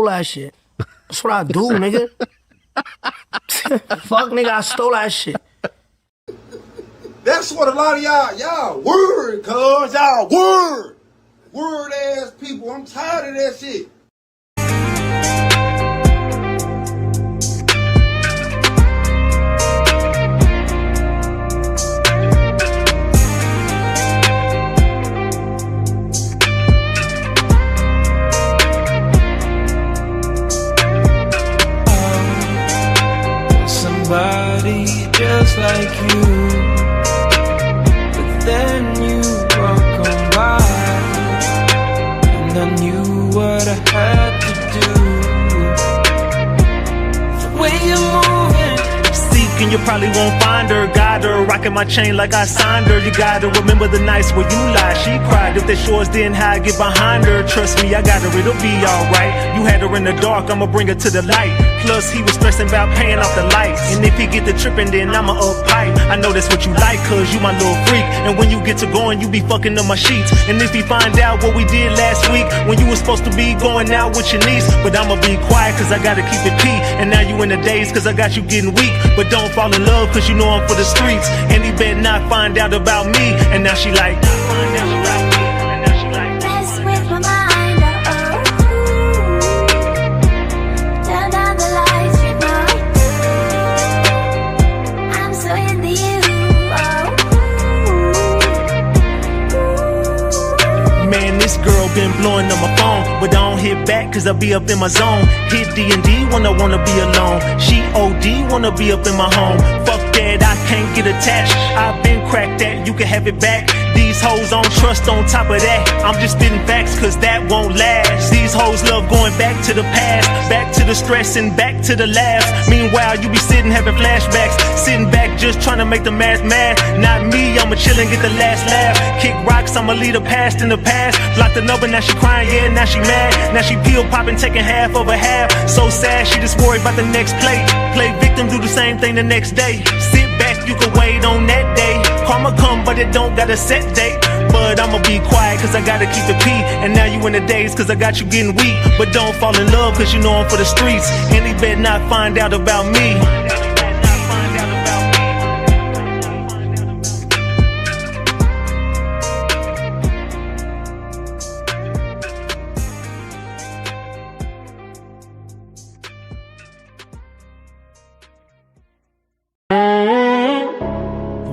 stole that shit. That's what I do, nigga. Fuck, nigga, I stole that shit. That's what a lot of y'all word, cuz. Y'all word ass people. I'm tired of that shit. Somebody just like you, but then you walk on by, and I knew what I had to do. The way you're moving, seeking, you probably won't find her. Got her rocking my chain like I signed her. You gotta remember the nights where you lied. She cried if the shores didn't hide, get behind her. Trust me, I got her, it'll be alright. You had her in the dark, I'ma bring her to the light. Plus he was stressing about paying off the lights, and if he get the tripping, then I'ma up pipe. I know that's what you like, cause you my little freak, and when you get to going, you be fucking up my sheets. And if he find out what we did last week, when you was supposed to be going out with your niece, but I'ma be quiet cause I gotta keep it pee. And now you in the days cause I got you getting weak, but don't fall in love cause you know I'm for the streets. And he better not find out about me, and now she like, been blowing up my phone, but I don't hit back cause I be up in my zone. Hit D&D when I wanna be alone. She OD wanna be up in my home. Fuck that, I can't get attached. I've been cracked that, you can have it back. These hoes don't trust on top of that. I'm just spitting facts cause that won't last. These hoes love going back to the past, back to the stress and back to the laughs. Meanwhile you be sitting having flashbacks, sitting back just trying to make the math mad. Not me, I'ma chill and get the last laugh. Kick rocks, I'ma leave the past in the past. Block the number, now she crying, yeah, now she mad. Now she pill popping, taking half of a half. So sad, she just worried about the next play. Play victim, do the same thing the next day. Sit back, you can wait on that day. Karma come, but it don't got a set date. But I'ma be quiet cause I gotta keep it pee. And now you in the days cause I got you getting weak. But don't fall in love cause you know I'm for the streets. And he better not find out about me.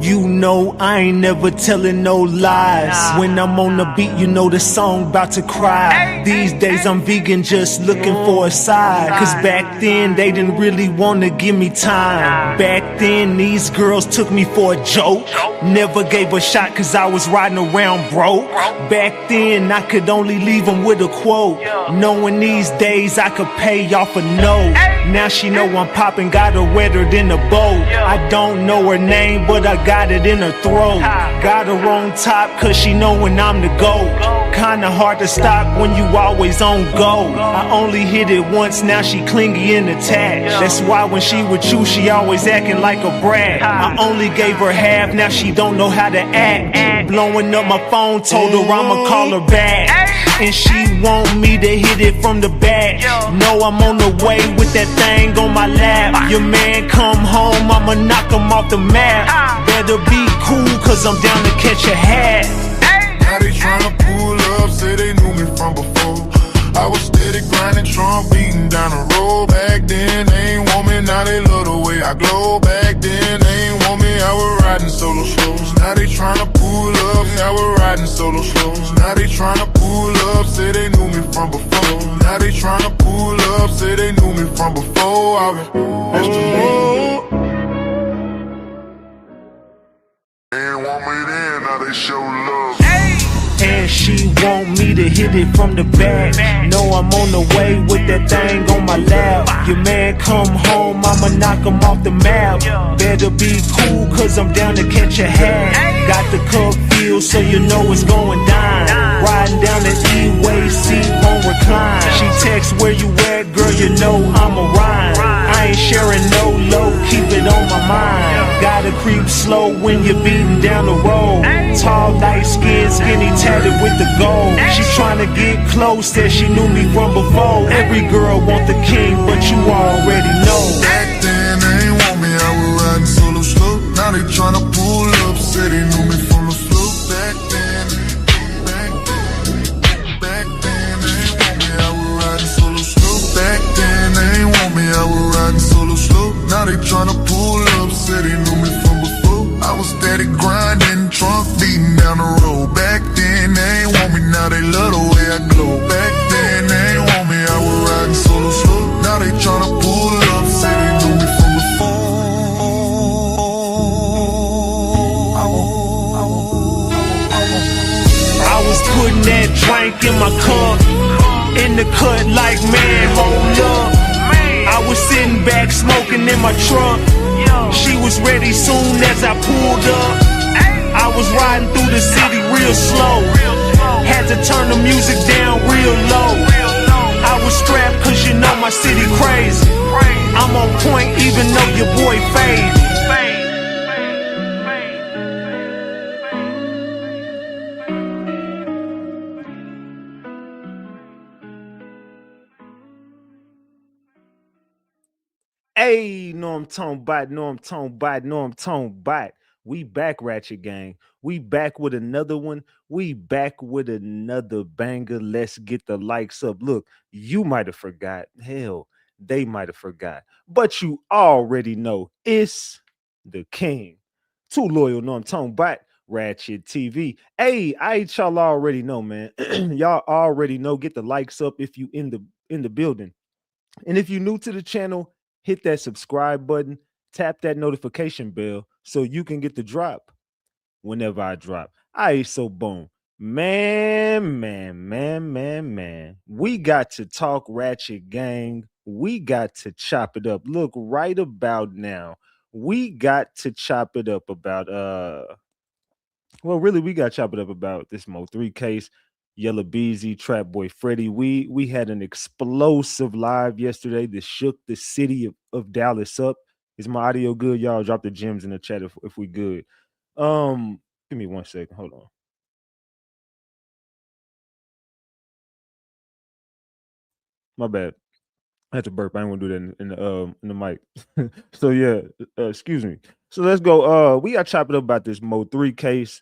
You know I ain't never telling no lies. When I'm on the beat, you know the song about to cry. These days I'm vegan, just looking for a side. Cause back then they didn't really wanna give me time. Back then these girls took me for a joke. Never gave a shot cause I was riding around broke. Back then I could only leave them with a quote, knowing these days I could pay off a note. Now she know I'm popping, got her wetter than a boat. I don't know her name, but I got it in her throat. Got her on top cause she knowin' I'm the GOAT. Kinda hard to stop when you always on go. I only hit it once, now she clingy and attached. That's why when she with you, she always acting like a brat. I only gave her half, now she don't know how to act. Blowing up my phone, told her I'ma call her back. And she want me to hit it from the back. Know I'm on the way with that thing on my lap. Your man come home, I'ma knock him off the map. Better be cool, cause I'm down to catch a hat. Now they tryna pull up, say they knew me from before. I was steady grinding, Trump beating down the road. Back then, they ain't want me, now they love the way I glow. Back then, they ain't want me, I was riding solo shows. Now they tryna pull up, I was riding solo shows. Now they tryna pull up, say they knew me from before. Now they tryna pull up, say they knew me from before. I've been extra. They ain't want me then, now they show love. And she want me to hit it from the back. Know I'm on the way with that thing on my lap. Your man come home, I'ma knock him off the map. Better be cool cause I'm down to catch a hat. Got the cup feel so you know it's going down. Riding down the E-way, seat won't recline. She texts where you at, girl, you know I'm a rhyme. I ain't sharing no low, keep it on my mind. Got a creep slow when you're beating down the road. Tall, light skin, skinny, tatted with the gold. She tryna get close, said she knew me from before. Every girl want the king, but you already know. Back then they ain't want me, I was riding solo slow. Now they tryna pull up, said they knew me from the flow. Back then they ain't want me, I was riding solo slow. Back then they ain't want me, I was riding solo slow. Now they tryna pull up, said they knew me from before. I was steady grinding, trunk beating down the road. Back then they ain't want me, now they love the way I glow. Back then they ain't want me, I was riding solo slow. Now they tryna pull up, say they knew me from before. I was putting that drink in my cup, in the cut like, man, hold up. I was sitting back smoking in my truck. She was ready soon as I pulled up. I was riding through the city real slow. Had to turn the music down real low. I was strapped cause you know my city crazy. I'm on point even though your boy faded. Hey, know I'm talking about. We back, Ratchet Gang. We back with another one. We back with another banger. Let's get the likes up. Look, you might have forgot. Hell, they might have forgot. But you already know it's the king. Too loyal, know I'm talking about. Ratchet TV. Hey, y'all already know, man. Y'all already know. Get the likes up if you in the building. And if you're new to the channel, hit that subscribe button, tap that notification bell so you can get the drop whenever I drop. So boom. Man. We got to talk Ratchet Gang. We got to chop it up. Look, right about now, we got to chop it up about really we got to chop it up about this Mo3 case. Yella, Beezy, Trapboy, Freddy. We had an explosive live yesterday that shook the city of Dallas up. Is my audio good? Y'all drop the gems in the chat if we good. Give me 1 second. Hold on. My bad. I had to burp. I didn't want to do that in the mic. So yeah, excuse me. So let's go. We got to chop it up about this Mo3 case.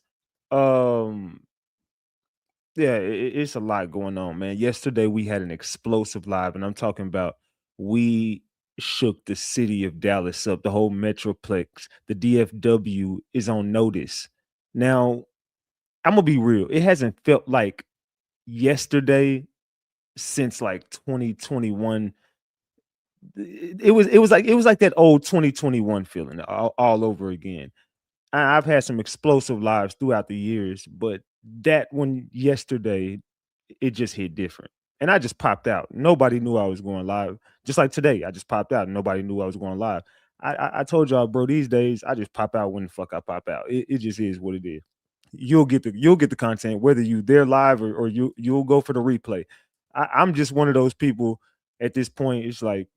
Yeah, it's a lot going on, man. Yesterday we had an explosive live, and I'm talking about we shook the city of Dallas up, the whole Metroplex. The DFW is on notice. Now, I'm gonna be real. It hasn't felt like yesterday since like 2021. It was like that old 2021 feeling all over again. I've had some explosive lives throughout the years, but that one yesterday, it just hit different. And I just popped out. Nobody knew I was going live. Just like today, I just popped out and nobody knew I was going live. I told y'all, bro, these days I just pop out when the fuck I pop out. It just is what it is. You'll get the content, whether you there live or you'll go for the replay. I'm just one of those people at this point. It's like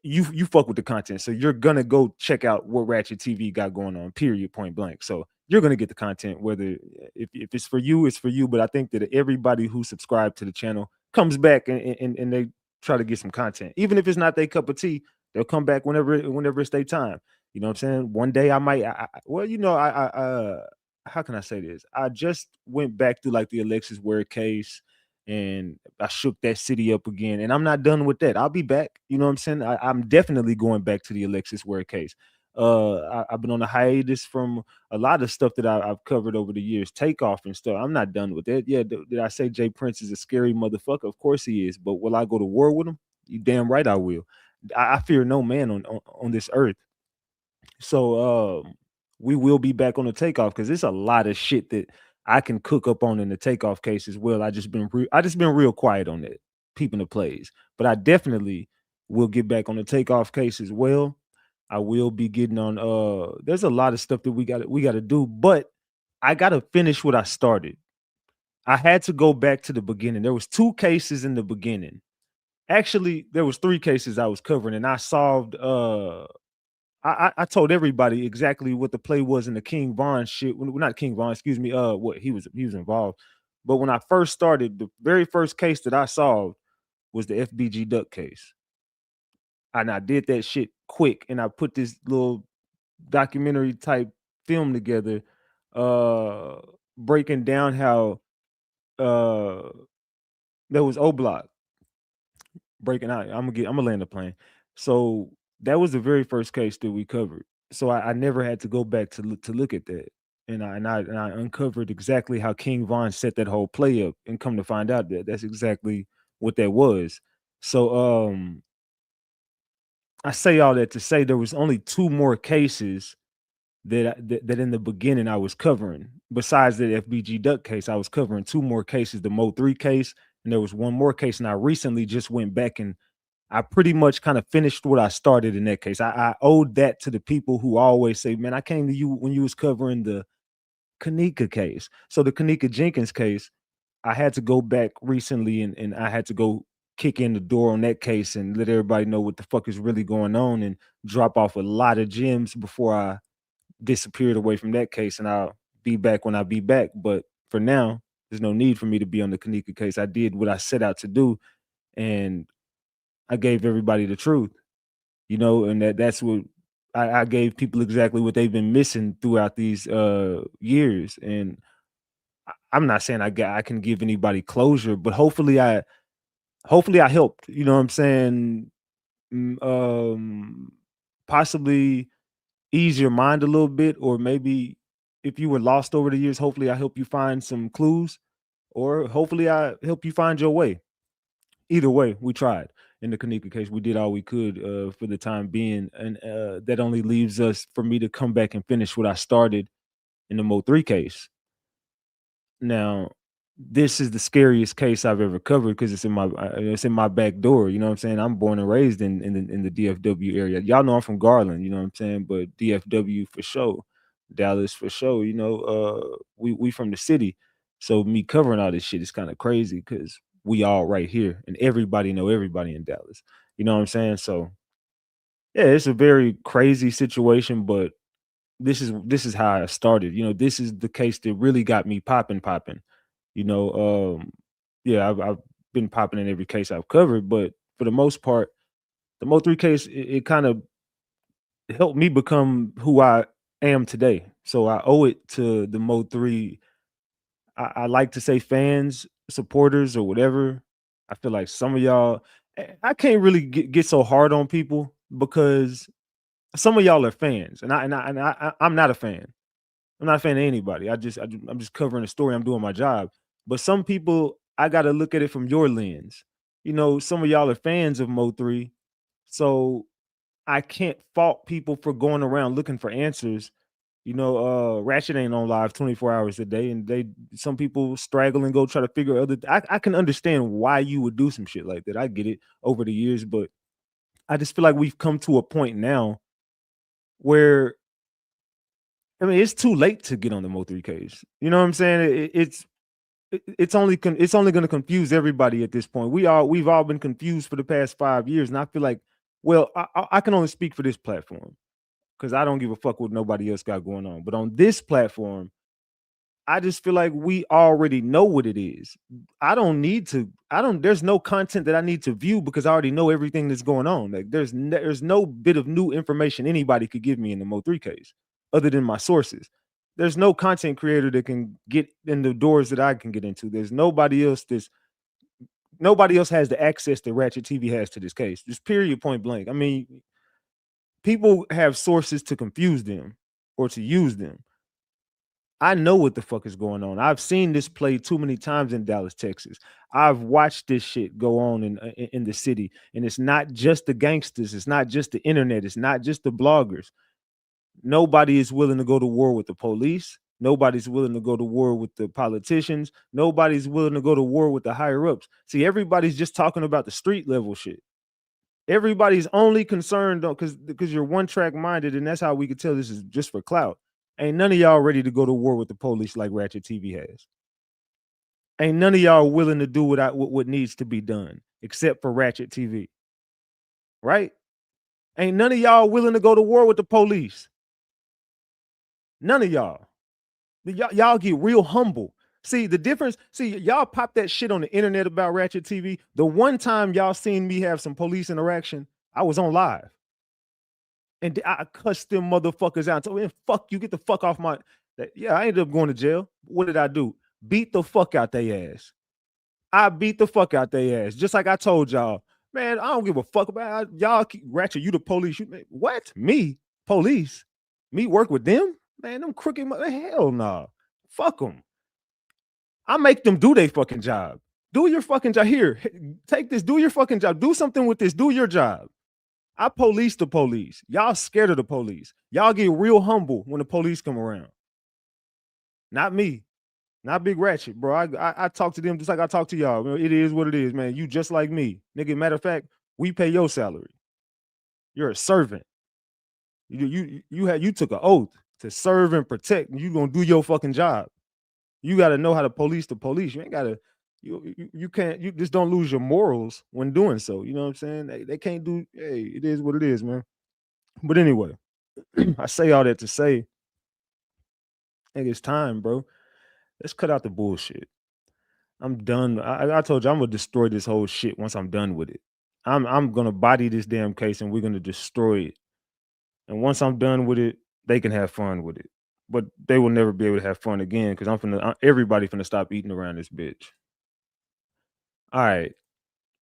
you fuck with the content, so you're gonna go check out what Ratchet TV got going on, period, point blank. So you're gonna get the content, whether if it's for you, it's for you. But I think that everybody who subscribed to the channel comes back and they try to get some content, even if it's not their cup of tea. They'll come back whenever it's their time. You know what I'm saying? One day I might, how can I say this? I just went back to like the Alexis Ware case and I shook that city up again. And I'm not done with that. I'll be back. You know what I'm saying? I'm definitely going back to the Alexis Ware case. I've been on a hiatus from a lot of stuff that I've covered over the years, Takeoff and stuff. I'm not done with that. Yeah, did I say Jay Prince is a scary motherfucker? Of course he is. But will I go to war with him? You damn right I will. I fear no man on this earth. So we will be back on the Takeoff because there's a lot of shit that I can cook up on in the Takeoff case as well. I just been real quiet on that, peeping the plays. But I definitely will get back on the Takeoff case as well. I will be getting on there's a lot of stuff that we gotta do, but I gotta finish what I started. I had to go back to the beginning. There was 2 cases in the beginning. Actually, there was 3 cases I was covering, and I solved I told everybody exactly what the play was in the King Von shit. Not King Von, excuse me. What he was involved. But when I first started, the very first case that I solved was the FBG Duck case, and I did that shit quick, and I put this little documentary type film together, uh, breaking down how uh there was O Block breaking out. I'm gonna land the plane. So that was the very first case that we covered. So I never had to go back to look at that. And I uncovered exactly how King Von set that whole play up, and come to find out that that's exactly what that was. So I say all that to say there was only two more cases that in the beginning I was covering. Besides the FBG Duck case, I was covering two more cases, the Mo 3 case, and there was one more case. And I recently just went back and I pretty much kind of finished what I started in that case. I owed that to the people who always say, man, I came to you when you was covering the Kanika case. So the Kanika Jenkins case, I had to go back recently and I had to go kick in the door on that case and let everybody know what the fuck is really going on and drop off a lot of gems before I disappeared away from that case. And I'll be back when I be back. But for now, there's no need for me to be on the Kanika case. I did what I set out to do, and I gave everybody the truth, and that's what I gave people exactly what they've been missing throughout these years. And I'm not saying I can give anybody closure, but hopefully I helped, you know what I'm saying? Possibly ease your mind a little bit, or maybe if you were lost over the years, hopefully I help you find some clues, or hopefully I help you find your way. Either way, we tried. In the Kanika case, we did all we could for the time being, and that only leaves us for me to come back and finish what I started in the Mo 3 case. Now, this is the scariest case I've ever covered because it's in my back door. You know what I'm saying? I'm born and raised in the DFW area. Y'all know I'm from Garland. You know what I'm saying? But DFW for sure, Dallas for sure. We from the city, so me covering all this shit is kind of crazy because we all right here and everybody know everybody in Dallas. You know what I'm saying? So yeah, it's a very crazy situation, but this is how I started. This is the case that really got me popping. You know, yeah, I've been popping in every case I've covered, but for the most part, the Mo 3 case, it kind of helped me become who I am today. So I owe it to the Mo 3. I like to say fans, supporters, or whatever. I feel like some of y'all, I can't really get so hard on people because some of y'all are fans, I'm not a fan. I'm not a fan of anybody. I'm just covering a story. I'm doing my job. But some people, I got to look at it from your lens. Some of y'all are fans of Mo 3. So I can't fault people for going around looking for answers. Ratchet ain't on live 24 hours a day, and some people straggle and go try to figure other. I can understand why you would do some shit like that. I get it over the years, but I just feel like we've come to a point now where it's too late to get on the Mo 3 case. You know what I'm saying? It's only going to confuse everybody at this point. We've all been confused for the past 5 years, and I feel like, well, I can only speak for this platform because I don't give a fuck what nobody else got going on. But on this platform, I just feel like we already know what it is. There's no content that I need to view because I already know everything that's going on. Like there's no bit of new information anybody could give me in the Mo 3 case other than my sources. There's no content creator that can get in the doors that I can get into. There's nobody else has the access that Ratchet TV has to this case. Just period, point blank. I mean, people have sources to confuse them or to use them. I know what the fuck is going on. I've seen this play too many times in Dallas, Texas. I've watched this shit go on in the city, and it's not just the gangsters. It's not just the internet. It's not just the bloggers. Nobody is willing to go to war with the police. Nobody's willing to go to war with the politicians. Nobody's willing to go to war with the higher ups. See, everybody's just talking about the street level shit. Everybody's only concerned because you're one track minded, and that's how we could tell this is just for clout. Ain't none of y'all ready to go to war with the police like Ratchet TV has. Ain't none of y'all willing to do what needs to be done, except for Ratchet TV. Right? Ain't none of y'all willing to go to war with the police. None of y'all. Y'all get real humble. See the difference. See, y'all pop that shit on the internet about Ratchet TV. The one time y'all seen me have some police interaction, I was on live. And I cussed them motherfuckers out. So, man, fuck you, get the fuck off my. Yeah, I ended up going to jail. What did I do? Beat the fuck out their ass. I beat the fuck out their ass. Just like I told y'all, man, I don't give a fuck about y'all. Ratchet, you the police. What? Me? Police? Me work with them? Man, them crooked hell nah. Fuck them. I make them do their fucking job. Do your fucking job. Here, take this. Do your fucking job. Do something with this. Do your job. I police the police. Y'all scared of the police. Y'all get real humble when the police come around. Not me. Not Big Ratchet, bro. I talk to them just like I talk to y'all. It is what it is, man. You just like me. Nigga, matter of fact, we pay your salary. You're a servant. You took an oath to serve and protect, and you gonna do your fucking job. You gotta know how to police the police. You ain't gotta, you can't, you just don't lose your morals when doing so. You know what I'm saying? They can't do, hey, it is what it is, man. But anyway, I say all that to say, I think it's time, bro. Let's cut out the bullshit. I'm done. I told you I'm gonna destroy this whole shit once I'm done with it. I'm gonna body this damn case and we're gonna destroy it. And once I'm done with it, they can have fun with it. But they will never be able to have fun again because everybody finna stop eating around this bitch. All right.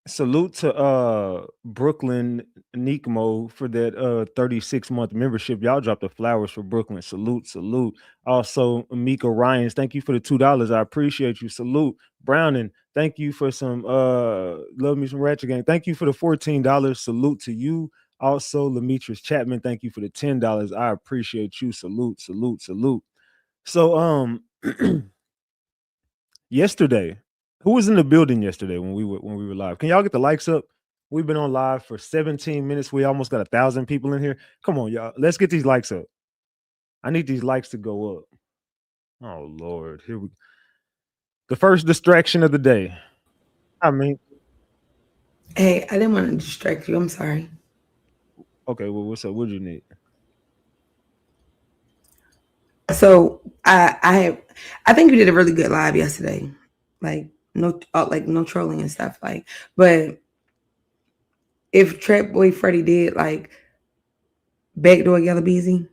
Salute to Brooklyn Nikmo for that 36-month membership. Y'all dropped the flowers for Brooklyn. Salute. Also, Mika Ryans, thank you for the $2. I appreciate you. Salute. Browning, thank you for some love me some Ratchet Gang. Thank you for the $14. Salute to you. Also, Demetrius Chapman, thank you for the $10. I appreciate you. Salute. So yesterday, who was in the building yesterday when we were live? Can y'all get the likes up? We've been on live for 17 minutes. We almost got 1,000 people in here. Come on, y'all. Let's get these likes up. I need these likes to go up. Oh Lord, here we go. The first distraction of the day. I mean, hey, I didn't want to distract you. I'm sorry. Okay, well, what's up? What do you need? So I think you did a really good live yesterday. Like no trolling and stuff. But if Trapboy Freddy did backdoor Yella Beezy,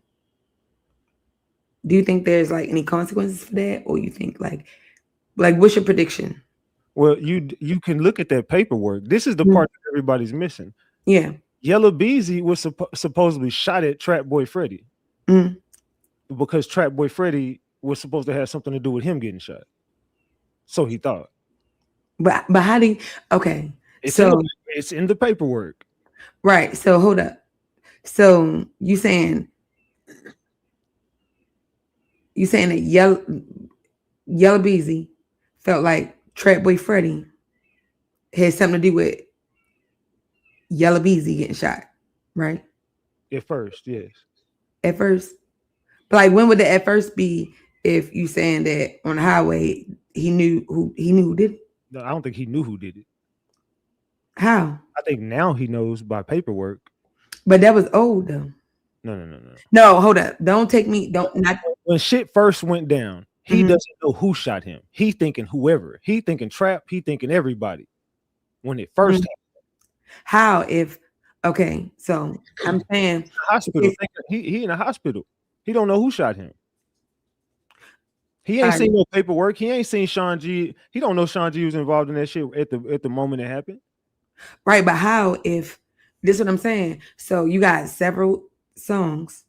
do you think there's any consequences for that, or you think like what's your prediction? Well, you can look at that paperwork. This is the part that everybody's missing. Yeah, Yella Beezy was supposedly shot at Trapboy Freddy because Trapboy Freddy was supposed to have something to do with him getting shot. So he thought. But how do you, okay? It's in the paperwork. Right. So hold up. So you saying that Yella Beezy felt like Trapboy Freddy had something to do with Yella Beezy getting shot, right? At first, yes. At first, but when would the at first be if you saying that on the highway he knew who did it? No, I don't think he knew who did it. How? I think now he knows by paperwork. But that was old though. No. No, hold up. Don't when shit first went down, he doesn't know who shot him. He thinking whoever. He thinking Trap. He thinking everybody. When it first happened. How if okay, so I'm saying hospital. He in a hospital. He don't know who shot him. He ain't seen no paperwork. He ain't seen Sean G. He don't know Sean G was involved in that shit at the moment it happened. Right, but how if this is what I'm saying? So you got several songs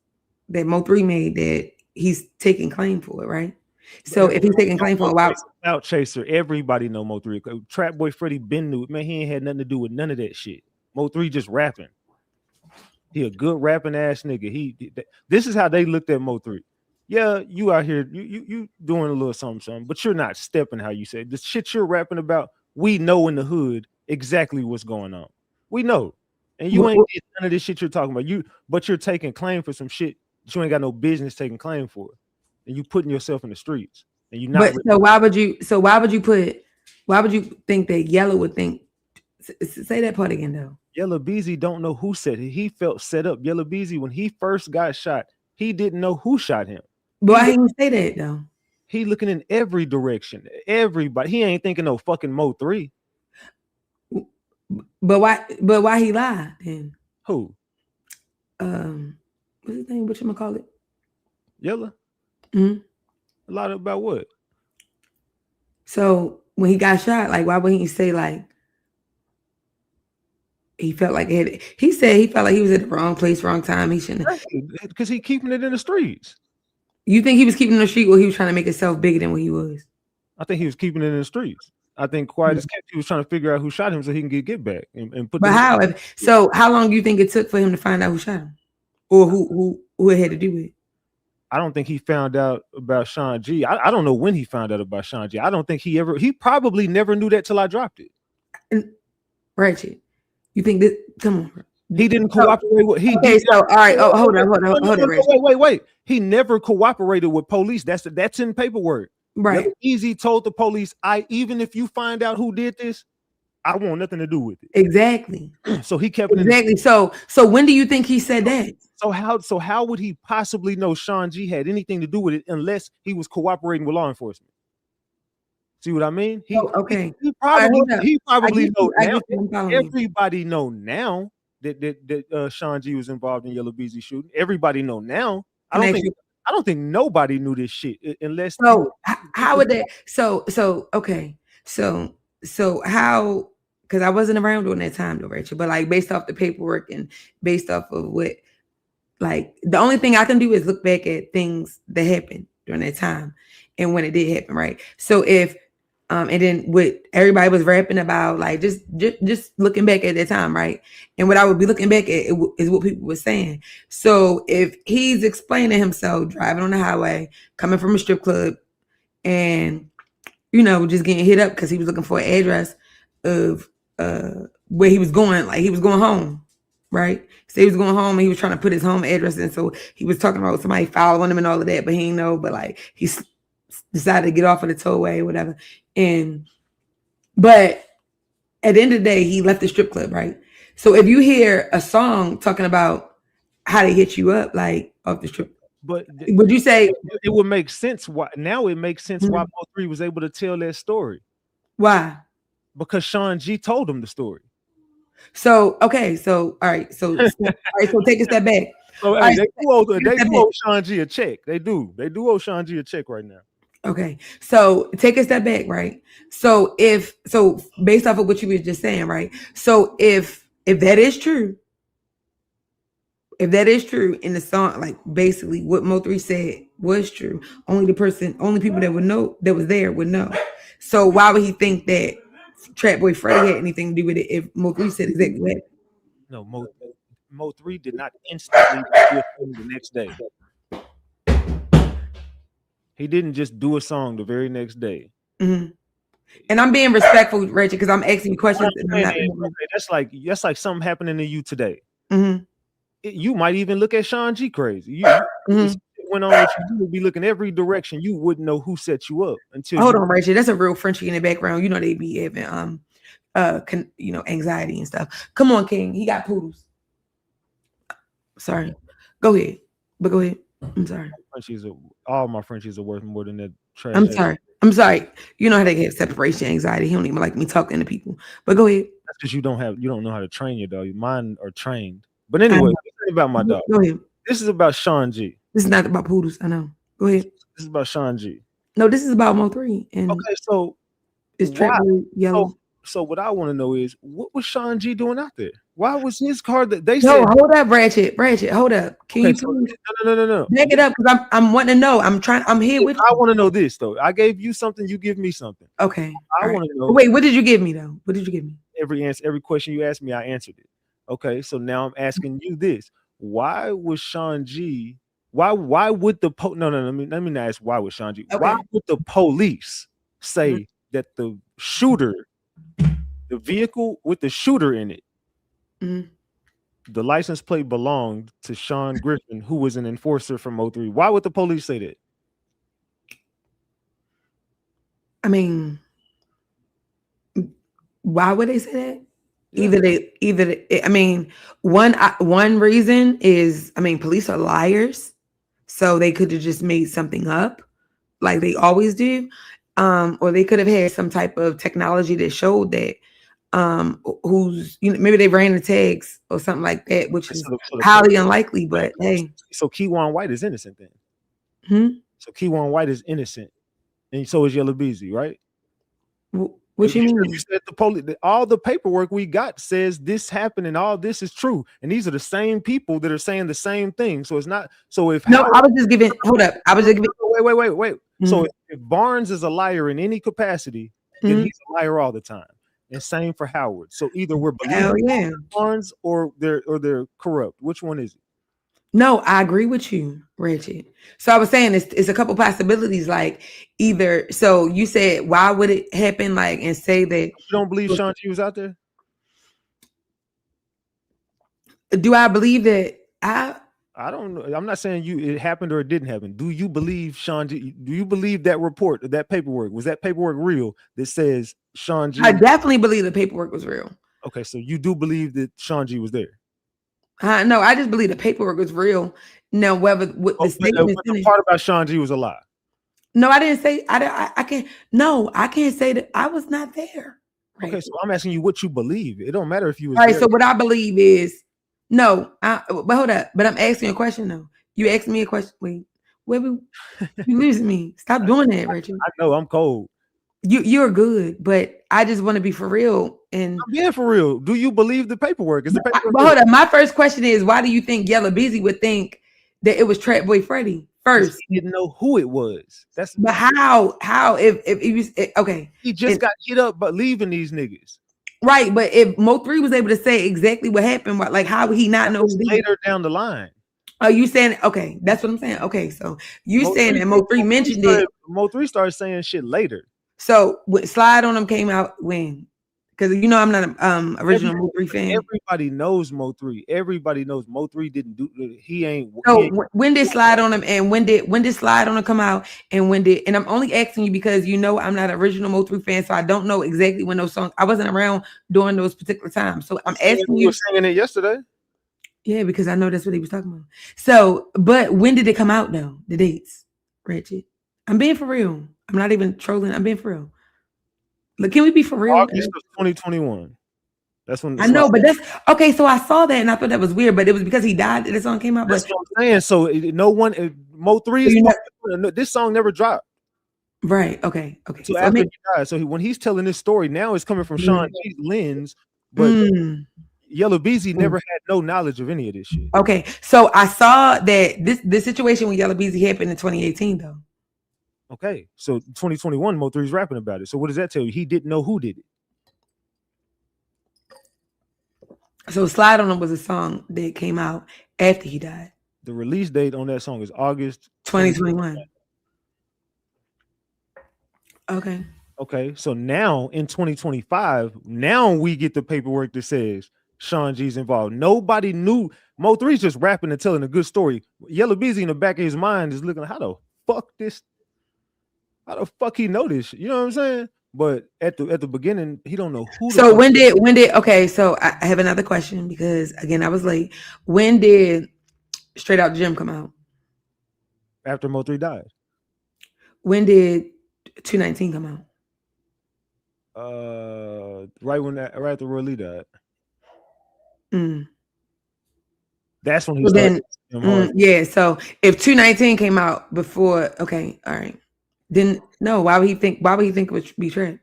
that Mo3 made that he's taking claim for it, right? So if he's taking claim for a while, Out Chaser, everybody know Mo3. Trapboy Freddy been knew it. Man, he ain't had nothing to do with none of that shit. Mo3 just rapping. He a good rapping ass nigga. This is how they looked at Mo3. Yeah, you out here, you doing a little something, but you're not stepping how you say the shit you're rapping about. We know in the hood exactly what's going on. We know, and you ain't did none of this shit you're talking about. But you're taking claim for some shit that you ain't got no business taking claim for, and you putting yourself in the streets. And you not. But so why would you think that Yella would think? Say that part again though. Yella Beezy don't know who set it. He felt set up. Yella Beezy, when he first got shot, he didn't know who shot him. But why he didn't say that though? He looking in every direction. Everybody. He ain't thinking no fucking Mo 3. But why he lied then? Who? What's his name? Whatchamacallit? Yella? Mm-hmm. A lot about what? So when he got shot, like, why wouldn't he say like he felt like he said he felt like he was at the wrong place, wrong time. He shouldn't, because he keeping it in the streets. You think he was keeping it in the street, or he was trying to make himself bigger than what he was? I think he was keeping it in the streets. I think quiet as kept, he was trying to figure out who shot him so he can get back and put. But how? So how long do you think it took for him to find out who shot him, or who it had to do with it? I don't think he found out about Sean G. I don't know when he found out about Sean G. I don't think he probably never knew that till I dropped it. And Ratchet, you think that? Come on, bro. He didn't cooperate with he. Okay, so all right. Oh, hold on. Wait. He never cooperated with police. That's in paperwork. Right. Easy told the police, even if you find out who did this, I want nothing to do with it. Exactly. So he kept it exactly. So when do you think he said that? So how would he possibly know Sean G had anything to do with it unless he was cooperating with law enforcement? See what I mean? He probably know now. Everybody know now that Sean G was involved in Yella Beezy shooting. Everybody know now. I don't think nobody knew this shit unless. So how would that? So okay. So how? Because I wasn't around during that time, though, Rachel. But like based off the paperwork and based off of what, like the only thing I can do is look back at things that happened during that time and when it did happen, right? So if and then what everybody was rapping about, like just looking back at that time, right? And what I would be looking back at is what people were saying. So if he's explaining himself driving on the highway, coming from a strip club, and just getting hit up because he was looking for an address of where he was going, like he was going home, right? So he was going home and he was trying to put his home address in. So he was talking about somebody following him and all of that, but he didn't know. But like he decided to get off of the tollway or whatever. But at the end of the day, he left the strip club, right? So if you hear a song talking about how they hit you up, like off the strip, but would you say it would make sense? Why now? It makes sense why Mo 3 was able to tell that story. Why? Because Sean G told him the story. So okay, so all right, so take a step back. So hey, they do owe Sean G a check. They do owe Sean G a check right now. Okay, so take a step back, right? So based off of what you were just saying, right? So if that is true, in the song, like basically what Mo 3 said was true, only people that would know that was there would know. So why would he think that Trapboy Freddy had anything to do with it if Mo 3 said exactly what? No, Mo 3 did not instantly do a song the next day. He didn't just do a song the very next day. Mm-hmm. And I'm being respectful, Rachel, because I'm asking you questions. That's like something happening to you today. Mm-hmm. You might even look at Sean G crazy. You went on what you would be looking every direction. You wouldn't know who set you up until. Hold on, Rachel. That's a real Frenchie in the background. They be having anxiety and stuff. Come on, King. He got poodles. Sorry. Go ahead. I'm sorry. All my Frenchies are worth more than that trash. I'm sorry. You know how they have separation anxiety. He don't even like me talking to people. But go ahead. That's because you don't know how to train your dog. Mine are trained. But anyway, this is about my dog. Go ahead. This is about Sean G. This is not about poodles. I know. Go ahead. This is about Sean G. No, this is about Mo 3. And okay, so it's Trapboy, Yella. So what I want to know is what was Sean G doing out there? Why was his car that they said? No, hold up, Ratchet. Hold up. Can you no. Back it up because I'm wanting to know. I'm here with you. I want to know this though. I gave you something, you give me something. Okay. I want to know. Wait, what did you give me though? What did you give me? Every question you asked me, I answered it. Okay, so now I'm asking you this. Why was Sean G? Why would the no, let me not ask why was Sean G? Okay. Why would the police say that the shooter, the vehicle with the shooter in it, the license plate belonged to Sean Griffin, who was an enforcer from Mo 3? Why would the police say that? I mean, why would they say that? I mean, one reason is, I mean, police are liars, so they could have just made something up like they always do, or they could have had some type of technology that showed that who's, you know, maybe they ran the tags or something like that, which is highly unlikely. But hey, so Keywan White is innocent then. So Hmm? Keywan White is innocent, and so is Yella Beezy, right? What you mean? You said the police, all the paperwork we got says this happened and all this is true, and these are the same people that are saying the same thing. So it's not. So if No, I was just giving. Hold up, I was just giving. Wait. So if Barnes is a liar in any capacity, then he's a liar all the time. And same for Howard. So either we're believing Barnes or they're corrupt. Which one is it? No, I agree with you, Ratchet. So I was saying it's a couple possibilities. Like either, so you said, why would it happen? Like, and say that you don't believe Sean G was out there? Do I believe that? I don't know. I'm not saying it happened or it didn't happen. Do you believe Sean G? Do you believe that report, that paperwork? Was that paperwork real that says Sean G? I definitely believe the paperwork was real. Okay, so you do believe that Sean G was there? No, I just believe the paperwork was real. Now, whether the statement, the part about Sean G was a lie. No, I didn't say. I can't. No, I can't say that I was not there. Right? Okay, so I'm asking you what you believe. It don't matter if you was all right. there. So what I believe is no. But hold up. But I'm asking you a question though. You asked me a question. Wait, you losing me? Stop doing that, Richard. I know I'm cold. You're good, but I just want to be for real. And I'm being for real. Do you believe the paperwork? Is the paperwork? But hold up. My first question is, why do you think Yella Beezy would think that it was Trapboy Freddy first? He didn't know who it was. But how if he was okay? He just got hit up by leaving these niggas. Right, but if Mo3 was able to say exactly what happened, like how would he not know? Later down the line. Oh, you saying okay? That's what I'm saying. Okay, so you saying that Mo3 mentioned it. Mo3 started saying shit later. So Slide on Him came out when? Because you know I'm not an original Mo3 fan. Everybody knows Mo3. Everybody knows Mo3 didn't do. He ain't. So when did Slide on Him and when did Slide on Him come out and when did? And I'm only asking you because you know I'm not an original Mo3 fan, so I don't know exactly when those songs. I wasn't around during those particular times, so I'm asking you. You were singing it yesterday. Yeah, because I know that's what he was talking about. So, but when did it come out though? The dates, Ratchet. I'm being for real. I'm not even trolling. I'm being for real. Look, can we be for real? August of 2021. That's when I know, but that's okay. So I saw that and I thought that was weird, but it was because he died that the song came out. That's what I'm saying. So no one, Mo3's this song never dropped. Right. Okay. So after he died, so when he's telling this story now, it's coming from Sean G's lens, but Yella Beezy never had no knowledge of any of this shit. Okay, so I saw that this situation with Yella Beezy happened in 2018 though. Okay, so 2021, Mo3's rapping about it. So what does that tell you? He didn't know who did it. So Slide on Him was a song that came out after he died. The release date on that song is August 2021. Okay. Okay, so now in 2025, now we get the paperwork that says Sean G's involved. Nobody knew. Mo3's just rapping and telling a good story. Yella Beezy in the back of his mind is looking, how the fuck he know this? You know what I'm saying? But at the beginning, he don't know who. So when did okay? So I have another question because again I was late. When did Straight Out the Gym come out? After Mo3 died. When did 219 come out? Right after Roy Lee died. Mm. That's when he started. Yeah. So if 219 came out before, okay, all right. Then no, why would he think it would be Trent?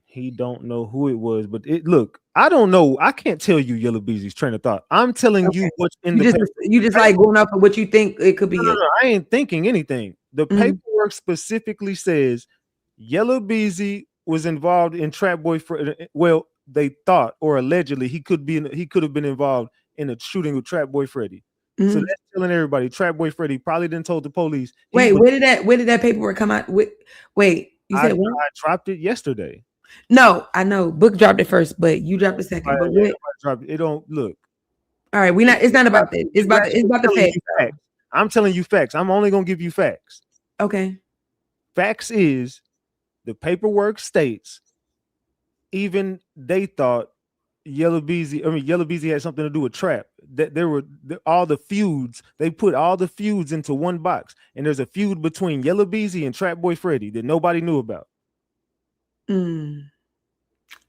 He don't know who it was, but look, I don't know. I can't tell you Yella Beezy's train of thought. I'm telling you what's in you just like going up for what you think it could be. No, I ain't thinking anything. The paperwork specifically says Yella Beezy was involved in Trapboy. Well, they thought or allegedly he could have been involved in a shooting with Trapboy Freddy. So that's telling everybody Trapboy Freddy probably didn't told the police. Wait, where did that paperwork come out? Wait, you said what? I dropped it yesterday. No, I know. Book dropped it first, but you dropped it second. But it don't look. All right, it's not about that. It's about the facts. I'm telling you facts. I'm only gonna give you facts. Okay. Facts is the paperwork states even they thought Yella Beezy had something to do with Trap. That there were all the feuds. They put all the feuds into one box, and there's a feud between Yella Beezy and Trapboy Freddy that nobody knew about.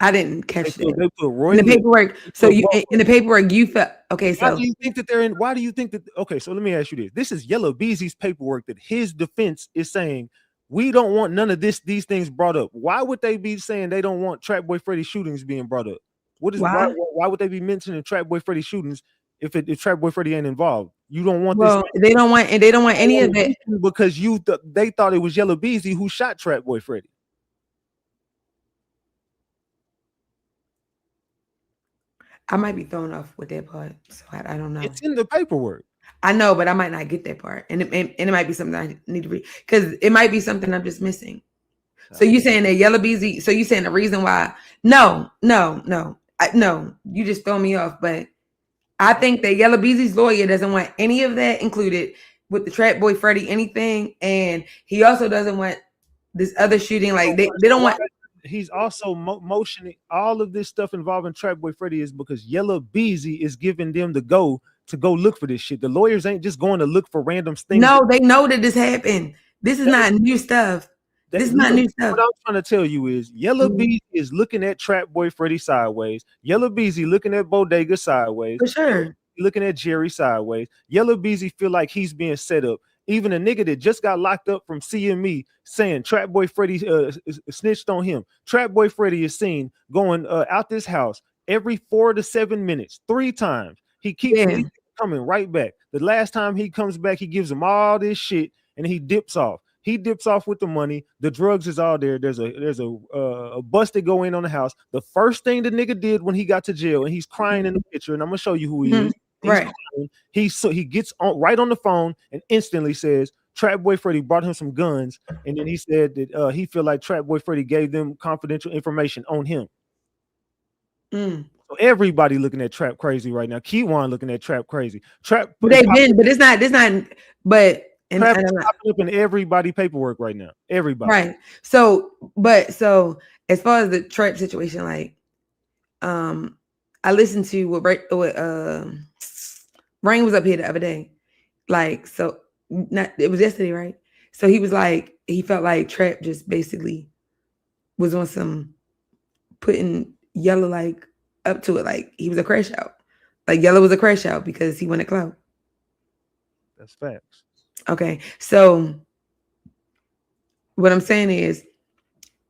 I didn't catch They that. put Roy In the Lee- paperwork. So you in the paperwork you felt okay. Why So do you think that they're in? Why do you think that? Okay, so let me ask you this: this is Yella Beezy's paperwork that his defense is saying we don't want none of these things brought up. Why would they be saying they don't want Trapboy Freddy shootings being brought up? Why would they be mentioning Trapboy Freddy shootings if Trapboy Freddy ain't involved? You don't want well, they don't want any of that because they thought it was Yella Beezy who shot Trapboy Freddy. I might be thrown off with that part, so I don't know. It's in the paperwork. I know, but I might not get that part, and it might be something I need to read because it might be something I'm just missing. So you saying that Yella Beezy? So you saying the reason why? No, you just throw me off. But I think that Yella Beezy's lawyer doesn't want any of that included with the Trapboy Freddy anything, and he also doesn't want this other shooting. Like they don't want. He's also motioning all of this stuff involving Trapboy Freddy is because Yella Beezy is giving them the go to go look for this shit. The lawyers ain't just going to look for random things. No, they know that this happened. This is not new stuff. This is not new stuff. What I'm trying to tell you is Yella Beezy is looking at Trapboy Freddy sideways. Yella Beezy looking at Bodega sideways. For sure. Looking at Jerry sideways. Yella Beezy feel like he's being set up. Even a nigga that just got locked up from CME saying Trapboy Freddy snitched on him. Trapboy Freddy is seen going out this house every 4 to 7 minutes, 3 times. He keeps coming right back. The last time he comes back, he gives him all this shit and he dips off. He dips off with the money. The drugs is all there. There's a bust that go in on the house. The first thing the nigga did when he got to jail, and he's crying in the picture, and I'm gonna show you who he is. Right. He gets on right on the phone and instantly says Trapboy Freddy brought him some guns, and then he said that he feel like Trapboy Freddy gave them confidential information on him. So everybody looking at Trap crazy right now. Keywan looking at Trap crazy. Trap, they've been, but it's not. But Trap is popping up in everybody paperwork right now. Everybody. Right. So as far as the Trap situation, like, I listened to what Rain was up here the other day. Like, so it was yesterday, right? So he was like, he felt like Trap just basically was on some putting Yella like up to it. Like he was a crash out. Like Yella was a crash out because he went to clout. That's facts. Okay. So what I'm saying is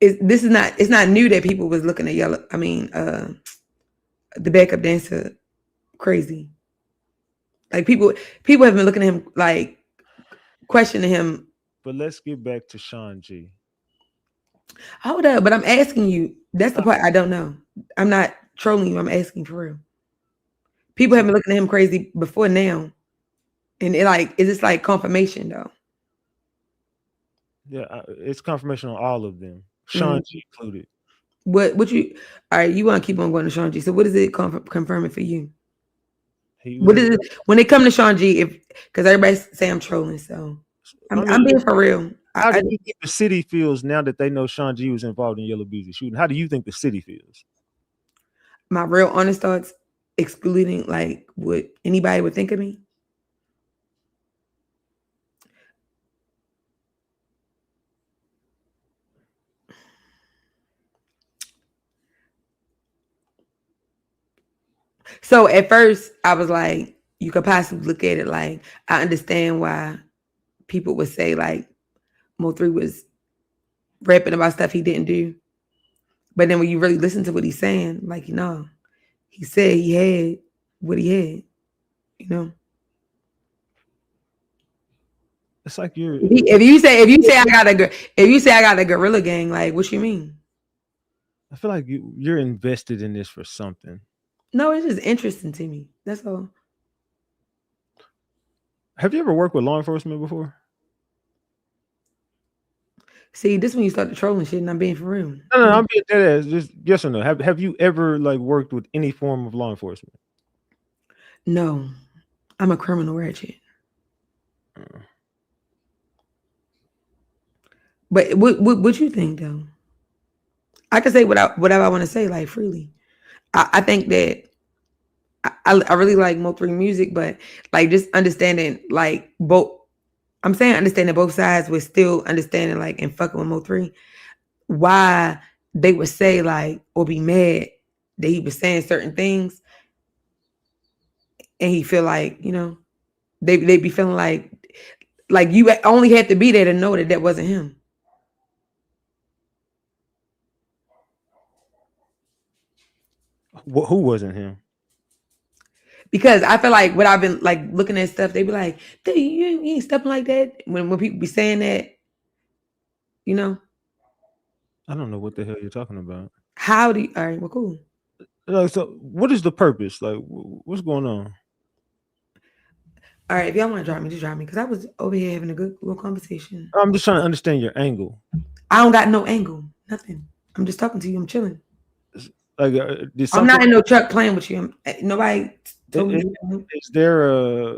it's not new that people was looking at Yella. I mean, the backup dancer crazy. Like people have been looking at him like questioning him. But let's get back to Sean G. Hold up, but I'm asking you. That's the part I don't know. I'm not trolling you. I'm asking for real. People have been looking at him crazy before now, and is this like confirmation though? Yeah, it's confirmation on all of them. Sean G included. What you? All right, you want to keep on going to Sean G. So what is it confirming for you? What is it when they come to Sean G? Because everybody say I'm trolling, so I'm being for real. How do you think the city feels now that they know Sean G was involved in Yella Beezy shooting? How do you think the city feels? My real honest thoughts, excluding like what anybody would think of me. So at first I was like, you could possibly look at it like, I understand why people would say like Mo3 was rapping about stuff he didn't do. But then when you really listen to what he's saying, like, he said he had what he had, It's like you're. If you say I got a gorilla gang, like, what you mean? I feel like you're invested in this for something. No, it's just interesting to me. That's all. Have you ever worked with law enforcement before? See, this when you start the trolling shit, and I'm being for real. No, I'm being dead ass. Just yes or no. Have you ever like worked with any form of law enforcement? No, I'm a criminal ratchet. But what you think though? I can say whatever I want to say, like freely. I think that I really like Mo3 music, but like just understanding like both. I'm saying understanding both sides with still understanding like and fucking with Mo3 why they would say like or be mad that he was saying certain things, and he feel like they be feeling like you only had to be there to know that that wasn't him. Who wasn't him? Because I feel like what I've been like looking at stuff, they be like, "Dude, you ain't stepping like that." When people be saying that, you know, I don't know what the hell you're talking about. how do you? All right, well, cool. Like, so what is the purpose? Like, what's going on? All right, if y'all want to drop me, just drop me. Because I was over here having a good little conversation. I'm just trying to understand your angle. I don't got no angle, nothing. I'm just talking to you. I'm chilling. Like, I'm not in no truck playing with you. Nobody told me. Is there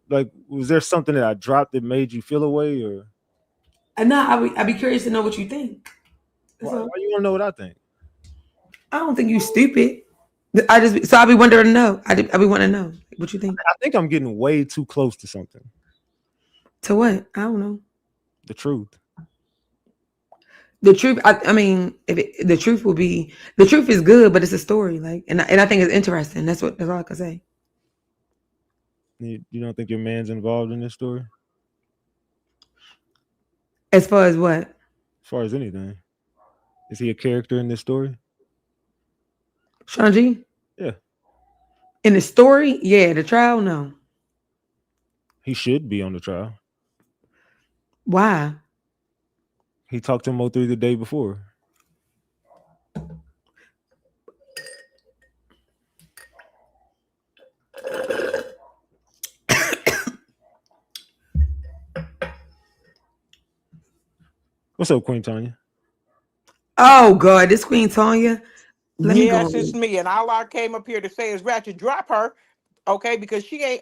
like, was there something that I dropped that made you feel away, or? No, I'd be curious to know what you think. Why you want to know what I think? I don't think you stupid. I'll be wondering to know. I be wanting to know what you think. I think I'm getting way too close to something. To what? I don't know. The truth. The truth. I mean, the truth will be the truth is good, but it's a story. Like, and I think it's interesting. That's all I can say. You don't think your man's involved in this story? As far as what? As far as anything, is he a character in this story? Sean G? Yeah. In the story, yeah. The trial, no. He should be on the trial. Why? He talked to Mo3 the day before. What's up, Queen Tanya? Oh God, this Queen Tanya. Yes, it's me. And all I came up here to say is, Ratchet, drop her. Okay, because she ain't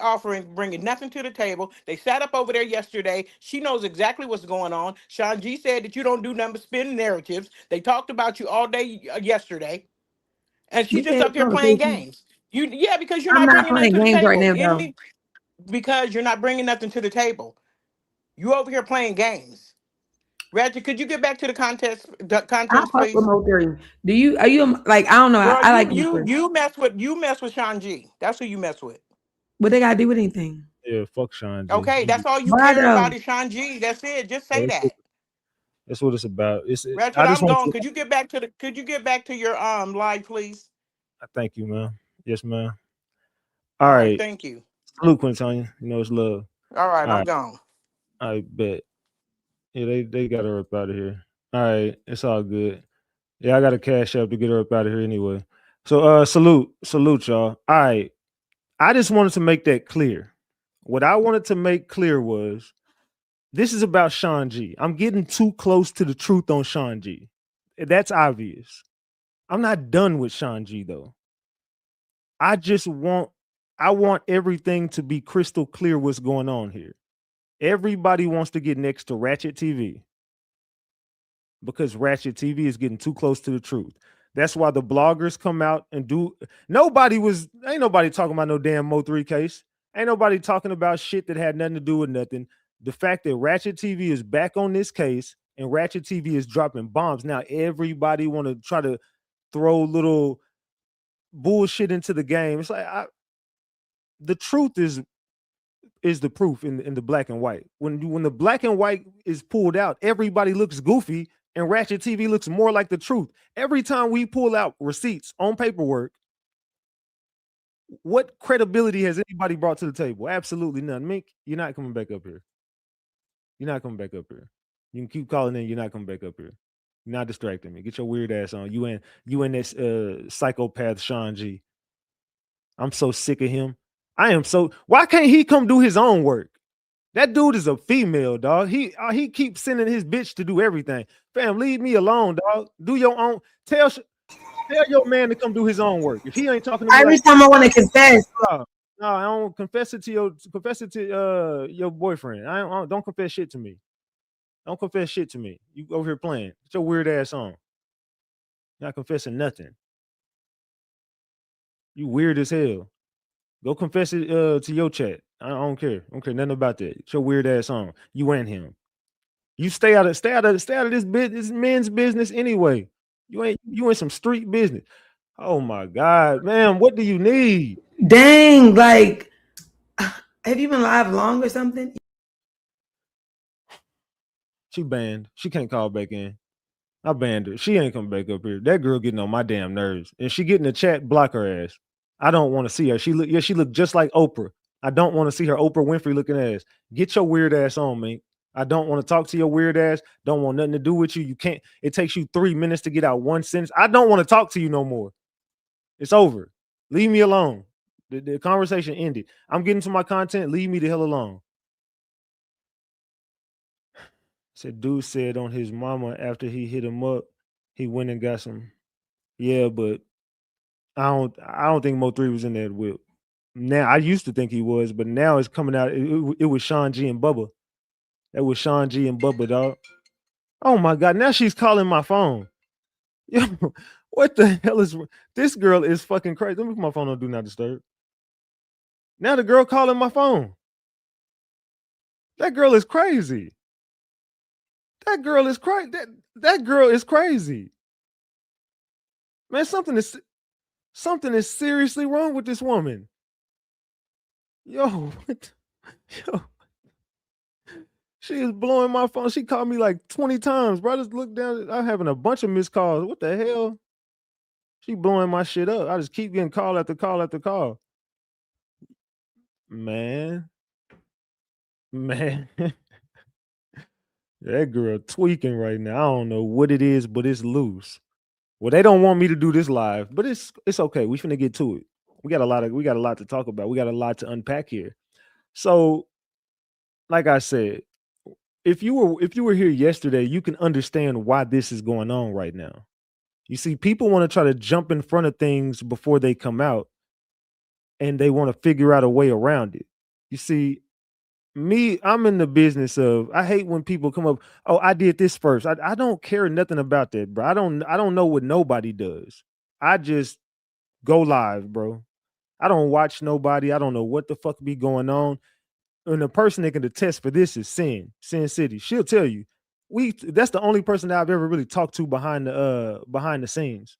bringing nothing to the table. They sat up over there yesterday. She knows exactly what's going on. Sean G said that you don't do nothing but spin narratives. They talked about you all day yesterday, and she's just up here playing games. Because you're I'm not not bringing nothing playing to the games right table. now, though. Because you're not bringing nothing to the table. You over here playing games. Ratchet, could you get back to the I contents, fuck with please? Mo3. Are you like? I don't know. Girl, I like Mo3. you mess with Sean G. That's who you mess with. What they gotta do with anything? Yeah, fuck Sean G. Okay, that's all you Why care though? about is Sean G. That's it. Just say That's that. what it's about. Ratchet, I just I'm want gone. to. Could you get back to your live, please? Thank you, man. Yes, man. All All right, right. thank you. Salute, Queen Tanya. You know it's love. All right, All I'm right. gone. I bet. Yeah, they got her up out of here. All right, it's all good. Yeah, I got a cash up to get her up out of here anyway. So salute, y'all. All right. I just wanted to make that clear. What I wanted to make clear was this is about Sean G. I'm getting too close to the truth on Sean G. That's obvious. I'm not done with Sean G though. I want everything to be crystal clear what's going on here. Everybody wants to get next to RatchetTV because RatchetTV is getting too close to the truth. That's why the bloggers come out and do. Ain't nobody talking about no damn Mo3 case. Ain't nobody talking about shit that had nothing to do with nothing. The fact that RatchetTV is back on this case and RatchetTV is dropping bombs. Now everybody want to try to throw little bullshit into the game. It's like the truth is the proof in the black and white. When the black and white is pulled out, everybody looks goofy and RatchetTV looks more like the truth. Every time we pull out receipts on paperwork, what credibility has anybody brought to the table? Absolutely none. Mink, you're not coming back up here. You're not coming back up here. You can keep calling in. You're not coming back up here. You're not distracting me. Get your weird ass on. You in this psychopath Sean G. I'm so sick of him. Why can't he come do his own work? That dude is a female, dog. He keeps sending his bitch to do everything. Fam, leave me alone, dog. Do your own. Tell your man to come do his own work. If he ain't talking to me Every time I want to confess. No, I don't confess it to your boyfriend. Don't confess shit to me. Don't confess shit to me. You over here playing. Get your weird ass on. Not confessing nothing. You weird as hell. Go confess it to your chat. I don't care. I don't care nothing about that. It's your weird ass on. You and him. You stay out of this business, men's business anyway. You in some street business. Oh my God, man, what do you need? Dang, like, have you been live long or something? She banned. She can't call back in. I banned her. She ain't coming back up here. That girl getting on my damn nerves. And she get in the chat, block her ass. I don't want to see her. She look just like Oprah. I don't want to see her Oprah Winfrey looking ass. Get your weird ass on, man. I don't want to talk to your weird ass. Don't want nothing to do with you. You can't. It takes you 3 minutes to get out one sentence. I don't want to talk to you no more. It's over. Leave me alone. The conversation ended. I'm getting to my content. Leave me the hell alone. Said dude said on his mama after he hit him up, he went and got some. Yeah, but I don't think Mo3 was in that whip. Now I used to think he was, but now it's coming out. It was Sean G and Bubba. That was Sean G and Bubba, dog. Oh my God! Now she's calling my phone. Yo, what the hell is this girl? Is fucking crazy. Let me put my phone on Do Not Disturb. Now the girl calling my phone. That girl is crazy. That girl is crazy. That girl is crazy. Man, something is seriously wrong with this woman. Yo, yo. She is blowing my phone. She called me like 20 times. Bro, I just look down. I'm having a bunch of missed calls. What the hell? She blowing my shit up. I just keep getting call after call after call. Man. That girl tweaking right now. I don't know what it is, but it's loose. Well, they don't want me to do this live, but it's okay. We finna get to it. We got a lot to talk about. We got a lot to unpack here. So, like I said, if you were here yesterday, you can understand why this is going on right now. You see, people want to try to jump in front of things before they come out, and they want to figure out a way around it. You see, I'm in the business of, I hate when people come up, oh, I did this first. I don't care nothing about that, bro. I don't know what nobody does. I just go live, bro. I don't watch nobody. I don't know what the fuck be going on. And the person that can attest for this is Sin City. She'll tell you. That's the only person that I've ever really talked to behind the scenes.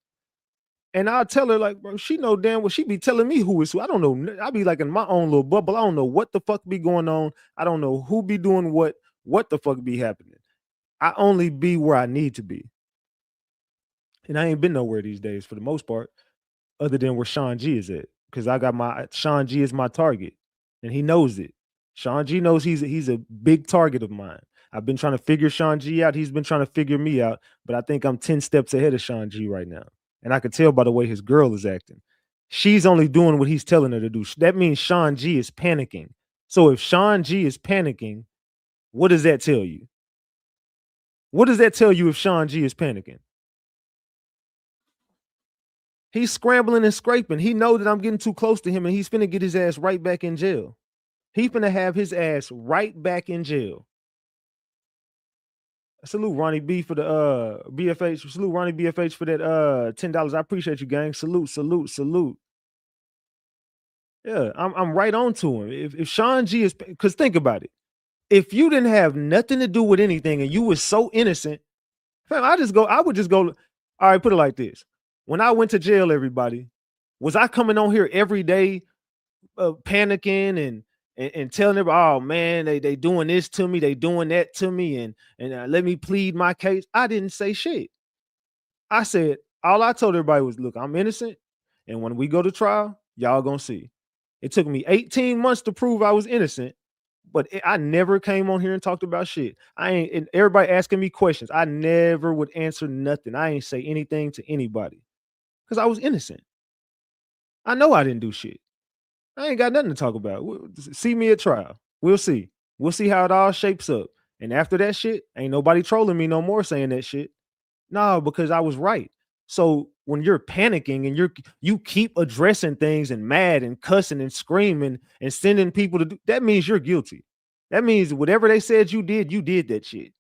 And I'll tell her, like, bro, she know damn well she be telling me who is who. I don't know. I be like in my own little bubble. I don't know what the fuck be going on. I don't know who be doing what the fuck be happening. I only be where I need to be. And I ain't been nowhere these days for the most part, other than where Sean G is at. Because I got Sean G is my target. And he knows it. Sean G knows he's a big target of mine. I've been trying to figure Sean G out. He's been trying to figure me out, but I think I'm 10 steps ahead of Sean G right now. And I can tell by the way his girl is acting. She's only doing what he's telling her to do. That means Sean G is panicking. So if Sean G is panicking, what does that tell you? What does that tell you if Sean G is panicking? He's scrambling and scraping. He knows that I'm getting too close to him and he's finna get his ass right back in jail. He's finna have his ass right back in jail. Salute Ronnie B for the BFH. Salute Ronnie BFH for that $10. I appreciate you, gang. Salute. Yeah, I'm right on to him. If Sean G is, because think about it. If you didn't have nothing to do with anything and you was so innocent, fam, I would just go. All right, put it like this. When I went to jail, everybody, was I coming on here every day panicking and telling everybody, oh man, they doing this to me, they doing that to me, and let me plead my case? I didn't say shit. I said, all I told everybody was, look, I'm innocent, and when we go to trial, y'all gonna see. It took me 18 months to prove I was innocent, but I never came on here and talked about shit. And everybody asking me questions. I never would answer nothing. I ain't say anything to anybody because I was innocent. I know I didn't do shit. I ain't got nothing to talk about. See me at trial. We'll see. We'll see how it all shapes up. And after that shit, ain't nobody trolling me no more saying that shit. No, because I was right. So when you're panicking and you keep addressing things and mad and cussing and screaming and sending people to do, that means you're guilty. That means whatever they said you did that shit.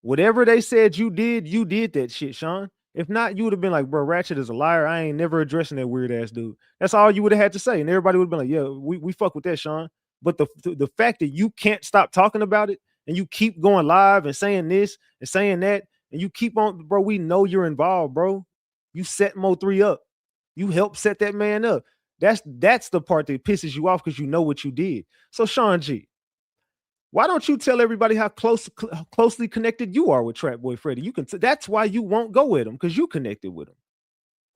Whatever they said you did that shit, Sean. If not, you would have been like, bro, Ratchet is a liar. I ain't never addressing that weird ass dude. That's all you would have had to say. And everybody would have been like, yeah, we fuck with that, Sean. But the fact that you can't stop talking about it and you keep going live and saying this and saying that, and you keep on, bro, we know you're involved, bro. You set Mo3 up. You helped set that man up. That's the part that pisses you off because you know what you did. So Sean G, why don't you tell everybody how closely connected you are with Trapboy Freddy? You can. That's why you won't go with him, because you connected with him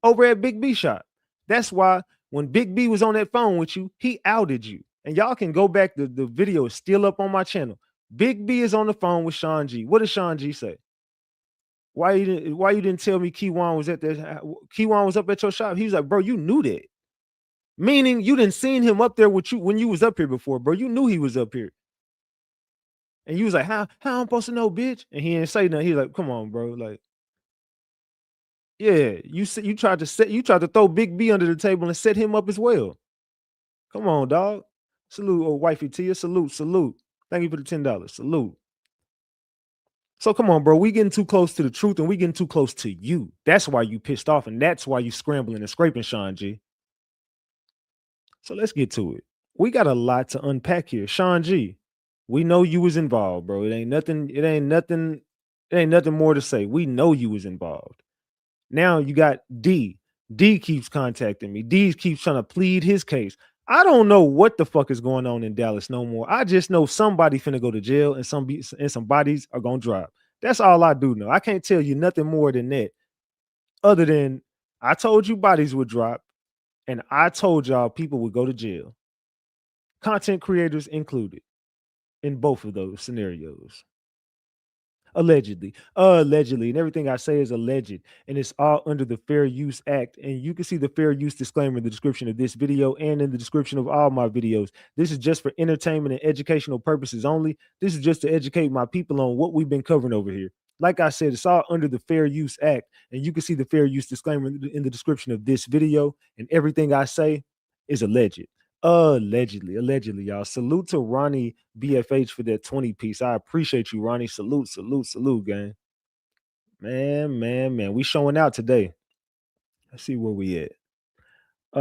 over at Big B Shop. That's why when Big B was on that phone with you, he outed you. And y'all can go back. The video is still up on my channel. Big B is on the phone with Sean G. What does Sean G say? Why you didn't tell me Keywan was at that? Keywan was up at your shop. He was like, bro, you knew that. Meaning you didn't seen him up there with you when you was up here before, bro. You knew he was up here. And you was like, how I'm supposed to know, bitch? And he didn't say nothing. He's like, come on, bro. Like, yeah, you tried to throw Big B under the table and set him up as well. Come on, dog. Salute, old wifey Tia. Salute. Thank you for the $10. Salute. So come on, bro. We getting too close to the truth and we getting too close to you. That's why you pissed off, and that's why you scrambling and scraping, Sean G. So let's get to it. We got a lot to unpack here. Sean G, we know you was involved, bro. It ain't nothing more to say. We know you was involved. Now you got D. D keeps contacting me. D keeps trying to plead his case. I don't know what the fuck is going on in Dallas no more. I just know somebody finna go to jail and some bodies are gonna drop. That's all I do know. I can't tell you nothing more than that. Other than I told you bodies would drop, and I told y'all people would go to jail. Content creators included in both of those scenarios. Allegedly, and everything I say is alleged, and it's all under the Fair Use Act. And you can see the fair use disclaimer in the description of this video and in the description of all my videos. This is just for entertainment and educational purposes only. This is just to educate my people on what we've been covering over here. Like I said, it's all under the Fair Use Act, and you can see the fair use disclaimer in the description of this video. And everything I say is alleged. Allegedly, y'all. Salute to Ronnie BFH for that 20 piece. I appreciate you, Ronnie. Salute, gang. Man. We showing out today. Let's see where we at.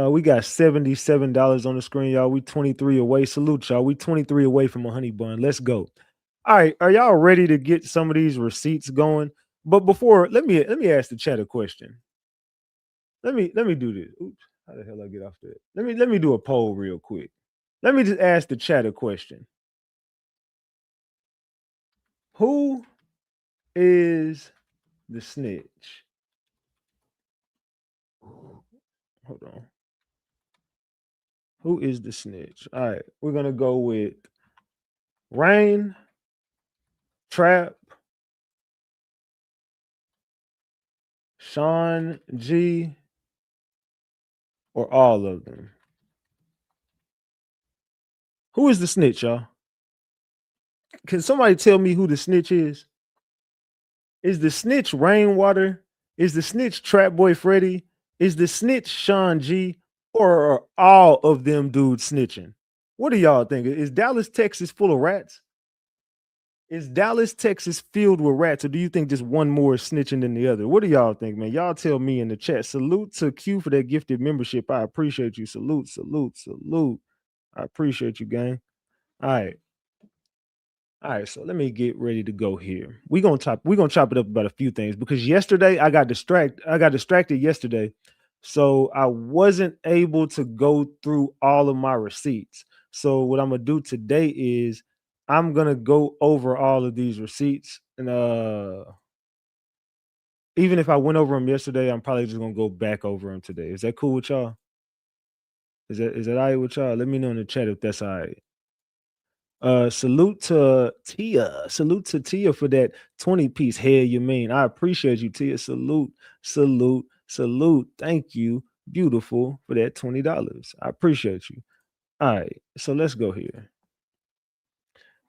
We got $77 on the screen, y'all. We 23 away. Salute, y'all. We 23 away from a honey bun. Let's go. All right, are y'all ready to get some of these receipts going? But before, let me ask the chat a question. Let me do this. Oops. How the hell I get off that? Let me do a poll real quick. Let me just ask the chat a question. Who is the snitch? Hold on. Who is the snitch? All right, we're gonna go with Rain, Trap, Sean G, or all of them. Who is the snitch, y'all? Can somebody tell me who the snitch is? Is the snitch Rainwater? Is the snitch Trapboy Freddy? Is the snitch Sean G? Or are all of them dudes snitching? What do y'all think? Is Dallas, Texas full of rats? Is Dallas, Texas filled with rats? Or do you think just one more is snitching than the other? What do y'all think, man? Y'all tell me in the chat. Salute to Q for that gifted membership. I appreciate you. Salute. I appreciate you, gang. All right, so let me get ready to go here. We're gonna chop it up about a few things, because yesterday I got distracted yesterday. So I wasn't able to go through all of my receipts. So what I'm gonna do today is I'm gonna go over all of these receipts. And even if I went over them yesterday, I'm probably just gonna go back over them today. Is that cool with y'all? Is that all right with y'all? Let me know in the chat if that's all right. Salute to Tia. Salute to Tia for that 20 piece. Hell, you mean? I appreciate you, Tia. Salute. Thank you, beautiful, for that $20. I appreciate you. All right, so let's go here.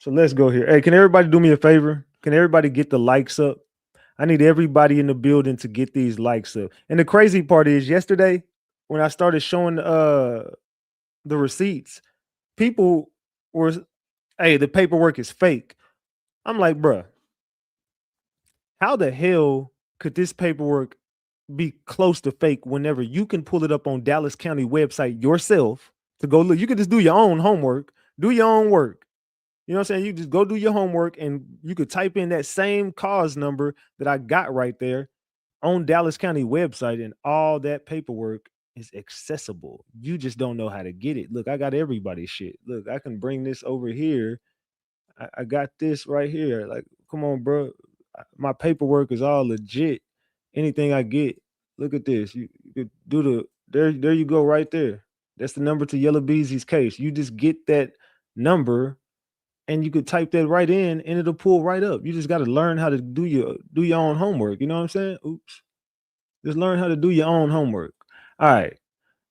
Hey, can everybody do me a favor? Can everybody get the likes up? I need everybody in the building to get these likes up. And the crazy part is, yesterday when I started showing the receipts, people were, hey, the paperwork is fake. I'm like, bruh, how the hell could this paperwork be close to fake whenever you can pull it up on Dallas County website yourself to go look. You can just do your own homework, do your own work. You know what I'm saying? You just go do your homework and you could type in that same cause number that I got right there on Dallas County website, and all that paperwork is accessible. You just don't know how to get it. Look, I got everybody's shit. Look, I can bring this over here. I got this right here. Like, come on, bro. My paperwork is all legit. Anything I get, look at this. You could do the there you go right there. That's the number to Yella Beezy's case. You just get that number and you could type that right in and it'll pull right up. You just got to learn how to do your own homework. You know what I'm saying? Oops. Just learn how to do your own homework. All right.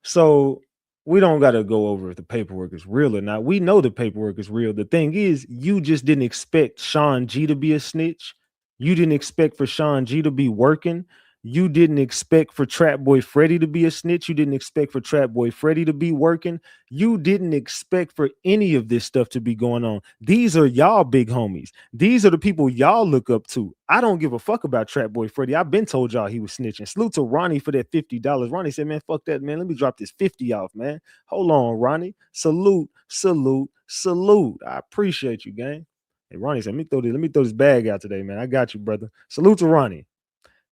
So we don't got to go over if the paperwork is real or not. We know the paperwork is real. The thing is, you just didn't expect Sean G to be a snitch. You didn't expect for Sean G to be working. You didn't expect for Trapboy Freddy to be a snitch. You didn't expect for Trapboy Freddy to be working. You didn't expect for any of this stuff to be going on. These are y'all big homies. These are the people y'all look up to. I don't give a fuck about Trapboy Freddy. I've been told y'all he was snitching. Salute to Ronnie for that $50. Ronnie said, man, fuck that, man. Let me drop this 50 off, man. Hold on, Ronnie. Salute, salute, salute. I appreciate you, gang. Hey, Ronnie said, let me throw this bag out today, man. I got you, brother. Salute to Ronnie.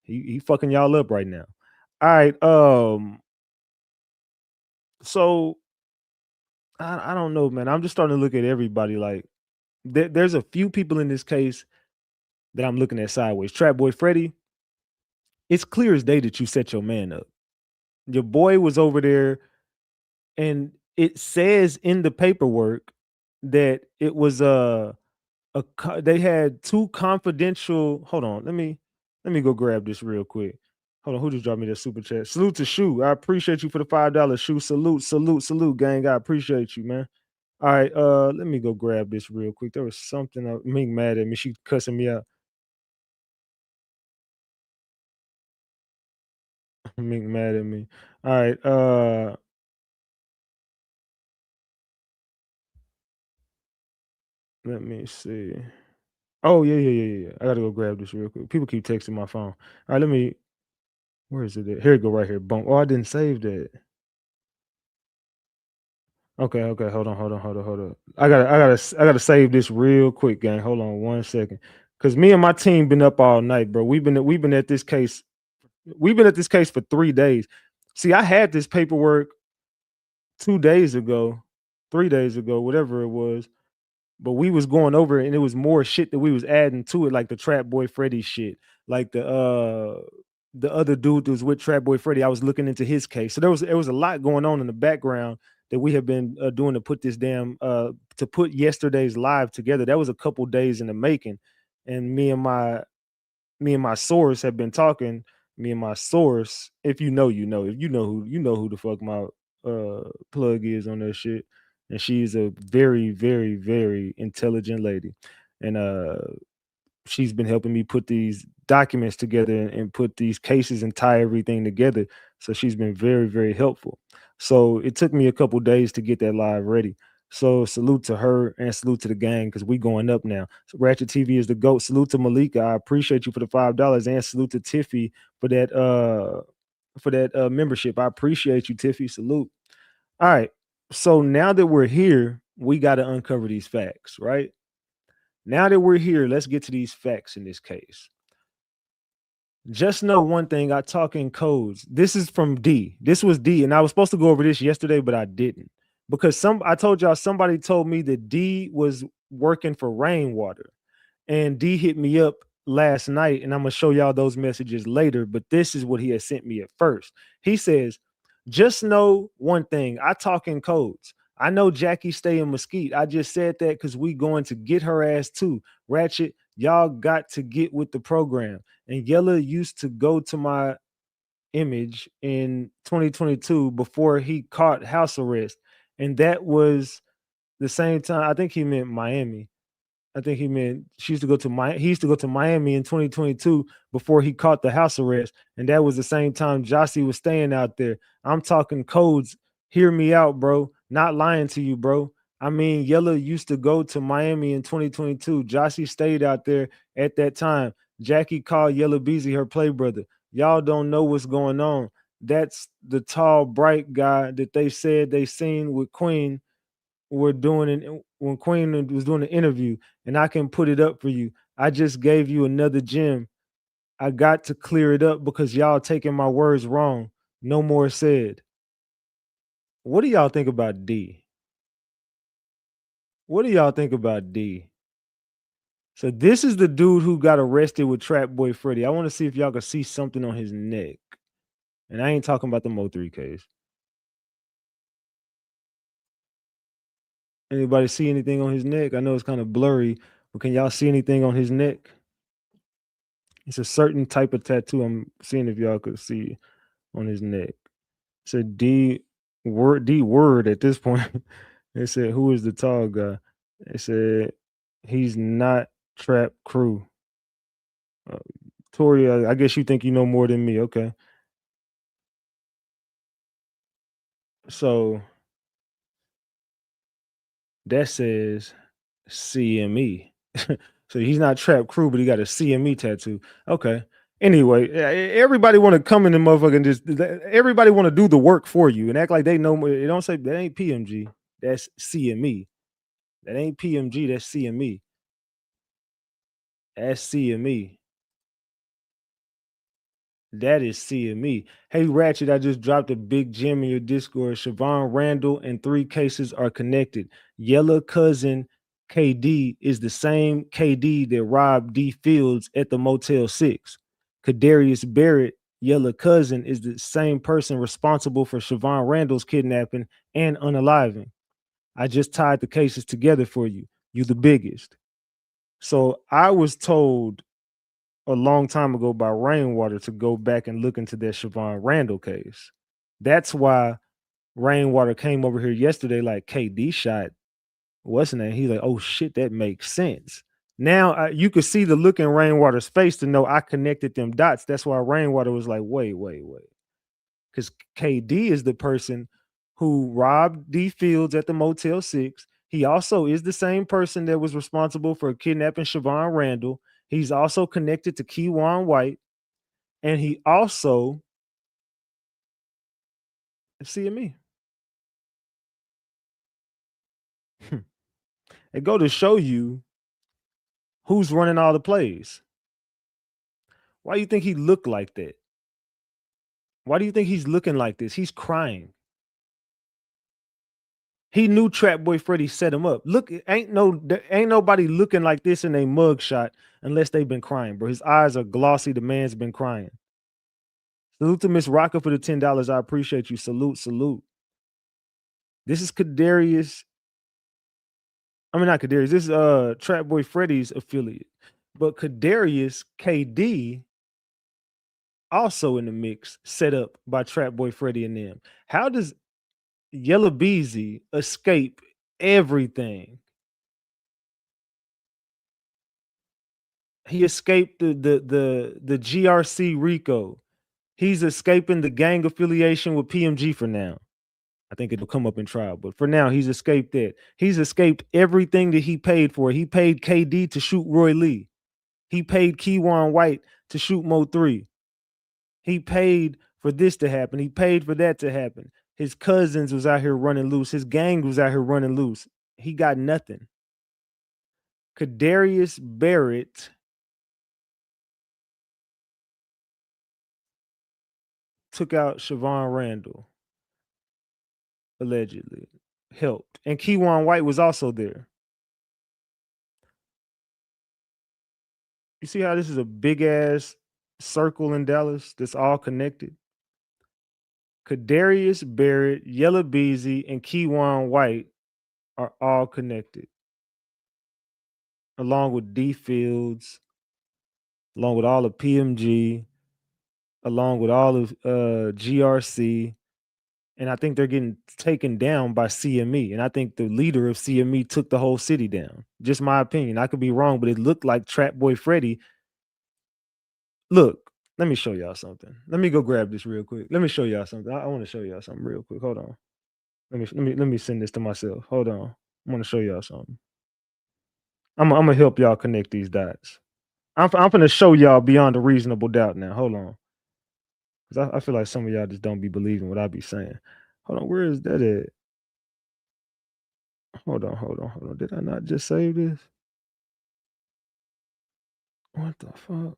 He fucking y'all up right now. All right. So I don't know, man. I'm just starting to look at everybody like there's a few people in this case that I'm looking at sideways. Trapboy Freddy, it's clear as day that you set your man up. Your boy was over there, and it says in the paperwork that it was they had two confidential. Hold on, let me go grab this real quick. Hold on, who just dropped me that super chat? Salute to Shoe. I appreciate you for the $5. Shoe. Salute, gang. I appreciate you, man. All right, let me go grab this real quick. There was something Mink mad at me. She cussing me out. Mink mad at me. All right, let me see. Oh, yeah. I gotta go grab this real quick. People keep texting my phone. All right, where is it at? Here it go right here. Boom. Oh, I didn't save that. Okay. Hold on. I gotta save this real quick, gang. Hold on 1 second. Cause me and my team been up all night, bro. We've been at this case. We've been at this case for 3 days. See, I had this paperwork 2 days ago, 3 days ago, whatever it was. But we was going over it and it was more shit that we was adding to it, like the Trapboy Freddy shit, like the other dude that was with Trapboy Freddy. I was looking into his case. So there was a lot going on in the background that we have been doing to put this to put yesterday's live together. That was a couple days in the making. And me and my source have been talking. Me and my source, if you know, you know. If you know who the fuck my plug is on that shit. And she's a very, very, very intelligent lady. And she's been helping me put these documents together and put these cases and tie everything together. So she's been very, very helpful. So it took me a couple days to get that live ready. So salute to her and salute to the gang because we going up now. So Ratchet TV is the GOAT. Salute to Malika. I appreciate you for the $5 and salute to Tiffy for that membership. I appreciate you, Tiffy. Salute. All right. So now that we're here, we got to uncover these facts, right? Now that we're here, let's get to these facts in this case. Just know one thing, I talk in codes. This is from D. This was D, and I was supposed to go over this yesterday, but I didn't. Because I told y'all somebody told me that D was working for Rainwater. And D hit me up last night, and I'm going to show y'all those messages later, but this is what he had sent me at first. He says, just know one thing, I talk in codes. I know Jackie stay in Mesquite. I just said that because we going to get her ass too. Ratchet, y'all got to get with the program. And Yella used to go to my image in 2022 before he caught house arrest. And that was the same time, I think he meant Miami. I think he meant he used to go to Miami in 2022 before he caught the house arrest. And that was the same time Jossie was staying out there. I'm talking codes. Hear me out, bro. Not lying to you, bro. I mean, Yella used to go to Miami in 2022. Jossie stayed out there at that time. Jackie called Yella Beezy her play brother. Y'all don't know what's going on. That's the tall, bright guy that they said they seen with Queen were doing it when Queen was doing the interview, and I can put it up for you. I just gave you another gem. I got to clear it up because y'all taking my words wrong. No more said. What do y'all think about D? What do y'all think about D? So this is the dude who got arrested with Trapboy Freddy. I want to see if y'all can see something on his neck. And I ain't talking about the Mo3 case. Anybody see anything on his neck? I know it's kind of blurry, but can y'all see anything on his neck? It's a certain type of tattoo. I'm seeing if y'all could see on his neck. It's a D word at this point. They said, who is the tall guy? They said, he's not Trap Crew. Tori, I guess you think you know more than me. Okay. So that says CME. So he's not Trap Crew, but he got a CME tattoo. Okay. Anyway, everybody want to come in the motherfucker and just everybody want to do the work for you and act like they know more. They don't say that ain't PMG. That's CME. That ain't PMG. That's CME. That's CME. That is CME. Hey, Ratchet, I just dropped a big gem in your Discord. Siobhan Randall and 3 cases are connected. Yella cousin KD is the same KD that robbed D Fields at the Motel 6. Kadarius Barrett, Yella cousin, is the same person responsible for Siobhan Randall's kidnapping and unaliving. I just tied the cases together for you. You the biggest. So I was told a long time ago by Rainwater to go back and look into that Siobhan Randall case. That's why Rainwater came over here yesterday like KD shot what's his name? He's like, oh shit, that makes sense. Now you could see the look in Rainwater's face to know I connected them dots. That's why Rainwater was like, wait. Because KD is the person who robbed D Fields at the Motel 6. He also is the same person that was responsible for kidnapping Siobhan Randall. He's also connected to Keywan White. And he also CME. It go to show you who's running all the plays. Why do you think he looked like that? Why do you think he's looking like this? He's crying. He knew Trapboy Freddy set him up. Look, ain't nobody looking like this in a mug shot unless they've been crying, bro. His eyes are glossy. The man's been crying. Salute to Miss Rocker for the $10. I appreciate you. Salute. This is Kadarius. I mean, not Kadarius. This is Trapboy Freddy's affiliate. But Kadarius KD also in the mix, set up by Trapboy Freddy and them. How does Yella Beezy escape everything? He escaped the GRC Rico. He's escaping the gang affiliation with PMG for now. I think it'll come up in trial, but for now, he's escaped that. He's escaped everything that he paid for. He paid KD to shoot Roy Lee. He paid Keywan White to shoot Mo3. He paid for this to happen. He paid for that to happen. His cousins was out here running loose. His gang was out here running loose. He got nothing. Kadarius Barrett took out Siobhan Randall, allegedly, helped. And Keywan White was also there. You see how this is a big ass circle in Dallas that's all connected? Kadarius Barrett, Yella Beezy, and Keywan White are all connected, along with D Fields, along with all of PMG, along with all of GRC. And I think they're getting taken down by CME. And I think the leader of CME took the whole city down. Just my opinion. I could be wrong, but it looked like Trapboy Freddy. Look, let me show y'all something. Let me go grab this real quick. Let me show y'all something. I want to show y'all something real quick. Hold on. Let me send this to myself. Hold on. I want to show y'all something. I'm gonna help y'all connect these dots. I'm gonna show y'all beyond a reasonable doubt now. Hold on. Because I feel like some of y'all just don't be believing what I be saying. Hold on, where is that at? Hold on. Did I not just save this? What the fuck?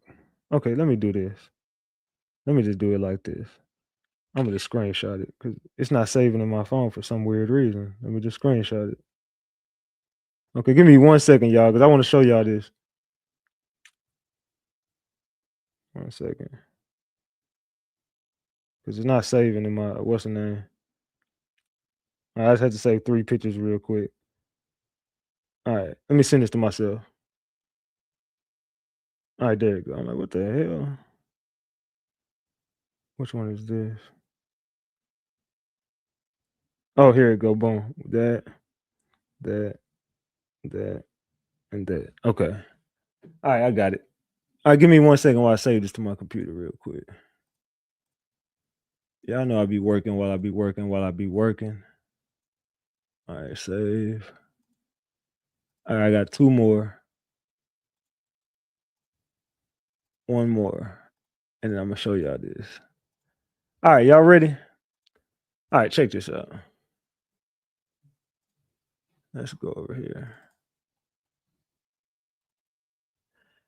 Okay, let me do this. Let me just do it like this. I'm gonna just screenshot it because it's not saving in my phone for some weird reason. Let me just screenshot it. Okay, give me 1 second, y'all, because I want to show y'all this. 1 second. Because it's not saving in my, what's the name? I just had to save 3 pictures real quick. All right, let me send this to myself. All right, there you go. I'm like, what the hell? Which one is this? Oh, here it go. Boom. That, and that. Okay. All right, I got it. All right, give me 1 second while I save this to my computer real quick. Y'all know I be working while I be working. All right, save. All right, I got 2 more. 1 more. And then I'm gonna show y'all this. All right, y'all ready? All right, check this out. Let's go over here.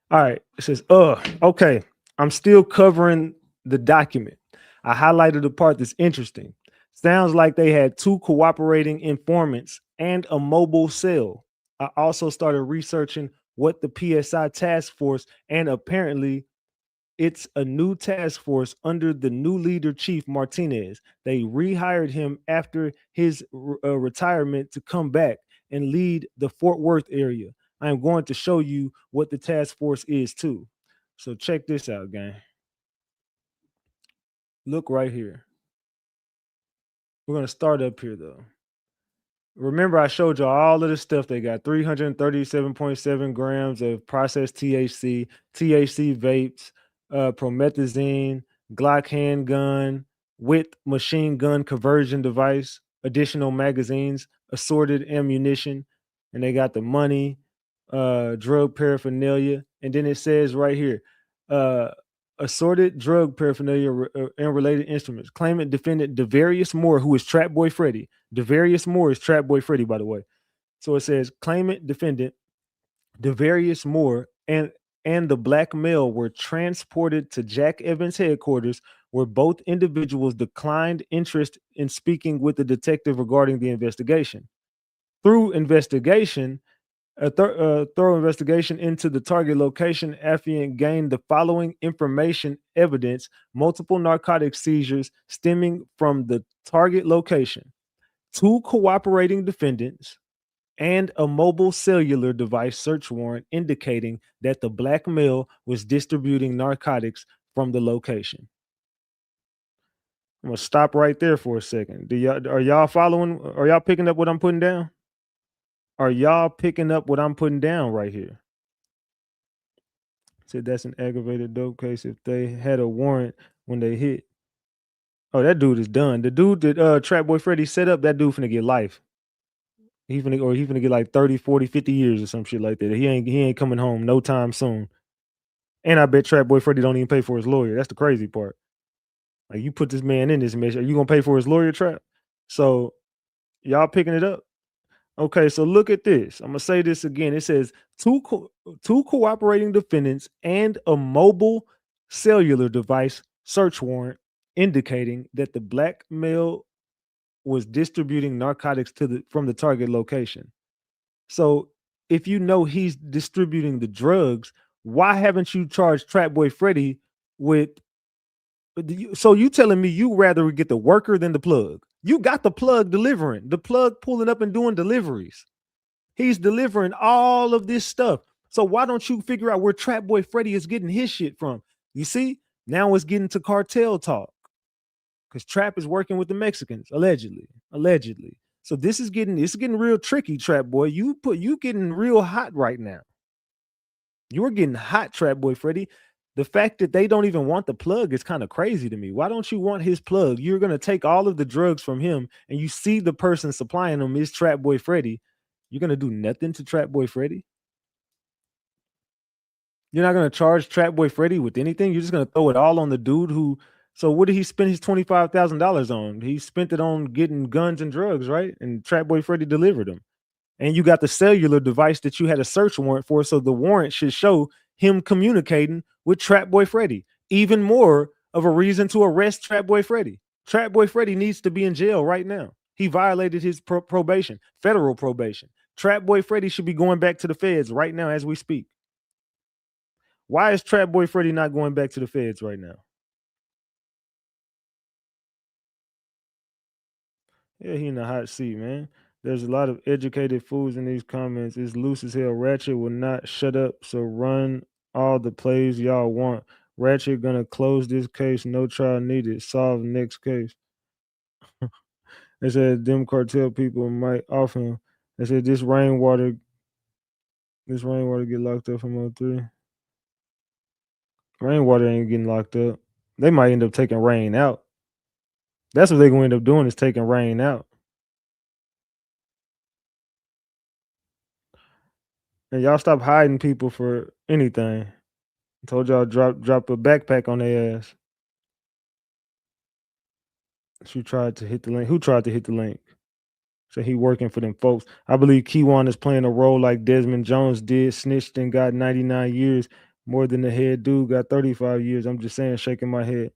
All right, it says, okay. I'm still covering the document. I highlighted the part that's interesting. Sounds like they had 2 cooperating informants and a mobile cell. I also started researching what the PSI task force, and apparently it's a new task force under the new leader, Chief Martinez. They rehired him after his retirement to come back and lead the Fort Worth area. I am going to show you what the task force is too. So check this out, gang. Look right here. We're going to start up here though. Remember, I showed y'all all of the stuff they got: 337.7 grams of processed THC, THC vapes, promethazine, Glock handgun with machine gun conversion device, additional magazines, assorted ammunition, and they got the money, drug paraphernalia, and then it says right here, assorted drug paraphernalia and related instruments. Claimant defendant Devarius Moore, who is Trapboy Freddy. Devarius Moore is Trapboy Freddy, by the way. So it says claimant defendant Devarius Moore and the black male were transported to Jack Evans headquarters, where both individuals declined interest in speaking with the detective regarding the investigation. Through investigation, a thorough investigation into the target location, affiant gained the following information evidence: multiple narcotic seizures stemming from the target location, 2 cooperating defendants, and a mobile cellular device search warrant indicating that the black male was distributing narcotics from the location. I'm gonna stop right there for a second. Are y'all following? Are y'all picking up what I'm putting down? Are y'all picking up what I'm putting down right here? Said that's an aggravated dope case if they had a warrant when they hit. Oh, that dude is done. The dude that Trapboy Freddy set up, that dude finna get life. He finna get like 30, 40, 50 years or some shit like that. He ain't coming home no time soon. And I bet Trapboy Freddy don't even pay for his lawyer. That's the crazy part. Like, you put this man in this mess, are you gonna pay for his lawyer, Trap? So y'all picking it up? Okay, so look at this. I'm gonna say this again. It says two cooperating defendants and a mobile cellular device search warrant indicating that the black male was distributing narcotics from the target location. So if you know he's distributing the drugs, why haven't you charged Trapboy Freddy with? So you telling me you rather get the worker than the plug? You got the plug delivering, the plug pulling up and doing deliveries. He's delivering all of this stuff. So why don't you figure out where Trapboy Freddy is getting his shit from? You see, now it's getting to cartel talk because Trap is working with the Mexicans, allegedly. So this is getting real tricky, Trapboy. You getting real hot right now. You're getting hot, Trapboy Freddy. The fact that they don't even want the plug is kind of crazy to me. Why don't you want his plug? You're gonna take all of the drugs from him, and you see the person supplying them is Trapboy Freddy. You're gonna do nothing to Trapboy Freddy? You're not gonna charge Trapboy Freddy with anything? You're just gonna throw it all on the dude who So what did he spend his $25,000 on? He spent it on getting guns and drugs, right? And Trapboy Freddy delivered them. And you got the cellular device that you had a search warrant for. So the warrant should show him communicating with Trapboy Freddy. Even more of a reason to arrest Trapboy Freddy. Trapboy Freddy needs to be in jail right now. He violated his probation, federal probation. Trapboy Freddy should be going back to the feds right now as we speak. Why is Trapboy Freddy not going back to the feds right now? Yeah, he in the hot seat, man. There's a lot of educated fools in these comments. It's loose as hell. Ratchet will not shut up, so run all the plays y'all want. Ratchet gonna close this case. No trial needed. Solve next case. They said them cartel people might off him. They said this rainwater get locked up from 03. Rainwater ain't getting locked up. They might end up taking rain out. That's what they're gonna end up doing, is taking rain out. And y'all stop hiding people for anything. I told y'all drop a backpack on their ass. She tried to hit the link. Who tried to hit the link? So he working for them folks. I believe Keywan is playing a role like Desmond Jones did, snitched and got 99 years, more than the head dude got 35 years. I'm just saying, shaking my head.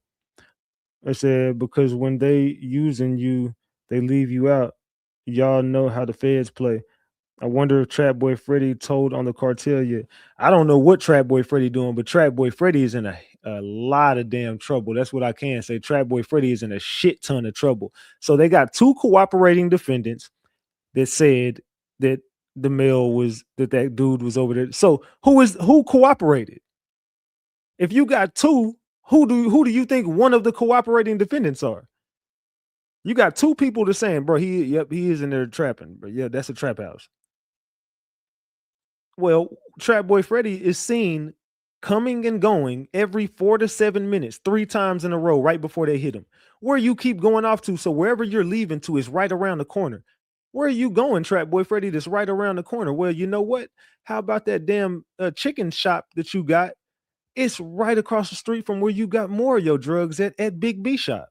I said, because when they using you, they leave you out. Y'all know how the feds play. I wonder if Trapboy Freddy told on the cartel yet. I don't know what Trapboy Freddy doing, but Trapboy Freddy is in a lot of damn trouble. That's what I can say. Trapboy Freddy is in a shit ton of trouble. So they got two cooperating defendants that said that the male was that dude was over there. So who cooperated? If you got two, who do you think one of the cooperating defendants are? You got two people that saying, bro, he is in there trapping, but yeah, that's a trap house. Well, Trapboy Freddy is seen coming and going every 4 to 7 minutes, 3 times in a row, right before they hit him. Where you keep going off to, so wherever you're leaving to is right around the corner. Where are you going, Trapboy Freddy? That's right around the corner. Well, you know what? How about that damn chicken shop that you got? It's right across the street from where you got more of your drugs at Big B shop.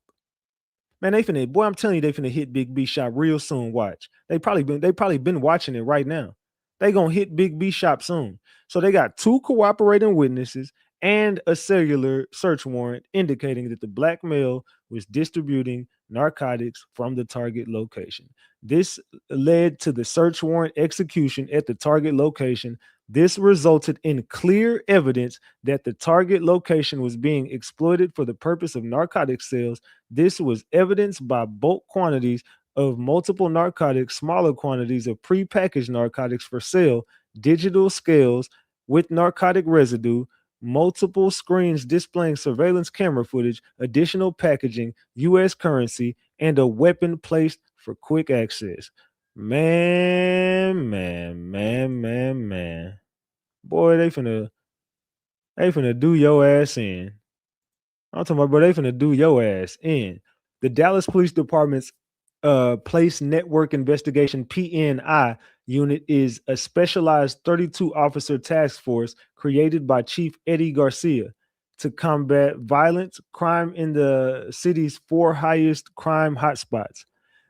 Man, I'm telling you, they finna hit Big B shop real soon. Watch. They probably been watching it right now. They gonna hit Big B shop soon. So they got 2 cooperating witnesses and a cellular search warrant indicating that the black male was distributing narcotics from the target location. This led to the search warrant execution at the target location. This resulted in clear evidence that the target location was being exploited for the purpose of narcotic sales. This was evidenced by bulk quantities of multiple narcotics, smaller quantities of prepackaged narcotics for sale, digital scales with narcotic residue, multiple screens displaying surveillance camera footage, additional packaging, U.S. currency, and a weapon placed for quick access. Man. Boy, they finna do your ass in. I'm talking about, bro, they finna do your ass in. The Dallas Police Department's Place Network Investigation PNI unit is a specialized 32 officer task force created by Chief Eddie Garcia to combat violent crime in the city's 4 highest crime hotspots.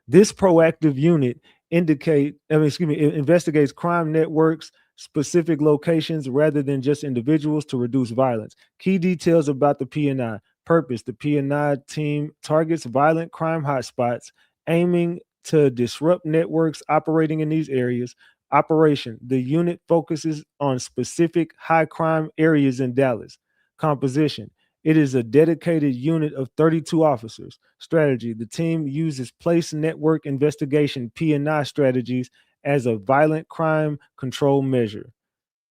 This proactive unit investigates crime networks, specific locations rather than just individuals to reduce violence. Key details about the PNI. Purpose: the PNI team targets violent crime hotspots, aiming to disrupt networks operating in these areas. Operation: the unit focuses on specific high crime areas in Dallas. Composition: it is a dedicated unit of 32 officers. Strategy: the team uses Place Network Investigation PNI strategies as a violent crime control measure.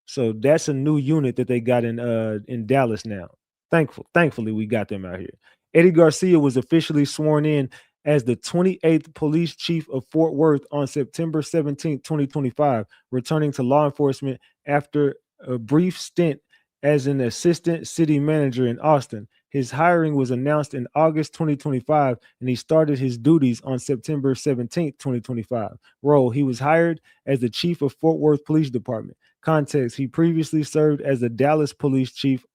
So that's a new unit that they got in Dallas now. Thankfully, we got them out here. Eddie Garcia was officially sworn in as the 28th Police Chief of Fort Worth on September 17, 2025, returning to law enforcement after a brief stint as an assistant city manager in Austin. His hiring was announced in August 2025, and he started his duties on September 17, 2025. Role: he was hired as the chief of Fort Worth Police Department. Context: he previously served as the Dallas Police Chief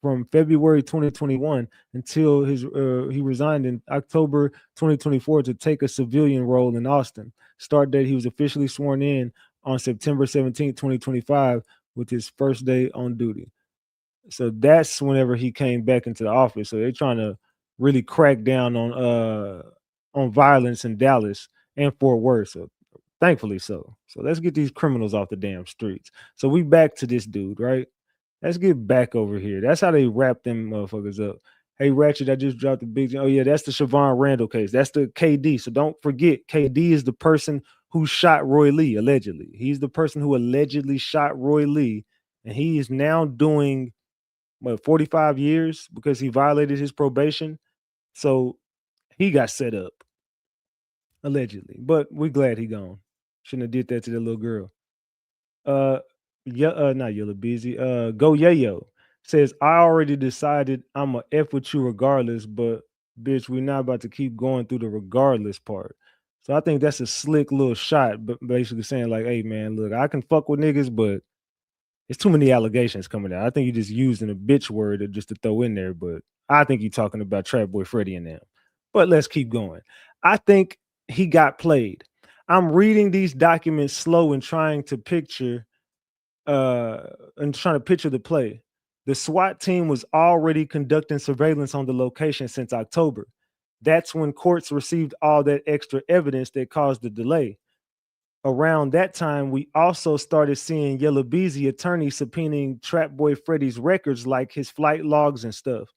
from February 2021 until he resigned in October 2024 to take a civilian role in Austin. Start date, he was officially sworn in on September 17th, 2025, with his first day on duty. So that's whenever he came back into the office. So they're trying to really crack down on violence in Dallas and Fort Worth. So thankfully so. So let's get these criminals off the damn streets. So we back to this dude, right? Let's get back over here. That's how they wrap them motherfuckers up. Hey, Ratchet, I just dropped the big. Oh, yeah, that's the Siobhan Randall case. That's the KD. So don't forget, KD is the person who shot Roy Lee, allegedly. He's the person who allegedly shot Roy Lee. And he is now doing, 45 years because he violated his probation. So he got set up, allegedly. But we're glad he gone. Shouldn't have did that to the little girl. Yeah, not Yella Beezy. Go Yayo says, I already decided I'm a F with you regardless, but bitch, we're not about to keep going through the regardless part. So I think that's a slick little shot, but basically saying, like, hey man, look, I can fuck with niggas, but it's too many allegations coming out. I think you're just using a bitch word just to throw in there, but I think you're talking about Trapboy Freddy and them. But let's keep going. I think he got played. I'm reading these documents slow and trying to picture the play. The SWAT team was already conducting surveillance on the location since October. That's when courts received all that extra evidence that caused the delay. Around that time, we also started seeing Yella Beezy attorney subpoenaing Trapboy Freddy's records like his flight logs and stuff.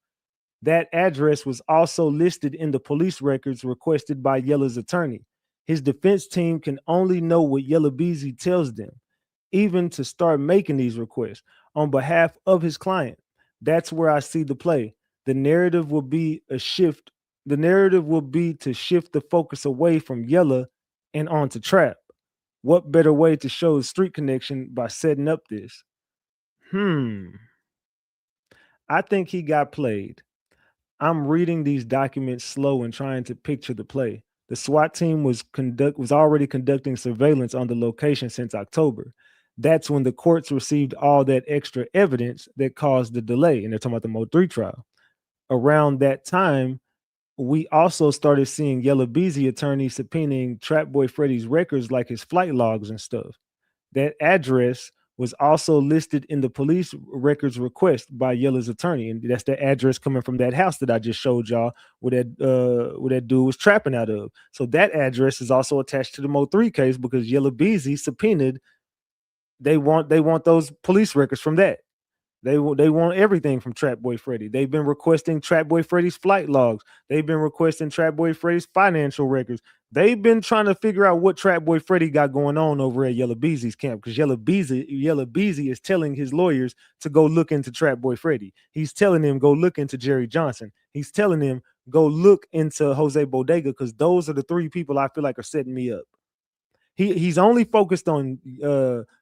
That address was also listed in the police records requested by Yella's attorney. His defense team can only know what Yella Beezy tells them, even to start making these requests on behalf of his client. That's where I see the play. The narrative will be a shift. The narrative will be to shift the focus away from Yella and onto Trap. What better way to show street connection by setting up this? I think he got played. I'm reading these documents slow and trying to picture the play. The SWAT team was already conducting surveillance on the location since October. That's when the courts received all that extra evidence that caused the delay. And they're talking about the Mo 3 trial. Around that time, we also started seeing Yella Beezy attorney subpoenaing Trapboy Freddy's records like his flight logs and stuff. That address was also listed in the police records request by Yella's attorney, and that's the address coming from that house that I just showed y'all where that dude was trapping out of. So that address is also attached to the Mo 3 case because Yella Beezy subpoenaed. They want those police records from that. They want everything from Trapboy Freddy. They've been requesting Trapboy Freddy's flight logs. They've been requesting Trapboy Freddy's financial records. They've been trying to figure out what Trapboy Freddy got going on over at Yella Beezy's camp because Yella Beezy is telling his lawyers to go look into Trapboy Freddy. He's telling them go look into Jerry Johnson. He's telling them go look into Jose Bodega because those are the three people I feel like are setting me up. He's only focused on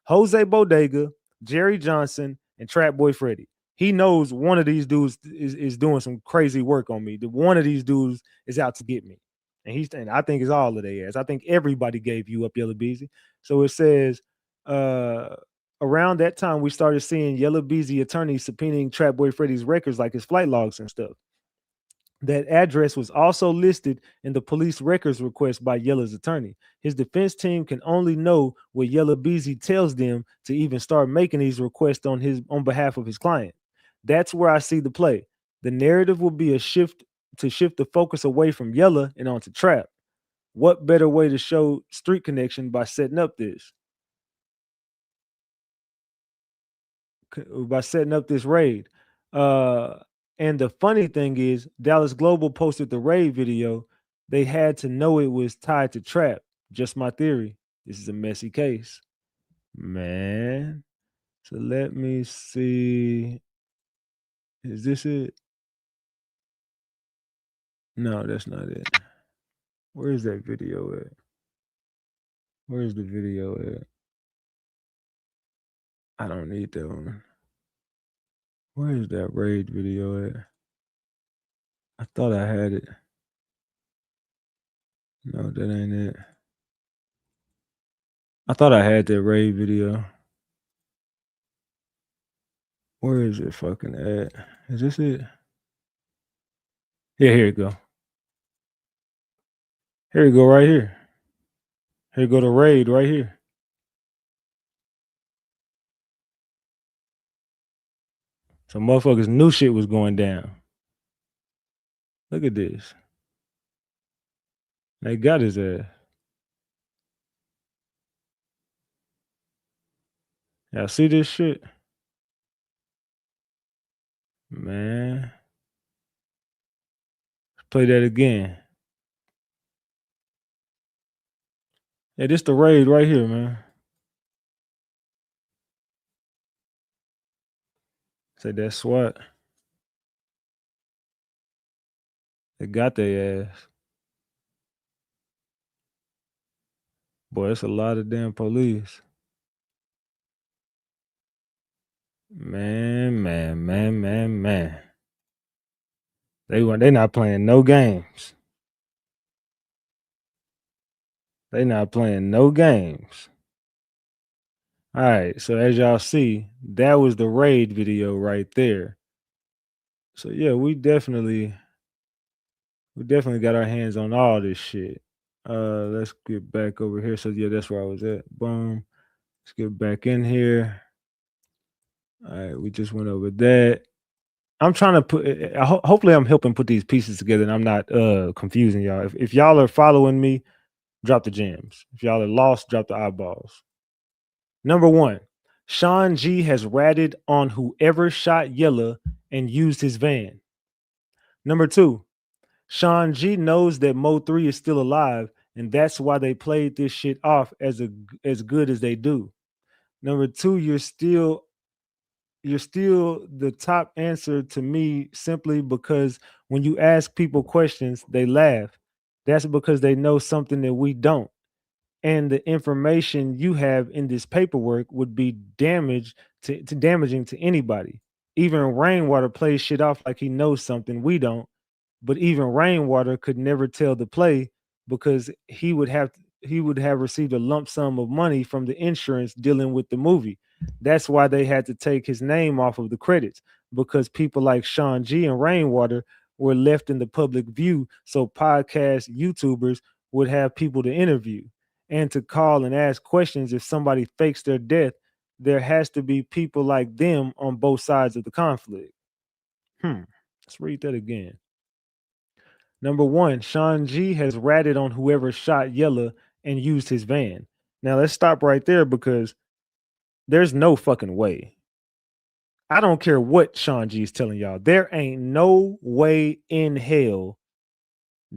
Jose Bodega, Jerry Johnson, and Trapboy Freddy. He knows one of these dudes is doing some crazy work on me. One of these dudes is out to get me. And I think it's all of their ass. I think everybody gave you up, Yella Beezy. So it says, around that time, we started seeing Yella Beezy attorneys subpoenaing Trapboy Freddy's records like his flight logs and stuff. That address was also listed in the police records request by Yella's attorney. His defense team can only know what Yella Beezy tells them to even start making these requests on behalf of his client. That's where I see the play. The narrative will be a shift the focus away from Yella and onto Trap. What better way to show street connection by setting up this? By setting up this raid. And the funny thing is, Dallas Global posted the raid video. They had to know it was tied to Trap. Just my theory. This is a messy case. Man. So let me see. Is this it? No, that's not it. Where is that video at? Where is the video at? I don't need that one. Where is that raid video at? I thought I had it. No, that ain't it. I thought I had that raid video. Where is it fucking at? Is this it? Yeah, here you go. Here you go, right here. Here you go to raid right here. So motherfuckers knew shit was going down. Look at this. They got his ass. Y'all see this shit? Man. Play that again. Yeah, this the raid right here, man. Say that SWAT. They got their ass. Boy, it's a lot of damn police. Man. They not playing no games. They not playing no games. All right, so as y'all see, that was the raid video right there. So yeah, we definitely got our hands on all this shit. Let's get back over here. So yeah, that's where I was at. Boom. Let's get back in here. All right, we just went over that. I'm trying to put. Hopefully, I'm helping put these pieces together, and I'm not confusing y'all. If y'all are following me, drop the gems. If y'all are lost, drop the eyeballs. Number one, Sean G has ratted on whoever shot Yella and used his van. Number two, Sean G knows that Mo 3 is still alive, and that's why they played this shit off as good as they do. Number two, you're still the top answer to me simply because when you ask people questions, they laugh. That's because they know something that we don't. And the information you have in this paperwork would be damaging to anybody. Even Rainwater plays shit off like he knows something we don't. But even Rainwater could never tell the play because he would have received a lump sum of money from the insurance dealing with the movie. That's why they had to take his name off of the credits, because people like Sean G and Rainwater were left in the public view, so podcast YouTubers would have people to interview and to call and ask questions. If somebody fakes their death, there has to be people like them on both sides of the conflict. Let's read that again. Number one, Sean G has ratted on whoever shot Yella and used his van. Now let's stop right there, because there's no fucking way. I don't care what Sean G is telling y'all. There ain't no way in hell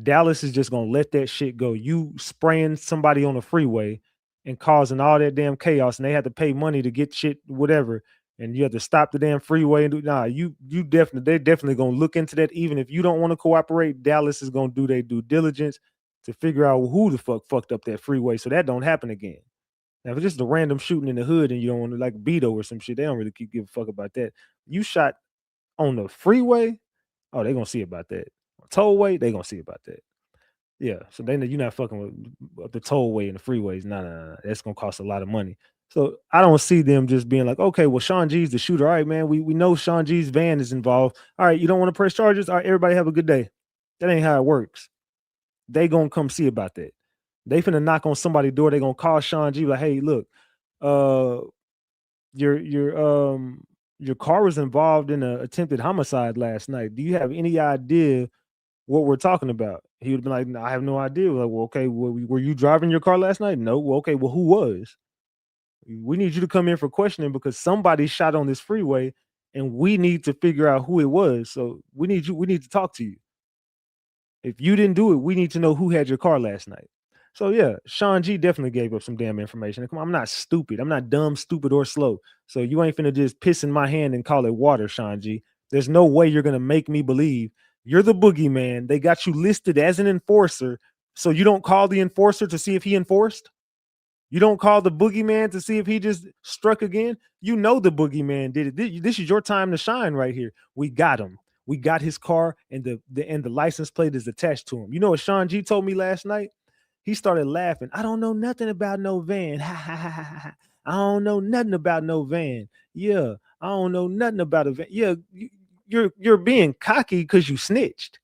Dallas is just gonna let that shit go. You spraying somebody on the freeway and causing all that damn chaos, and they had to pay money to get shit, whatever, and you have to stop the damn freeway and do. They're definitely gonna look into that. Even if you don't want to cooperate, Dallas is gonna do their due diligence to figure out who the fuck fucked up that freeway, so that don't happen again. Now, if it's just a random shooting in the hood and you don't want to, like Beto or some shit, they don't really give a fuck about that. You shot on the freeway, oh, they gonna see about that. Tollway, they gonna see about that. Yeah, so they know you're not fucking with the tollway and the freeways. No. That's gonna cost a lot of money. So I don't see them just being like, okay, well, Sean G's the shooter. All right, man, we know Sean G's van is involved. All right, you don't want to press charges? All right, everybody have a good day. That ain't how it works. They gonna come see about that. They finna knock on somebody's door. They gonna call Sean G like, hey, look, your car was involved in an attempted homicide last night. Do you have any idea what we're talking about? He would have been like, no, I have no idea. Like, well, okay, well, were you driving your car last night? No. Well, okay, well, who was? We need you to come in for questioning because somebody shot on this freeway and we need to figure out who it was. So we need to talk to you. If you didn't do it, we need to know who had your car last night. So yeah, Sean G definitely gave up some damn information. Come on, I'm not stupid. I'm not dumb, stupid, or slow. So you ain't finna just piss in my hand and call it water, Sean G. There's no way you're gonna make me believe you're the boogeyman. They got you listed as an enforcer, so you don't call the enforcer to see if he enforced. You don't call the boogeyman to see if he just struck again. You know the boogeyman did it. This is your time to shine right here. We got him. We got his car, and the license plate is attached to him. You know what Sean G told me last night? He started laughing. I don't know nothing about no van. I don't know nothing about no van. Yeah, I don't know nothing about event. Yeah, you're being cocky because you snitched.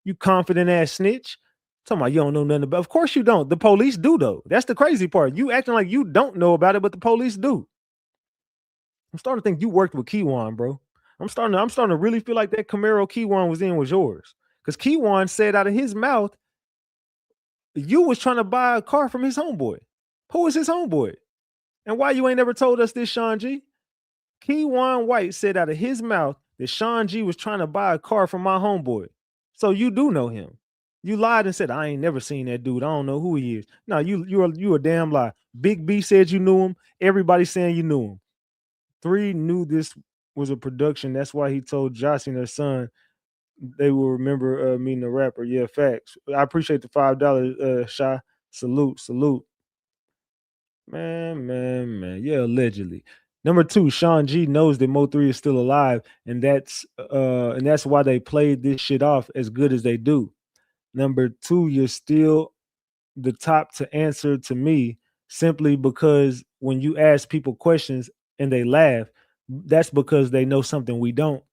You confident ass snitch. Talking about you don't know nothing about. Of course you don't. The police do though. That's the crazy part. You acting like you don't know about it, but the police do. I'm starting to think you worked with Keywan, bro. I'm starting to really feel like that Camaro Keywan was in was yours. Because Keywan said out of his mouth, you was trying to buy a car from his homeboy. Who is his homeboy? And why you ain't never told us this, Sean G? Keywan White said out of his mouth that Sean G was trying to buy a car from my homeboy. So you do know him. You lied and said, I ain't never seen that dude. I don't know who he is. No, you a damn lie. Big B said you knew him. Everybody saying you knew him. 3 knew this was a production. That's why he told Josh and their son they will remember meeting the rapper. Yeah, facts. I appreciate the $5, Shy. Salute. Man. Yeah, allegedly. Number 2, Sean G knows that Mo3 is still alive, and that's why they played this shit off as good as they do. Number 2, you're still the top to answer to me simply because when you ask people questions and they laugh, that's because they know something we don't.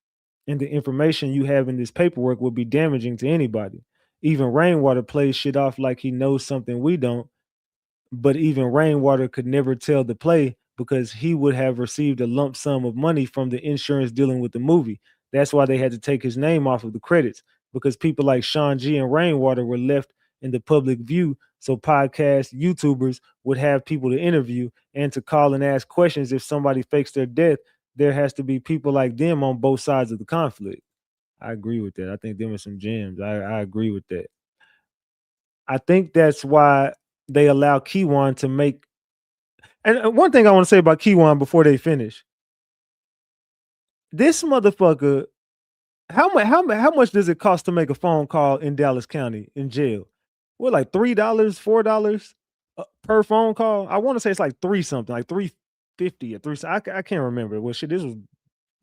And the information you have in this paperwork will be damaging to anybody. Even Rainwater plays shit off like he knows something we don't, but even Rainwater could never tell the play because he would have received a lump sum of money from the insurance dealing with the movie. That's why they had to take his name off of the credits, because people like Sean G and Rainwater were left in the public view. So podcast YouTubers would have people to interview and to call and ask questions. If somebody fakes their death, there has to be people like them on both sides of the conflict. I agree with that. I think them are some gems. I agree with that. I think that's why they allow Keywan to make. And one thing I want to say about Keywan before they finish, this motherfucker, how much does it cost to make a phone call in Dallas County in jail? What, like $3, $4 per phone call? I want to say it's like 3 something, like 350 or 3. I can't remember. Well, shit, this was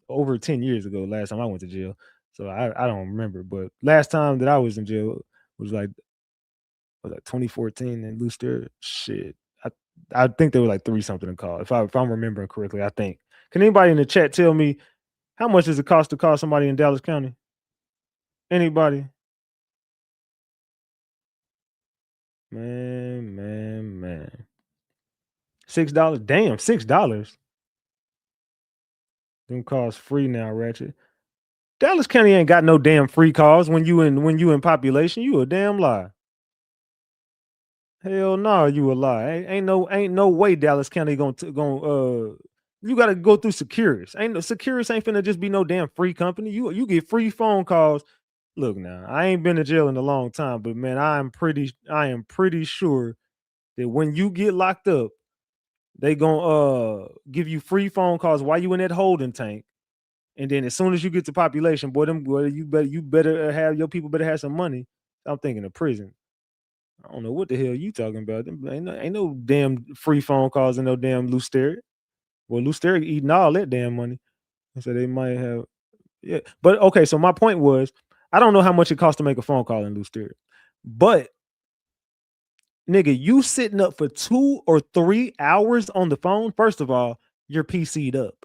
over 10 years ago. Last time I went to jail, so I don't remember. But last time that I was in jail was like 2014 in Looster. Shit, I think they were like 3 something to call. If I'm remembering correctly, I think. Can anybody in the chat tell me how much does it cost to call somebody in Dallas County? Anybody? Man. $6. Damn, $6. Them calls free now, Ratchet. Dallas County ain't got no damn free calls when you in population. You a damn lie. Hell no, you a lie. Ain't no way Dallas County gonna you gotta go through Securus. Securus ain't finna just be no damn free company. You get free phone calls. Look now, I ain't been to jail in a long time, but man, I am pretty sure that when you get locked up, they gonna give you free phone calls while you in that holding tank. And then as soon as you get to population, boy, you better have your people better have some money. I'm thinking of prison. I don't know what the hell you talking about. Ain't no damn free phone calls and no damn Luster. Well, Luster eating all that damn money. So they might have, yeah. But okay, so my point was, I don't know how much it costs to make a phone call in Luster. But nigga, you sitting up for 2 or 3 hours on the phone. First of all, you're PC'd up.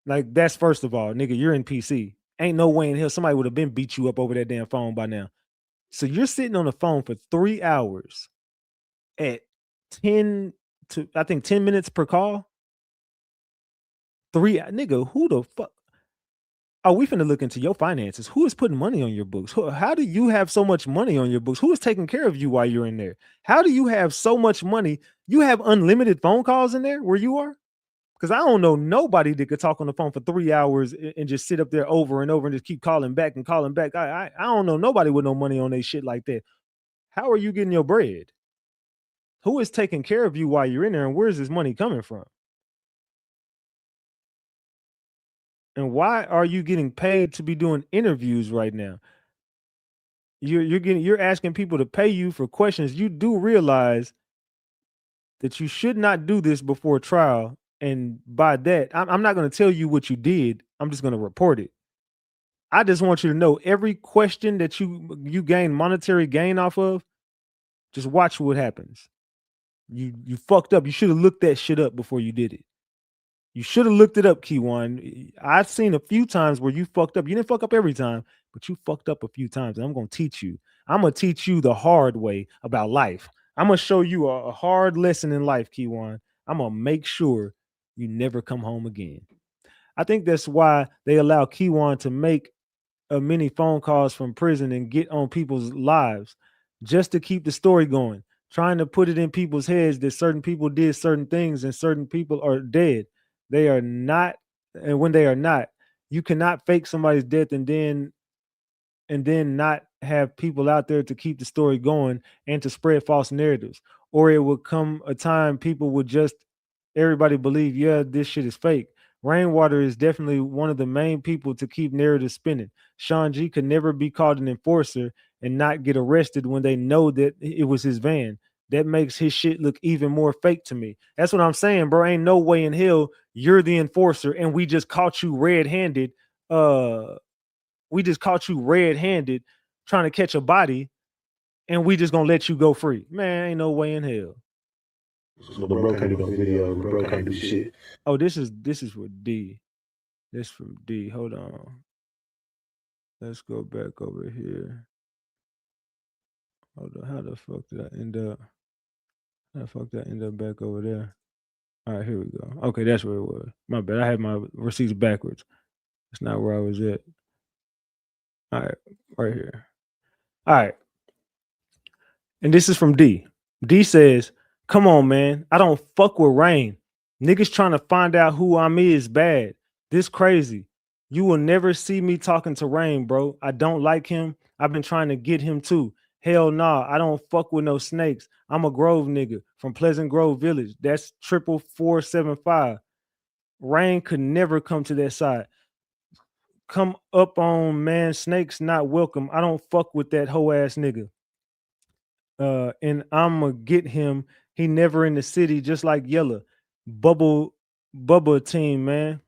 Like, that's first of all, nigga, you're in PC. Ain't no way in hell somebody would have been beat you up over that damn phone by now. So you're sitting on the phone for 3 hours at 10 minutes per call. 3 nigga, who the fuck? Oh, we finna look into your finances. Who is putting money on your books? How do you have so much money on your books? Who is taking care of you while you're in there? How do you have so much money? You have unlimited phone calls in there where you are? Because I don't know nobody that could talk on the phone for 3 hours and just sit up there over and over and just keep calling back and calling back. I don't know nobody with no money on their shit like that. How are you getting your bread? Who is taking care of you while you're in there, and where's this money coming from? And why are you getting paid to be doing interviews right now? You're asking people to pay you for questions. You do realize that you should not do this before trial. And by that, I'm not going to tell you what you did. I'm just going to report it. I just want you to know every question that you gain monetary gain off of, just watch what happens. You fucked up. You should have looked that shit up before you did it. You should have looked it up, Keywan. I've seen a few times where you fucked up. You didn't fuck up every time, but you fucked up a few times. And I'm gonna teach you. I'm gonna teach you the hard way about life. I'm gonna show you a hard lesson in life, Keywan. I'm gonna make sure you never come home again. I think that's why they allow Keywan to make many phone calls from prison and get on people's lives just to keep the story going, trying to put it in people's heads that certain people did certain things and certain people are dead. They are not, and when they are not, you cannot fake somebody's death and then not have people out there to keep the story going and to spread false narratives. Or it would come a time people would just everybody believe, yeah, this shit is fake. Rainwater is definitely one of the main people to keep narratives spinning. Sean G could never be called an enforcer and not get arrested when they know that it was his van. That makes his shit look even more fake to me. That's what I'm saying, bro. Ain't no way in hell you're the enforcer and we just caught you red-handed. We just caught you red-handed trying to catch a body, and we just gonna let you go free. Man, ain't no way in hell. So the bro can't do no video. The bro can't do shit. Oh, this is for D. This from D. Hold on. Let's go back over here. Hold on. How the fuck did I end up? How the fuck did I end up back over there? All right, here we go. Okay, that's where it was. My bad. I had my receipts backwards. That's not where I was at. All right, right here. All right. And this is from D. D says, come on, man. I don't fuck with Rain. Niggas trying to find out who I'm is bad. This crazy. You will never see me talking to Rain, bro. I don't like him. I've been trying to get him too. Hell nah, I don't fuck with no snakes. I'm a Grove nigga from Pleasant Grove Village. That's 44475. Rain could never come to that side. Come up on man, snakes not welcome. I don't fuck with that hoe ass nigga. And I'ma get him. He never in the city, just like Yella. Bubba team, man.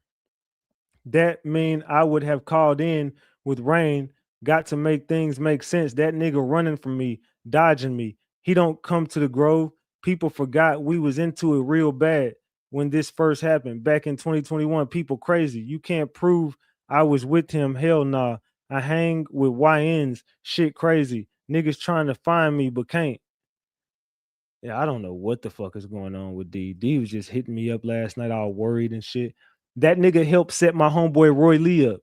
That mean I would have called in with Rain. Got to make things make sense. That nigga running from me, dodging me. He don't come to the Grove. People forgot we was into it real bad when this first happened back in 2021. People crazy. You can't prove I was with him. Hell nah. I hang with YNs. Shit crazy. Niggas trying to find me but can't. Yeah, I don't know what the fuck is going on with D. D was just hitting me up last night, all worried and shit. That nigga helped set my homeboy Roy Lee up.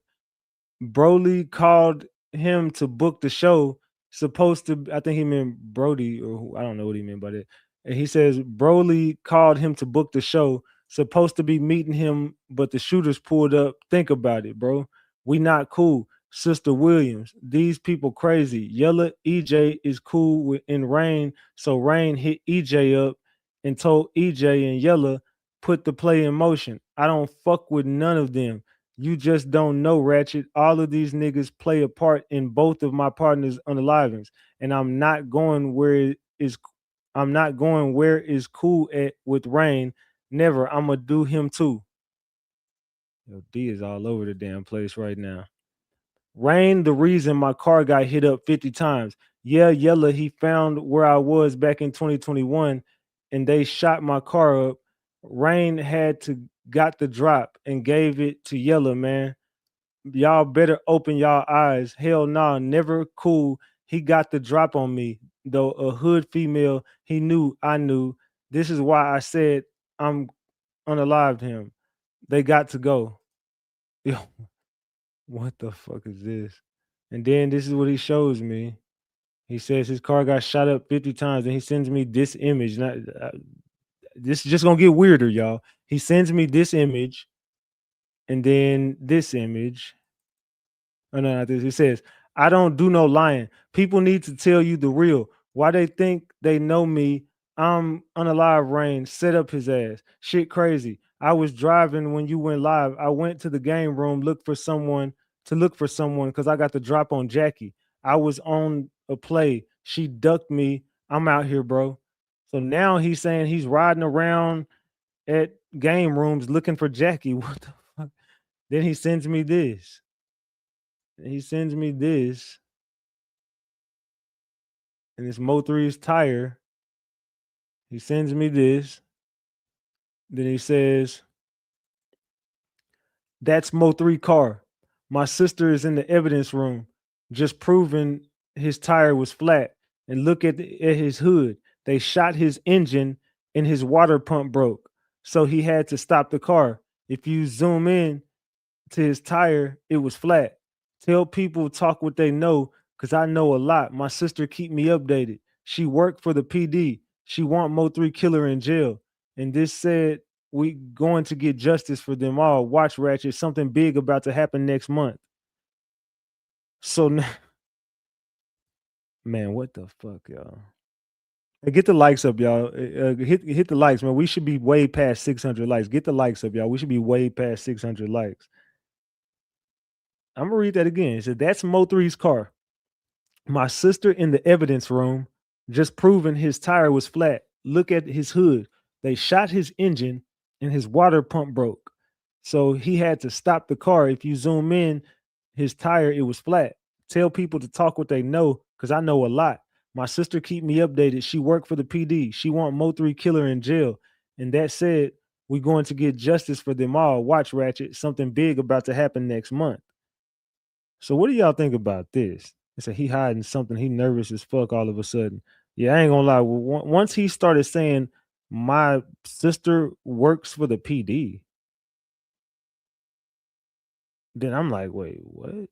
Broly called him to book the show. Supposed to, I think he meant Brody, or I don't know what he meant by that. And he says Broly called him to book the show. Supposed to be meeting him, but the shooters pulled up. Think about it, bro. We not cool. Sister Williams, these people crazy. Yella EJ is cool with in Rain, so Rain hit EJ up and told EJ and Yella put the play in motion. I don't fuck with none of them. You just don't know, Ratchet. All of these niggas play a part in both of my partners' unalivings, and I'm not going where is cool at with Rain. Never. I'ma do him too. Yo, D is all over the damn place right now. Rain, the reason my car got hit up 50 times. Yeah, Yella, he found where I was back in 2021 and they shot my car up. Rain had to got the drop and gave it to Yella, man. Y'all better open y'all eyes. Hell nah, never cool. He got the drop on me. Though a hood female, he knew I knew. This is why I said I'm unalived him. They got to go. Yo, what the fuck is this? And then this is what he shows me. He says his car got shot up 50 times and he sends me this image. This is just gonna get weirder, y'all. He sends me this image and then this image. Oh, no, not this. It says, I don't do no lying. People need to tell you the real. Why they think they know me? I'm unalive, Rain. Set up his ass. Shit crazy. I was driving when you went live. I went to the game room, look for someone because I got the drop on Jackie. I was on a play. She ducked me. I'm out here, bro. So now he's saying he's riding around at game rooms looking for Jackie. What the fuck? Then he sends me this. He sends me this, and it's Mo3's tire. He sends me this. Then he says, That's Mo3 car. My sister is in the evidence room, just proving his tire was flat. And look at his hood. They shot his engine and his water pump broke. So he had to stop the car. If you zoom in to his tire, it was flat. Tell people talk what they know, because I know a lot. My sister keep me updated. She worked for the PD. She want Mo3 killer in jail. And this said we going to get justice for them all. Watch Ratchet. Something big about to happen next month. So man, what the fuck, y'all? Hey, get the likes up, y'all. Hit the likes, man. We should be way past 600 likes. Get the likes up, y'all. We should be way past 600 likes. I'm gonna read that again. It said that's Mo3's car. My sister in the evidence room, just proving his tire was flat. Look at his hood. They shot his engine and his water pump broke. So he had to stop the car. If you zoom in, his tire, it was flat. Tell people to talk what they know, because I know a lot. My sister keep me updated. She worked for the PD. She want Mo3 killer in jail. And that said, we going to get justice for them all. Watch Ratchet. Something big about to happen next month. So what do y'all think about this? It's a he hiding something. He nervous as fuck all of a sudden. Yeah, I ain't gonna lie. Once he started saying my sister works for the PD, then I'm like, wait, what?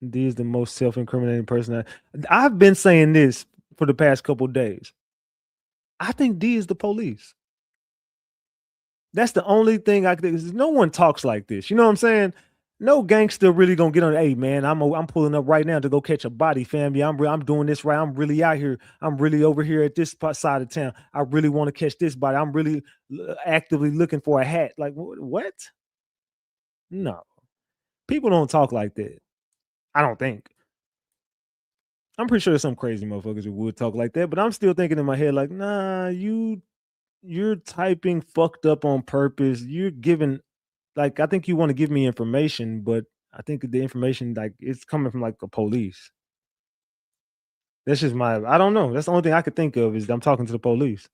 D is the most self-incriminating person. I've been saying this for the past couple days. I think D is the police. That's the only thing I think. No one talks like this. You know what I'm saying? No gangster really gonna get on. Hey man, I'm pulling up right now to go catch a body, fam. Yeah, I'm doing this right. I'm really out here. I'm really over here at this side of town. I really want to catch this body. I'm really actively looking for a hat. Like what? No, people don't talk like that. I don't think. I'm pretty sure there's some crazy motherfuckers who would talk like that, but I'm still thinking in my head like, nah, you're typing fucked up on purpose. You're giving, like, I think you want to give me information, but I think the information, like, it's coming from like the police. That's just I don't know. That's the only thing I could think of is I'm talking to the police.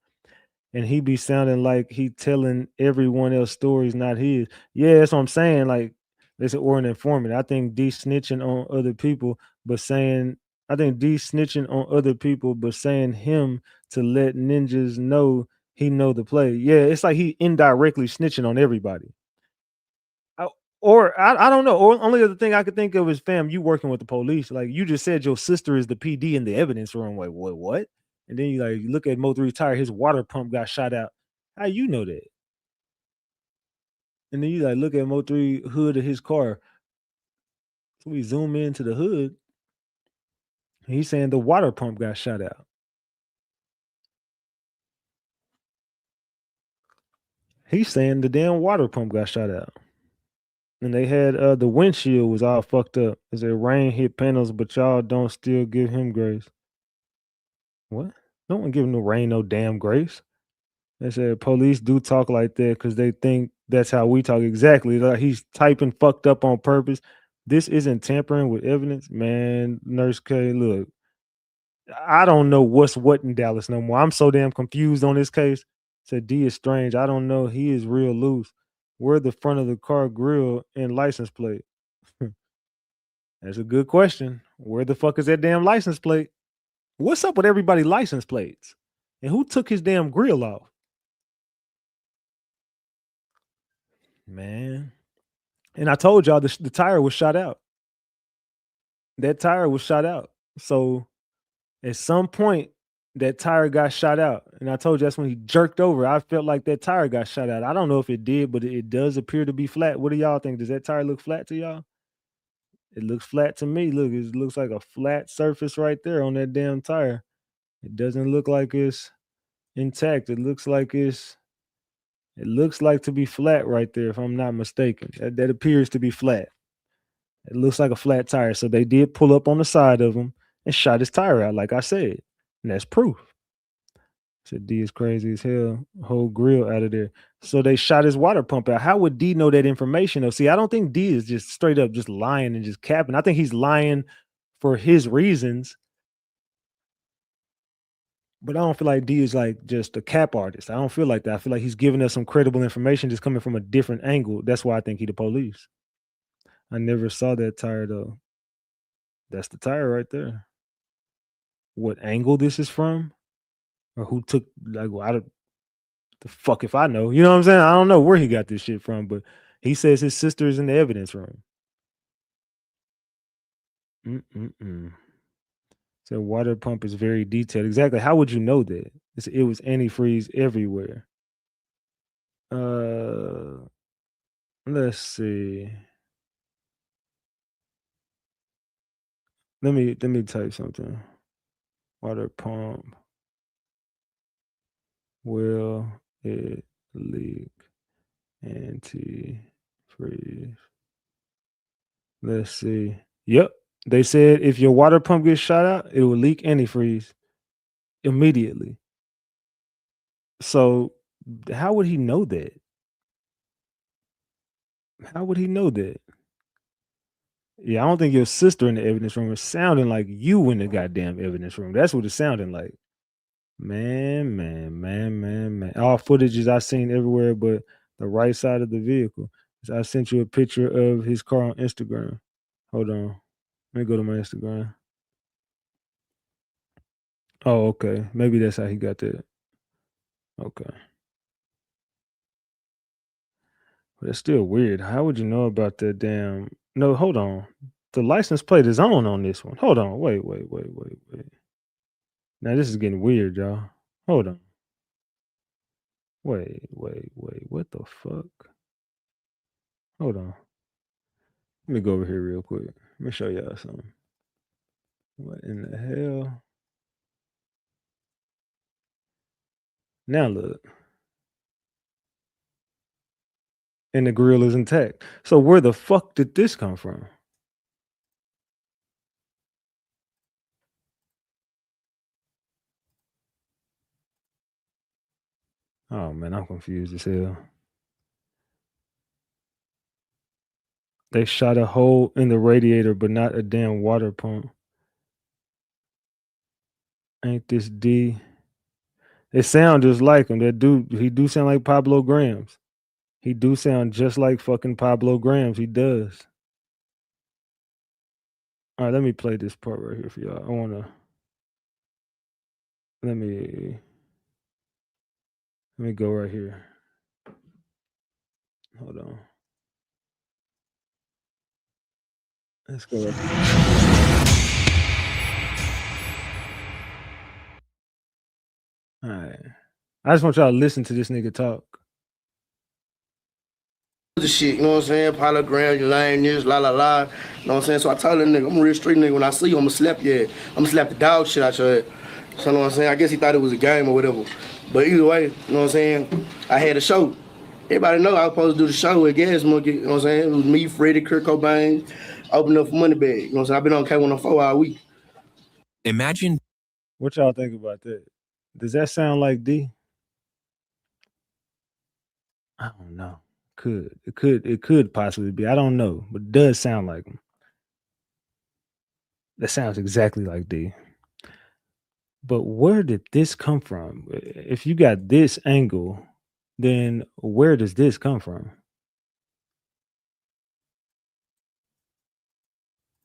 And he be sounding like he telling everyone else stories, not his. Yeah, that's what I'm saying. Like, there's or an informant. I think D snitching on other people, but saying I think D snitching on other people, but saying him to let ninjas know he know the play. Yeah, it's like he indirectly snitching on everybody. I don't know. Or only other thing I could think of is, fam, you working with the police. Like you just said, your sister is the PD in the evidence room. Like what? And then you look at Mo3 tire, his water pump got shot out. How you know that? And then you look at Mo3 hood of his car. So we zoom into the hood. He's saying the water pump got shot out. He's saying the damn water pump got shot out. And they had the windshield was all fucked up. It said rain hit panels, but y'all don't still give him grace. What? No one give no rain no damn grace. They said police do talk like that because they think that's how we talk. Exactly. Like he's typing fucked up on purpose. This isn't tampering with evidence. Man, Nurse K, look, I don't know what's what in Dallas no more. I'm so damn confused on this case. Said D is strange. I don't know. He is real loose. Where the front of the car grill and license plate? That's a good question. Where the fuck is that damn license plate? What's up with everybody license plates? And who took his damn grill off? Man. And I told y'all the tire was shot out. That tire was shot out. So at some point, that tire got shot out. And I told you that's when he jerked over. I felt like that tire got shot out. I don't know if it did, but it does appear to be flat. What do y'all think? Does that tire look flat to y'all? It looks flat to me. Look, it looks like a flat surface right there on that damn tire. It doesn't look like it's intact. It looks like to be flat right there, if I'm not mistaken. That appears to be flat. It looks like a flat tire. So they did pull up on the side of him and shot his tire out, like I said. And that's proof. Said D is crazy as hell. Whole grill out of there. So they shot his water pump out. How would D know that information though? See, I don't think D is just straight up just lying and just capping. I think he's lying for his reasons. But I don't feel like D is like just a cap artist. I don't feel like that. I feel like he's giving us some credible information just coming from a different angle. That's why I think he the police. I never saw that tire though. That's the tire right there. What angle this is from? Or who took like well, I don't the fuck if I know. You know what I'm saying? I don't know where he got this shit from, but he says his sister is in the evidence room. So water pump is very detailed. Exactly. How would you know that? It was antifreeze everywhere. Let's see. Let me type something. Water pump. Will it leak antifreeze? Let's see. Yep. They said if your water pump gets shot out, it will leak antifreeze immediately. So how would he know that? How would he know that? Yeah, I don't think your sister in the evidence room is sounding like you in the goddamn evidence room. That's what it's sounding like. Man. All footages I seen everywhere but the right side of the vehicle. I sent you a picture of his car on Instagram. Hold on. Let me go to my Instagram. Oh, okay. Maybe that's how he got that. Okay. But it's still weird. How would you know about that damn... No, hold on. The license plate is on this one. Hold on. Wait. Now this is getting weird, y'all. Hold on. Wait. What the fuck? Hold on. Let me go over here real quick. Let me show y'all something. What in the hell? Now look. And the grill is intact. So where the fuck did this come from? Oh man, I'm confused as hell. They shot a hole in the radiator, but not a damn water pump. Ain't this D? It sound just like him. That dude, he do sound like Pablo Grams. He do sound just like fucking Pablo Grams. He does. All right, let me play this part right here for y'all. I wanna let me go right here. Hold on. Let's go right here. All right. I just want y'all to listen to this nigga talk. The shit, you know what I'm saying? Polygram, you lame this, la. You know what I'm saying? So I told that nigga, I'm a real street nigga. When I see you, I'ma slap your head. I'ma slap the dog shit out your head. So you know what I'm saying? I guess he thought it was a game or whatever. But either way, you know what I'm saying? I had a show. Everybody know I was supposed to do the show with Gas Monkey, you know what I'm saying? It was me, Freddy, Kurt Cobain, open up for Money Bag. You know what I'm saying? I've been on K104 all week. Imagine. What y'all think about that? Does that sound like D? I don't know. It could possibly be. I don't know, but it does sound like him. That sounds exactly like D. But where did this come from? If you got this angle, then where does this come from?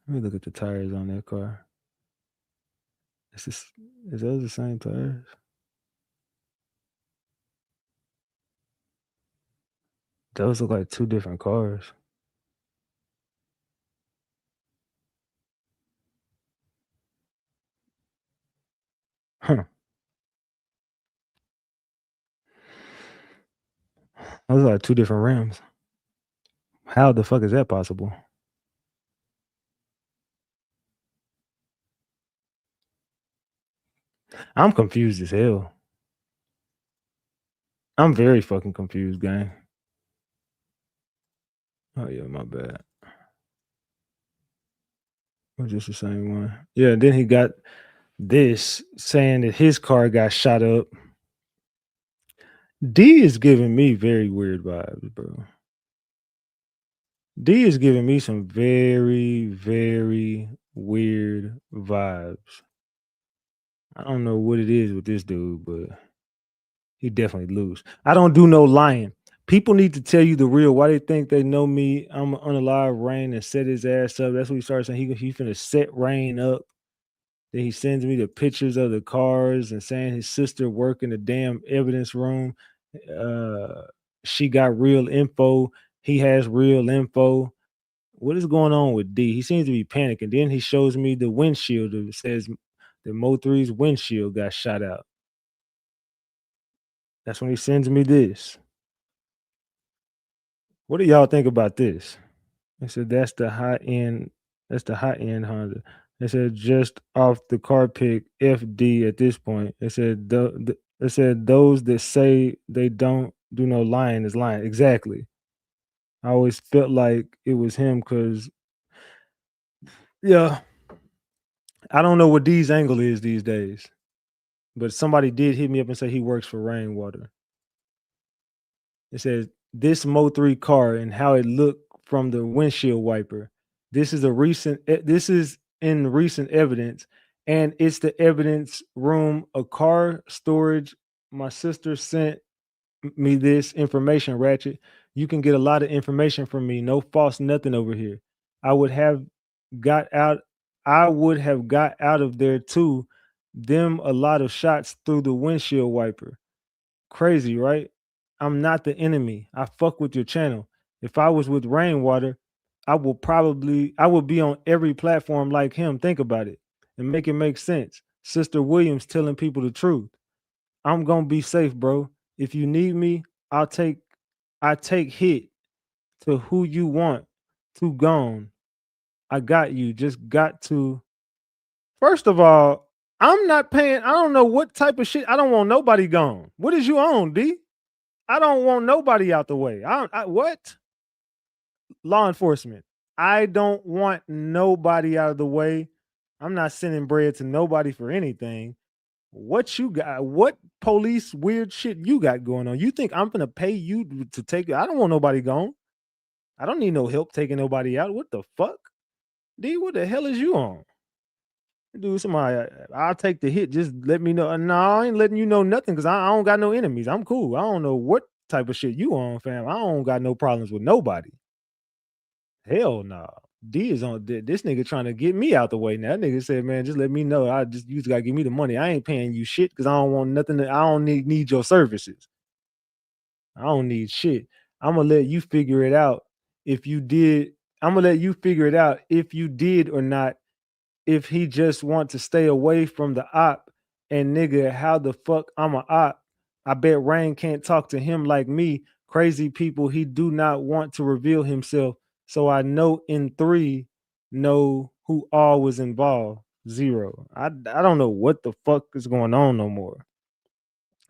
Let me look at the tires on that car. Is those the same tires? Those look like two different cars. Huh. Those are like two different rims. How the fuck is that possible? I'm confused as hell. I'm very fucking confused, gang. Oh yeah, my bad. Was this the same one? Yeah, then he got this saying that his car got shot up. D is giving me very weird vibes, bro. D is giving me some very, very weird vibes. I don't know what it is with this dude, but he definitely lose. I don't do no lying. People need to tell you the real. Why they think they know me? I'm unalive Rain and set his ass up. That's what he started saying. He finna set Rain up. Then he sends me the pictures of the cars and saying his sister work in the damn evidence room. She got real info. He has real info. What is going on with D? He seems to be panicking. Then he shows me the windshield that says that Mo3's windshield got shot out. That's when he sends me this. What do y'all think about this? They said that's the high end. That's the high end Honda. They said just off the car pick FD at this point. They said they said those that say they don't do no lying is lying. Exactly. I always felt like it was him because yeah, I don't know what D's angle is these days, but somebody did hit me up and say he works for Rainwater. It says this Mo3 car and how it looked from the windshield wiper. This is in recent evidence, and it's the evidence room, a car storage. My sister sent me this information, Ratchet. You can get a lot of information from me. No false nothing over here. I would have got out. I would have got out of there too. Them a lot of shots through the windshield wiper. Crazy, right? I'm not the enemy. I fuck with your channel. If I was with Rainwater, I would be on every platform like him. Think about it and make it make sense. Sister Williams telling people the truth. I'm gonna be safe, bro. If you need me, I take hit to who you want to gone. I got you. Just got to. First of all, I'm not paying. I don't know what type of shit. I don't want nobody gone. What is you on, D? I don't want nobody out the way. What? Law enforcement. I don't want nobody out of the way. I'm not sending bread to nobody for anything. What you got? What police weird shit you got going on? You think I'm gonna pay you to take it? I don't want nobody gone. I don't need no help taking nobody out. What the fuck? D, what the hell is you on? Dude, somebody, I'll take the hit. Just let me know. No, I ain't letting you know nothing because I don't got no enemies. I'm cool. I don't know what type of shit you on, fam. I don't got no problems with nobody. Hell no. D is on this nigga trying to get me out the way. Now that nigga said, man, just let me know. You just gotta give me the money. I ain't paying you shit because I don't want nothing. I don't need your services. I don't need shit. I'm gonna let you figure it out if you did. I'm gonna let you figure it out if you did or not. If he just want to stay away from the op, and nigga, how the fuck I'm a op? I bet Rain can't talk to him like me. Crazy people, he do not want to reveal himself. So I know in 3 know who all was involved. 0. I don't know what the fuck is going on no more.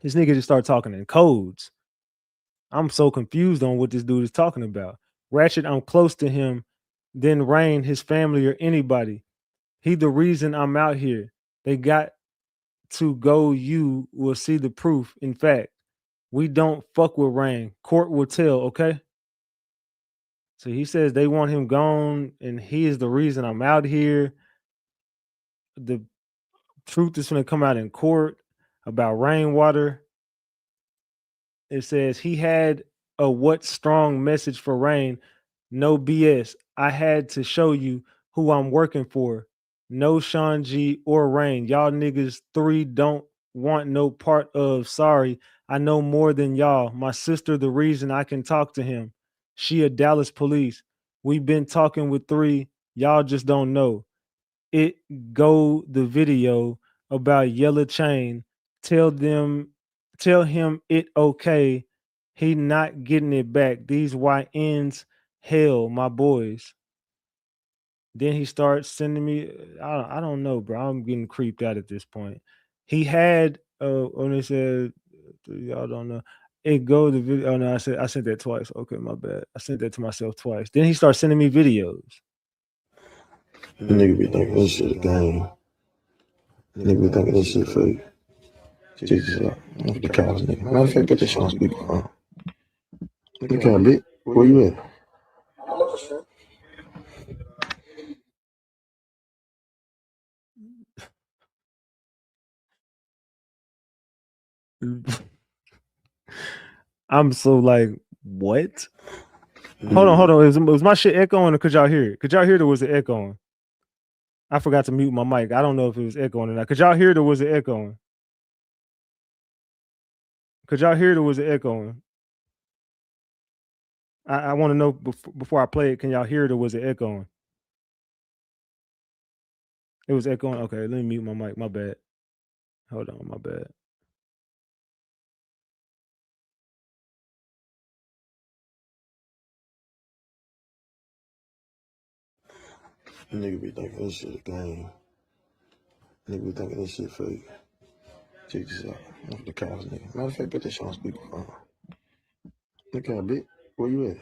This nigga just start talking in codes. I'm so confused on what this dude is talking about. Ratchet, I'm close to him. Then Rain, his family, or anybody. He the reason I'm out here. They got to go. You will see the proof. In fact, we don't fuck with Rain. Court will tell, okay? So he says they want him gone, and he is the reason I'm out here. The truth is going to come out in court about Rainwater. It says he had a what strong message for Rain. No BS. I had to show you who I'm working for. No Sean G or Rain. Y'all niggas 3 don't want no part of. Sorry, I know more than y'all. My sister, the reason I can talk to him. She a Dallas police. We've been talking with 3. Y'all just don't know. It go the video about Yella chain. Tell him it okay. He not getting it back. These YNs, hell, my boys. Then he starts sending me. I don't know, bro. I'm getting creeped out at this point. He had when it said y'all don't know. It go the video. Oh no, I sent that twice. Okay, my bad. I sent that to myself twice. Then he starts sending me videos. Nigga be thinking this shit a game. Nigga be thinking this shit fake. Jesus, I'm the cows, nigga. Matter of fact, put this shit on speaker. Look how big. Where you at? I'm so like, what? Hold on. Was my shit echoing or could y'all hear it? Could y'all hear it or was it echoing? I forgot to mute my mic. I don't know if it was echoing or not. Could y'all hear it or was it echoing? Could y'all hear it or was it echoing? I want to know before I play it, can y'all hear it or was it echoing? It was echoing. Okay, let me mute my mic. My bad. Hold on, my bad. Nigga be thinking this shit a game. Nigga be thinking this shit fake. Check this out. I'm the cows, nigga. Matter of fact, put this shit on speakerphone. Look how big. Where you at?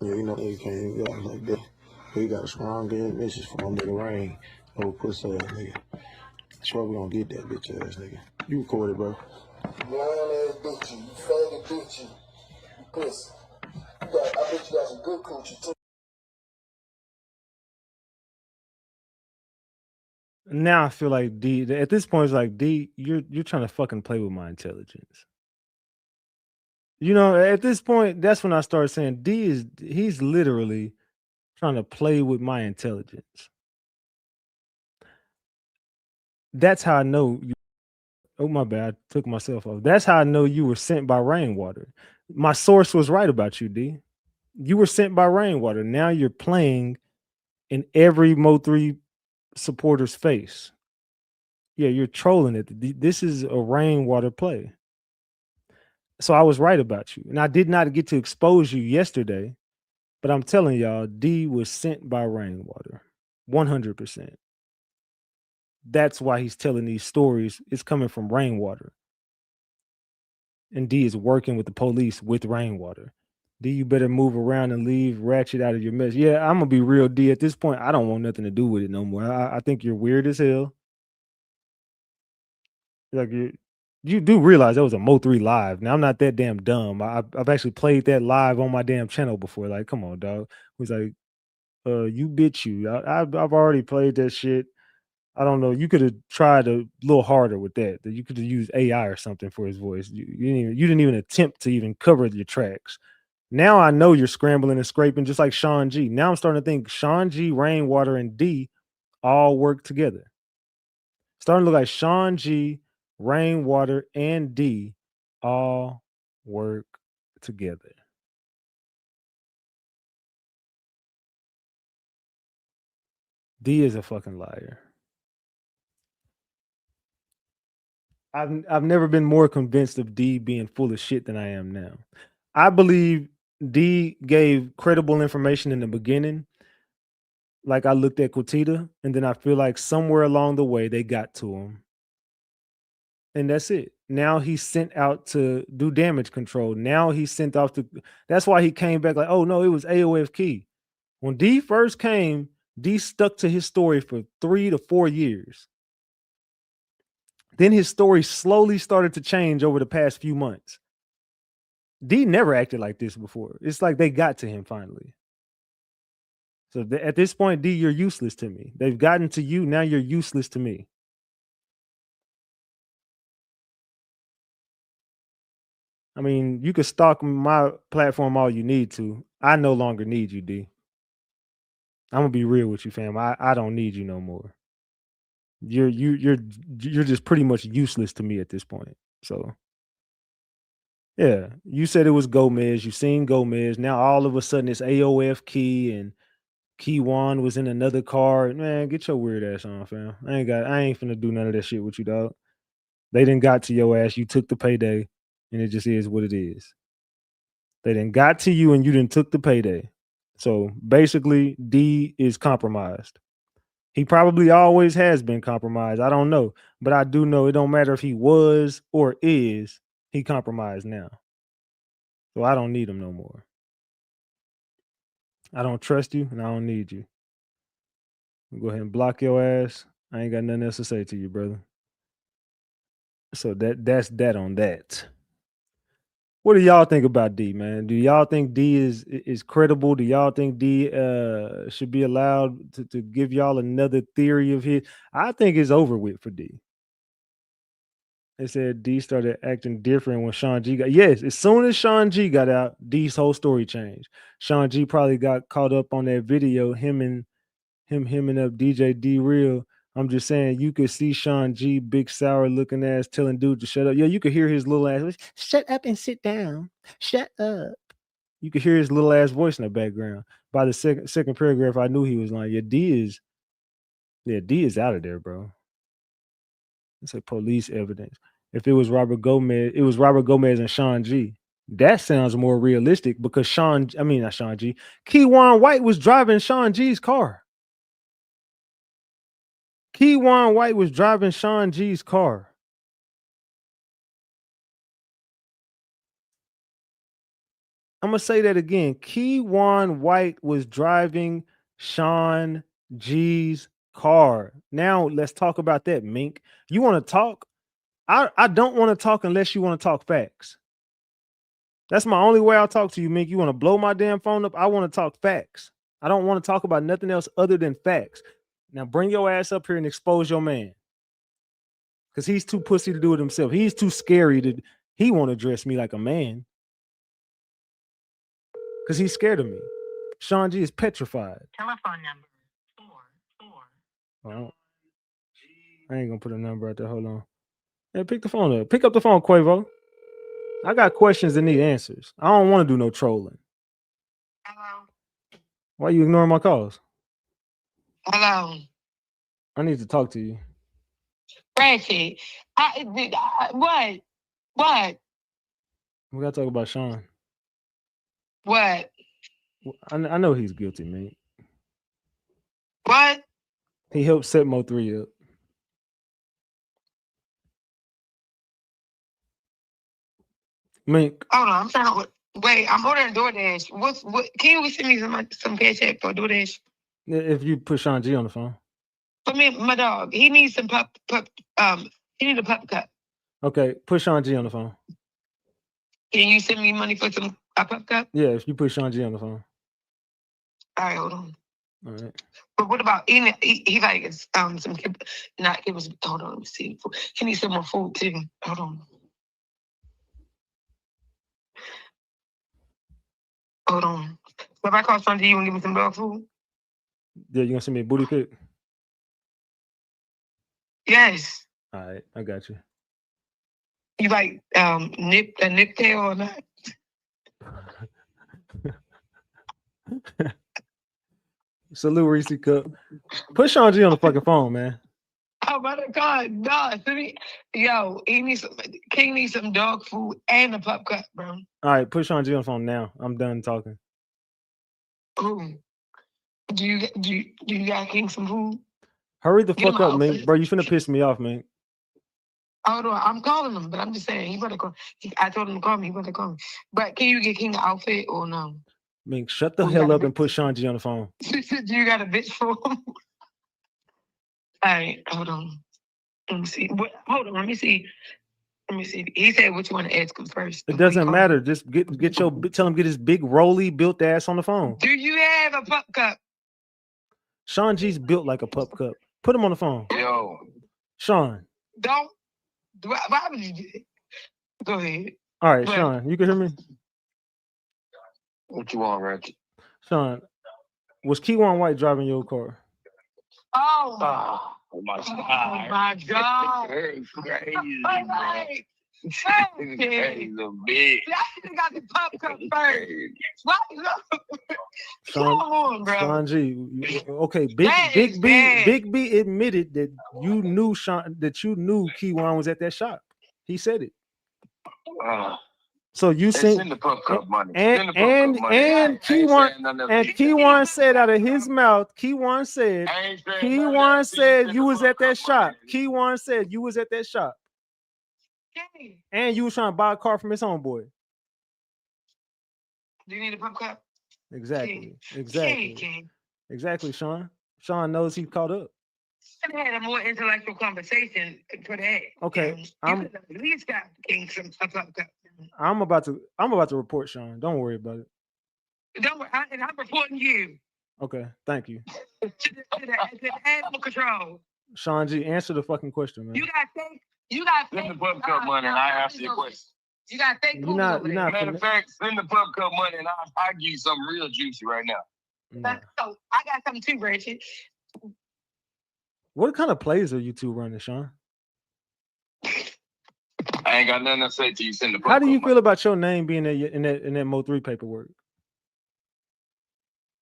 Yeah, you know you can't even go out like that. We got a strong ass message from under the rain. Oh, pussy ass nigga. That's why we gonna get that bitch ass nigga. You recorded, bro. Lying ass bitch, you faggot bitch, you pussy. I bet you got some good coochie too. Now I feel like D at this point it's like D, you're trying to fucking play with my intelligence. You know, at this point, that's when I started saying he's literally trying to play with my intelligence. That's how I know you. Oh my bad, I took myself off. That's how I know you were sent by rainwater. My source was right about you, D. You were sent by rainwater. Now you're playing in every Mo3 supporter's face. Yeah, you're trolling it. This is a rainwater play. So I was right about you. And I did not get to expose you yesterday, but I'm telling y'all, D was sent by rainwater. 100%. That's why he's telling these stories. It's coming from rainwater. And D is working with the police with rainwater. D, you better move around and leave Ratchet out of your mess. Yeah, I'm gonna be real, D. At this point, I don't want nothing to do with it no more. I think you're weird as hell. Like you do realize that was a Mo3 live. Now I'm not that damn dumb. I've actually played that live on my damn channel before. Like, come on, dog. He's like, you bitch you. I've already played that shit. I don't know. You could have tried a little harder with that. That you could have used AI or something for his voice. You didn't even attempt to even cover your tracks. Now I know you're scrambling and scraping just like Sean G. Now I'm starting to think Sean G, Rainwater, and D all work together. Starting to look like Sean G, Rainwater, and D all work together. D is a fucking liar. I've never been more convinced of D being full of shit than I am now. I believe D gave credible information in the beginning. Like I looked at Quotita, and then I feel like somewhere along the way they got to him. And that's it. Now he's sent out to do damage control. Now he's sent off to that's why he came back like, oh no, it was AOF key. When D first came, D stuck to his story for 3 to 4 years. Then his story slowly started to change over the past few months. D never acted like this before. It's like they got to him finally. So at this point, D, you're useless to me. They've gotten to you. Now you're useless to me. I mean, you could stalk my platform all you need to. I no longer need you, D. I'm gonna be real with you, fam. I don't need you no more. You're just pretty much useless to me at this point. So yeah, you said it was Gomez. You seen Gomez. Now all of a sudden it's AOF Key and Keywan was in another car. Man, get your weird ass on, fam. I ain't finna do none of that shit with you, dog. They didn't got to your ass. You took the payday, and it just is what it is. They didn't got to you, and you didn't took the payday. So basically, D is compromised. He probably always has been compromised. I don't know, but I do know it don't matter if he was or is. He compromised now, so I don't need him no more. I don't trust you, and I don't need you. Go ahead and block your ass. I ain't got nothing else to say to you, brother. So that's that on that. What do y'all think about D, man? Do y'all think D is credible? Do y'all think D should be allowed to give y'all another theory of his? I think it's over with for D. They said D started acting different when Sean G got. Yes, as soon as Sean G got out, D's whole story changed. Sean G probably got caught up on that video, him and DJ D Real. I'm just saying, you could see Sean G, big sour looking ass, telling dude to shut up. Yeah, you could hear his little ass, shut up and sit down. Shut up. You could hear his little ass voice in the background. By the second paragraph, I knew he was lying. D is out of there, bro. It's like police evidence. If it was Robert Gomez, it was Robert Gomez and Sean G. That sounds more realistic because not Sean G. Keywan White was driving Sean G's car. Keywan White was driving Sean G's car. I'm going to say that again. Keywan White was driving Sean G's car. Now, let's talk about that, Mink. You want to talk? I don't want to talk unless you want to talk facts. That's my only way I'll talk to you, Mink. You want to blow my damn phone up? I want to talk facts. I don't want to talk about nothing else other than facts. Now bring your ass up here and expose your man. Because he's too pussy to do it himself. He's too scary he won't address me like a man. Because he's scared of me. Sean G is petrified. Telephone number 44. Well, I ain't gonna put a number out there. Hold on. Hey, pick the phone up. Pick up the phone, Quavo. I got questions that need answers. I don't want to do no trolling. Hello. Why you ignoring my calls? Hello. I need to talk to you. Ratchet. What? What? We gotta talk about Sean. What? I know he's guilty, man. What? He helped set Mo 3 up. Mink. Hold on, I'm trying to wait. I'm ordering DoorDash. What? Can you send me some cash app for DoorDash? If you put Sean G on the phone. Put me my dog. He needs some pup. He needs a pup cup. Okay, put Sean G on the phone. Can you send me money for a pup cup? Yeah, if you put Sean G on the phone. All right, hold on. All right. But what about he like some not it was hold on, let me see. He needs some more food too. Hold on. Hold on. So if I call Sean G, you wanna give me some dog food? Yeah, you gonna send me a booty pic? Yes. All right, I got you. You like nip tail or not? Salute Reese Cup. Put Sean G on the fucking phone, man. Oh my God, dog. Yo, King needs some dog food and a pup cup, bro. All right, put Sean G on the phone now. I'm done talking. Ooh. Do you got King some food? Hurry the fuck up, man. Bro, you finna piss me off, man. Hold on, I'm calling him, but I'm just saying he better call. I told him to call me. He better call me. But can you get King an outfit or no? Man, shut the hell up and put Sean G on the phone. Do you got a bitch for him? All right, hold on. Let me see. Hold on, let me see. He said what you want to ask him first. It doesn't matter. Just tell him get his big roly built ass on the phone. Do you have a pup cup? Sean G's built like a pup cup. Put him on the phone. Yo. Sean. Don't. Why would you do it? Go ahead. All right, Sean, you can hear me? What you want, Ratchet? Sean, was Keywan White driving your car? Oh my God. Oh my God. Crazy. Crazy. Big. I should have got the pup cup first. Why? Come on, bro. Sean G. Okay, Big B admitted that you knew Keywan was at that shop. He said it. So you seen the pup cup money. And Keywan said out of his mouth, Keywan said you was at that shop. Keywan said you was at that shop. And you was trying to buy a car from his homeboy. Do you need a pup cup? Exactly. Exactly, Sean. Sean knows he's caught up. I had a more intellectual conversation for that. Okay. You could at least got King some pup cup. I'm about to report Sean. Don't worry about it. Don't worry, and I'm reporting you Okay, thank you. to the animal control. Sean G, answer the fucking question, man. You got Send the pub cup money and I answer your question. You got fake You're poodles not. over You're there. not. Matter of fact, send the pub cup money and I give you something real juicy right now. Nah. So I got something too, Ratchet. What kind of plays are you two running, Sean? I ain't got nothing to say to you. Send the pub How do you cup feel about your name being in that Mo3 paperwork?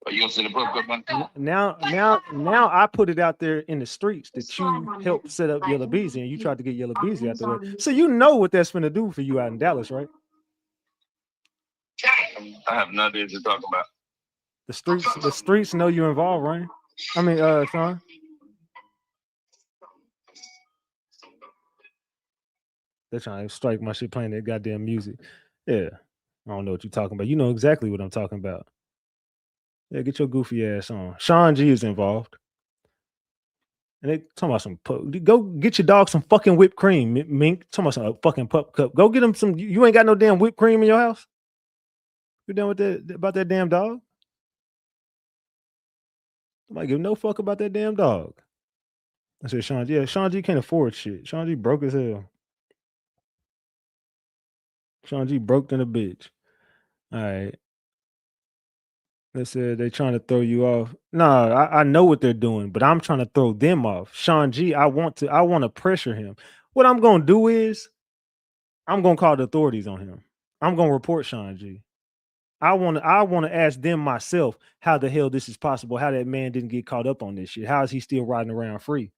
Are you gonna send the pub cup money? Now I put it out there in the streets that you helped set up Yella Beezy and you tried to get Yella Beezy out the way. So you know what that's gonna do for you out in Dallas, right? I have nothing to talk about. The streets know you're involved, right? I mean, Sean. They're trying to strike my shit playing that goddamn music. Yeah. I don't know what you're talking about. You know exactly what I'm talking about. Yeah, get your goofy ass on. Sean G is involved. And they talking about some go get your dog some fucking whipped cream, Mink. Talking about some fucking pup cup. Go get him some. You ain't got no damn whipped cream in your house? You done with that about that damn dog? Somebody give no fuck about that damn dog. I said, Sean G. Yeah, Sean G can't afford shit. Sean G broke as hell. Sean G broke than a bitch. All right. They said they trying to throw you off. Nah, I know what they're doing, but I'm trying to throw them off. Sean G, I want to pressure him. What I'm gonna do is I'm gonna call the authorities on him. I'm gonna report Sean G. I want to ask them myself how the hell this is possible, how that man didn't get caught up on this shit. How is he still riding around free?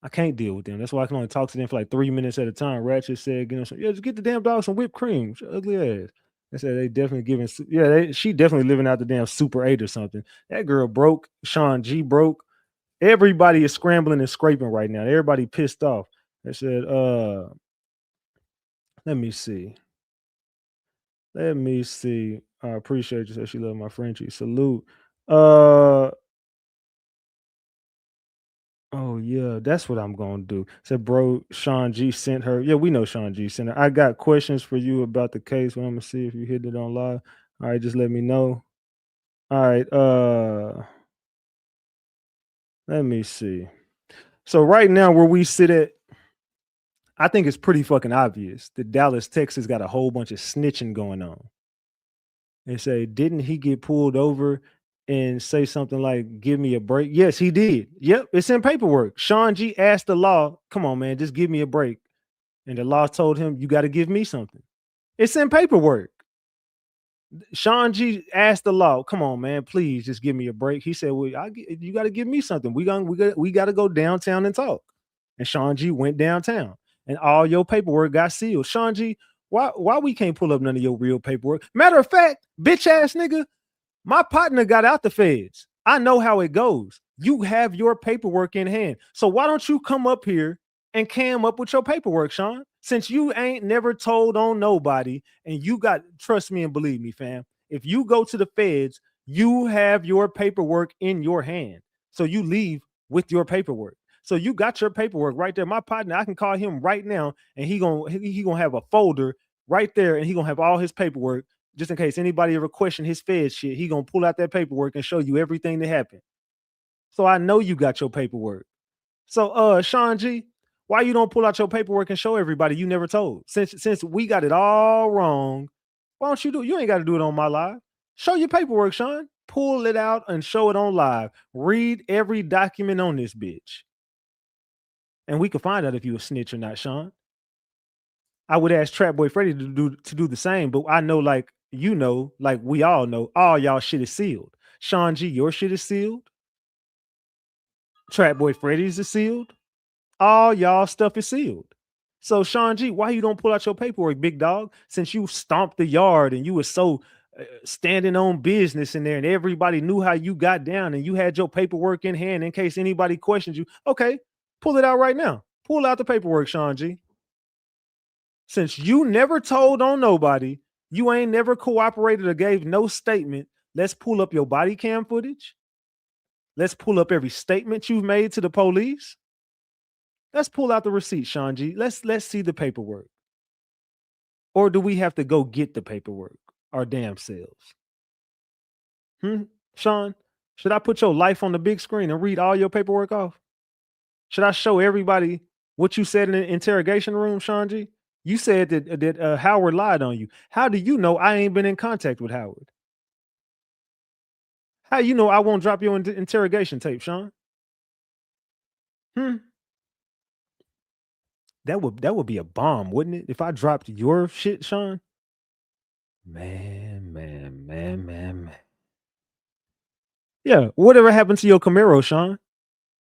I can't deal with them. That's why I can only talk to them for like 3 minutes at a time. Ratchet said, just get the damn dog some whipped cream. Ugly ass. They said they definitely giving, she definitely living out the damn Super 8 or something. That girl broke. Sean G broke. Everybody is scrambling and scraping right now. Everybody pissed off. They said, let me see. I appreciate you. Said she loved my Frenchie. Salute. Oh yeah, that's what I'm gonna do. Said, bro, Sean G sent her. Yeah, we know Sean G sent her. I got questions for you about the case. Well, I'm gonna see if you hit it on live. All right, just let me know. All right, let me see. So right now, where we sit at, I think it's pretty fucking obvious that Dallas, Texas got a whole bunch of snitching going on. They say, didn't he get pulled over and say something like, give me a break? Yes, he did. Yep, it's in paperwork. Sean G asked the law, come on, man, just give me a break. And the law told him, you got to give me something. It's in paperwork. Sean G asked the law, come on, man, please just give me a break. He said, well, you got to give me something. We got to go downtown and talk. And Sean G went downtown and all your paperwork got sealed. Sean G, why we can't pull up none of your real paperwork? Matter of fact, bitch ass nigga, my partner got out the feds. I know how it goes. You have your paperwork in hand. So why don't you come up here and cam up with your paperwork, Sean? Since you ain't never told on nobody and you got, trust me and believe me, fam, if you go to the feds, you have your paperwork in your hand. So you leave with your paperwork. So you got your paperwork right there. My partner, I can call him right now and he gonna have a folder right there and he gonna have all his paperwork just in case anybody ever question his Fed shit. He gonna pull out that paperwork and show you everything that happened. So I know you got your paperwork. So Sean G, why you don't pull out your paperwork and show everybody you never told? Since we got it all wrong, why don't you do it? You ain't got to do it on my live. Show your paperwork, Sean. Pull it out and show it on live. Read every document on this bitch. And we can find out if you a snitch or not, Sean. I would ask Trapboy Freddy to do the same, but I know, like you know, like we all know, all y'all shit is sealed. Sean G, your shit is sealed. Trapboy Freddy's is sealed. All y'all stuff is sealed. So Sean G, why you don't pull out your paperwork, big dog? Since you stomped the yard and you were so standing on business in there and everybody knew how you got down and you had your paperwork in hand in case anybody questioned you. Okay, pull it out right now. Pull out the paperwork, Sean G. Since you never told on nobody, you ain't never cooperated or gave no statement, let's pull up your body cam footage. Let's pull up every statement you've made to the police. Let's pull out the receipt, Sean G. Let's see the paperwork. Or do we have to go get the paperwork our damn selves? Sean, should I put your life on the big screen and read all your paperwork off? Should I show everybody what you said in the interrogation room, Sean G? You said that Howard lied on you. How do you know I ain't been in contact with Howard? How you know I won't drop your interrogation tape, Sean? That would be a bomb, wouldn't it? If I dropped your shit, Sean? Man. Yeah, whatever happened to your Camaro, Sean?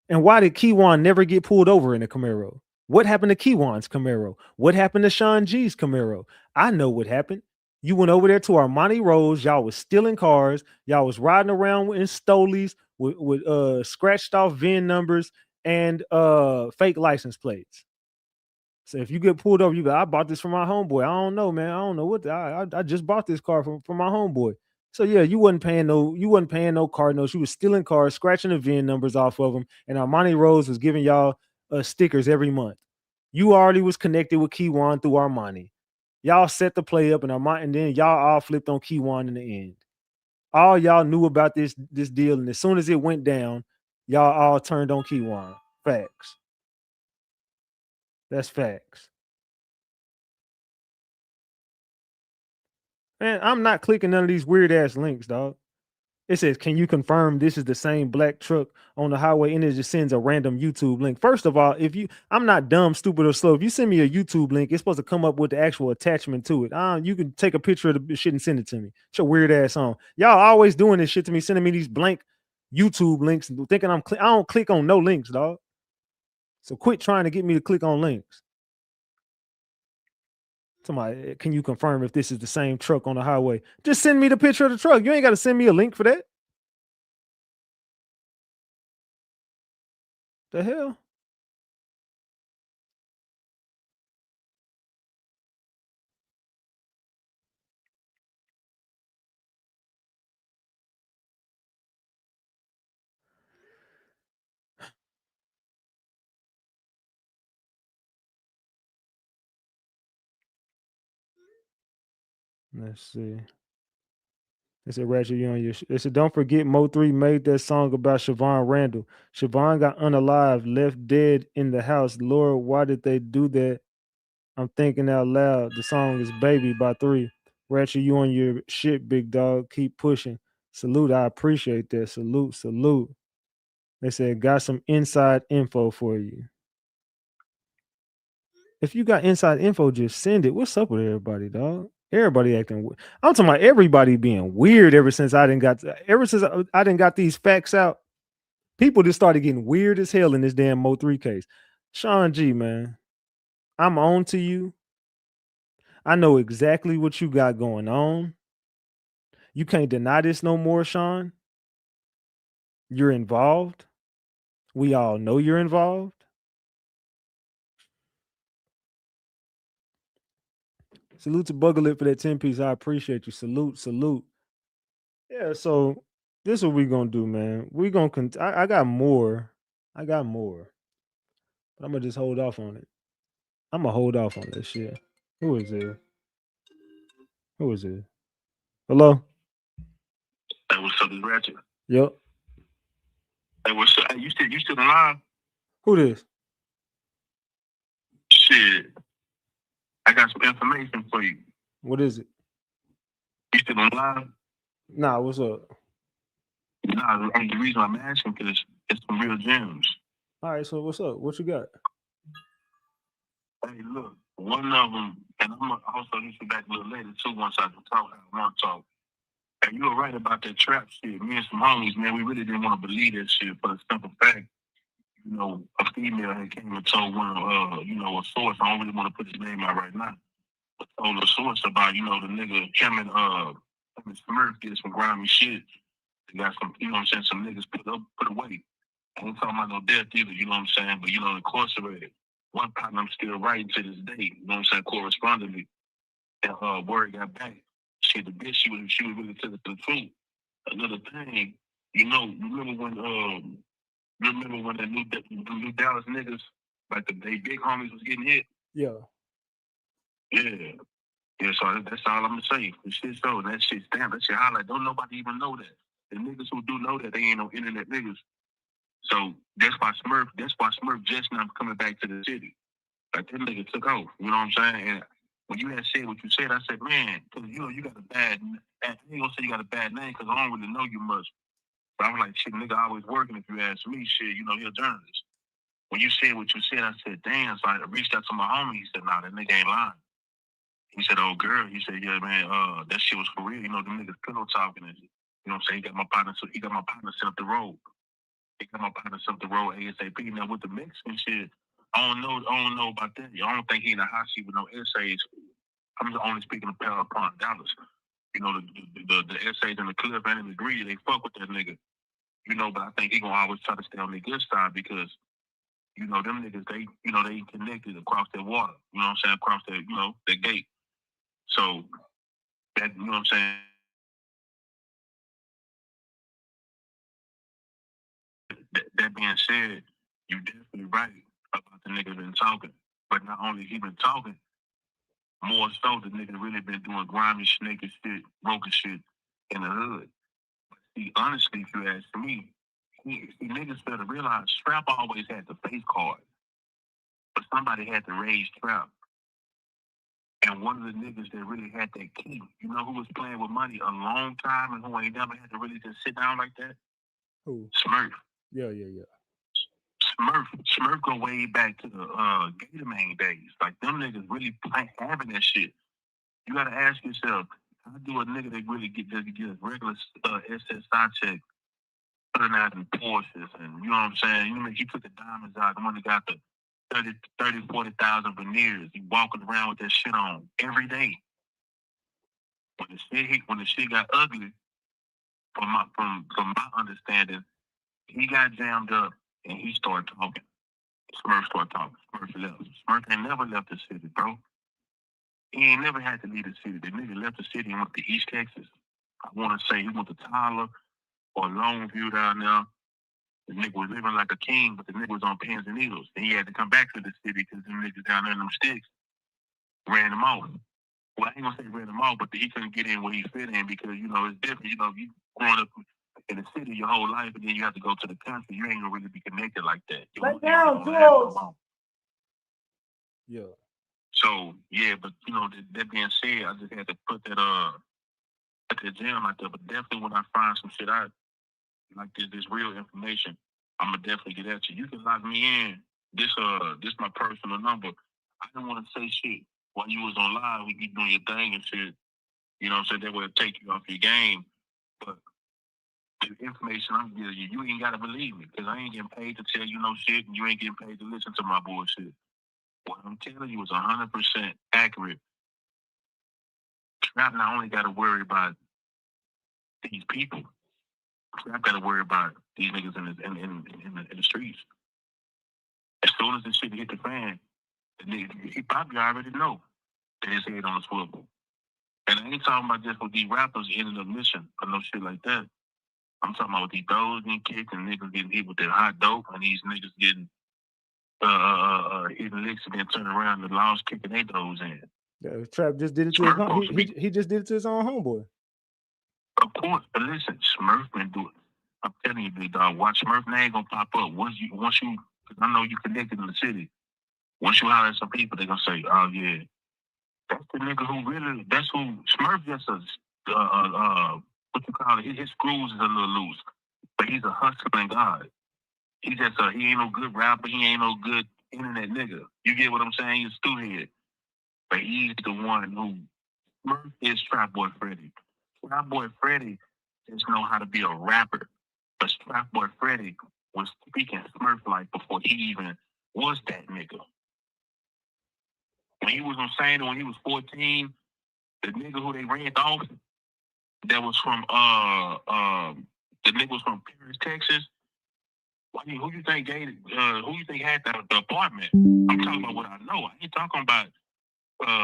And why did Keywan never get pulled over in a Camaro? What happened to Keywan's Camaro? What happened to Sean G's Camaro? I know what happened. You went over there to Armani Rose. Y'all was stealing cars. Y'all was riding around in stolies with scratched off VIN numbers and fake license plates. So if you get pulled over, you go, I bought this from my homeboy. I don't know, man. I don't know what I just bought this car from my homeboy. So yeah, you wasn't paying no car notes. You was stealing cars, scratching the VIN numbers off of them, and Armani Rose was giving y'all stickers every month. You already was connected with Keywan through Armani. Y'all set the play up, and then y'all all flipped on Keywan in the end. All y'all knew about this deal, and as soon as it went down, y'all all turned on Keywan. Facts. That's facts. Man, I'm not clicking none of these weird ass links, dog. It says, can you confirm this is the same black truck on the highway? And it just sends a random YouTube link. First of all, I'm not dumb, stupid, or slow. If you send me a YouTube link, it's supposed to come up with the actual attachment to it. You can take a picture of the shit and send it to me. It's your weird ass on. Y'all always doing this shit to me, sending me these blank YouTube links, thinking I don't click on no links, dog. So quit trying to get me to click on links. Somebody, can you confirm if this is the same truck on the highway? Just send me the picture of the truck. You ain't got to send me a link for that. The hell? Let's see. They said, Ratchet, you on your. They said, don't forget Mo3 made that song about Siobhan Randall. Siobhan got unalive, left dead in the house. Lord, why did they do that? I'm thinking out loud. The song is Baby by 3. Ratchet, you on your shit, big dog. Keep pushing. Salute. I appreciate that. Salute. They said, got some inside info for you. If you got inside info, just send it. What's up with everybody, dog? Everybody acting weird. I'm talking about everybody being weird ever since I didn't got these facts out. People just started getting weird as hell in this damn Mo3 case. Sean G, man, I'm on to you. I know exactly what you got going on. You can't deny this no more, Sean. You're involved. We all know you're involved. Salute to Bugalip for that 10-piece. I appreciate you. Salute. Yeah, so this is what we're gonna do, man. We're gonna I got more. But I'm gonna just hold off on it. I'm gonna hold off on this shit. Who is it? Hello? Hey, what's up, this Ratchet? Yep. Hey, what's up? Hey, you still alive? Who this? Shit. I got some information for you. What is it? You still alive? Nah, what's up? Nah, the reason I'm asking is it's some real gems. All right, so what's up? What you got? Hey, look, one of them, and I'm gonna also hit you back a little later too once I can talk. I want to talk. And you were right about that trap shit. Me and some homies, man, we really didn't want to believe that shit for the simple fact, a female had came and told one, a source. I don't really want to put his name out right now, but told a source about, the nigga him and Smurf did some grimy shit. They got some, some niggas put away. I ain't talking about no death either, you know what I'm saying? But, incarcerated. One partner I'm still writing to this day, you know what I'm saying, correspondingly. And word got back. Shit, the bitch, she was really to the truth. Another thing, remember when the new Dallas niggas, like they big homies was getting hit? Yeah. Yeah. Yeah, so that's all I'm gonna say. The shit so that shit's damn, that shit highlight. Don't nobody even know that. The niggas who do know that, they ain't no internet niggas. So that's why Smurf just now coming back to the city. Like that nigga took off. You know what I'm saying? And when you had said what you said, I said, man, because you know you got a bad. I ain't gonna say you got a bad name because I don't really know you much. But I'm like, shit, nigga, always working. If you ask me, shit, you know, you're a journalist. When you said what you said, I said, damn. So I reached out to my homie. He said, nah, that nigga ain't lying. He said, oh, girl. He said, yeah, man, that shit was for real. You know, them niggas pillow talking and shit. You know what I'm saying? He got my partner set up the road. He got my partner set up the road ASAP. Now, with the Mexican shit, I don't know about that. I don't think he in a hot seat with no essays. I'm just only speaking upon dollars. You know, the essays and the clip and the degree, they fuck with that nigga. You know, but I think he gonna always try to stay on the good side because, you know, them niggas, they connected across that water. You know what I'm saying? Across that, you know, that gate. So that, you know what I'm saying? That being said, you definitely right about the nigga been talking. But not only he been talking, more so the nigga really been doing grimy, snaky shit, broken shit in the hood. See, honestly, if you ask me, niggas better realize Trap always had the face card. But somebody had to raise Trap. And one of the niggas that really had that key, you know who was playing with money a long time and who ain't never had to really just sit down like that? Who? Smurf. Yeah. Smurf go way back to the Gator Main days. Like them niggas really having that shit. You gotta ask yourself, how do a nigga that really get a regular SSI check, putting out in Porsches and you know what I'm saying? You know, he put the diamonds out, the one that got the 40,000 veneers. He walking around with that shit on every day. When the shit got ugly, from my understanding, he got jammed up and he started talking. Smurf started talking. Smurf left. Smurf ain't never left the city, bro. He ain't never had to leave the city. The nigga left the city and went to East Texas. I want to say he went to Tyler or Longview down there. The nigga was living like a king, but the nigga was on pins and needles. And he had to come back to the city because them niggas down there in them sticks ran him off. Well, I ain't gonna say ran him off, but he couldn't get in where he fit in because, you know, it's different. You know, you growing up in the city your whole life and then you have to go to the country, you ain't gonna really be connected like that. Yeah. So, yeah, but, you know, that being said, I just had to put that jam out there. But definitely when I find some shit out, like this real information, I'm gonna definitely get at you. You can lock me in. This my personal number. I didn't want to say shit while you was on live. We keep doing your thing and shit. You know what I'm saying? That will take you off your game. But the information I'm giving you, you ain't gotta believe me because I ain't getting paid to tell you no shit, and you ain't getting paid to listen to my bullshit. What I'm telling you is 100% accurate. Trap not only got to worry about these people. Trap got to worry about these niggas in the streets. As soon as this shit hit the fan, the nigga, he probably already know that his head on a swivel. And I ain't talking about just with these rappers ending up missing or no shit like that. I'm talking about with these dogs getting kicked and niggas getting hit with that hot dope and these niggas getting hitting licks and then turn around and the laws kicking their dogs in. Yeah, Trap just did it to his he just did it to his own homeboy. Of course, but listen, Smurf been doing. I'm telling you, big dog. Watch Smurf name gonna pop up once you. Cause I know you connected in the city. Once you holler at some people, they gonna say, "Oh yeah, that's the nigga who really. That's who Smurf just a what you call it? His screws is a little loose, but he's a hustling god. He ain't no good rapper. He ain't no good internet nigga. You get what I'm saying? He's a stewhead, but he's the one who Smurf is Trapboy Freddy. Trapboy Freddy just know how to be a rapper. But Trapboy Freddy was speaking Smurf like before he even was that nigga. When he was on Santa, when he was 14, the nigga who they ran off, that was from the nigga was from Paris, Texas. Who you think had the apartment? I'm talking about what I know. I ain't talking about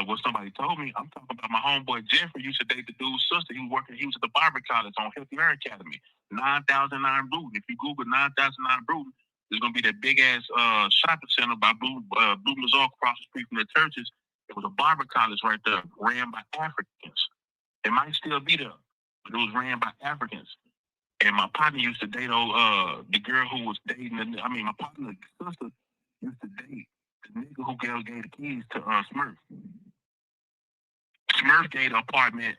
what somebody told me. I'm talking about my homeboy Jeffrey used to date the dude's sister. He was at the Barber College on Healthy Hair Academy. 9009 Bruton. If you Google 9009 Bruton, there's gonna be that big ass shopping center by Blue Mazar across the street from the churches. It was a barber college right there, ran by Africans. It might still be there, but it was ran by Africans. And my partner used to date the girl who was dating. My partner's sister used to date the nigga who gave the keys to Smurf. Smurf gave the apartment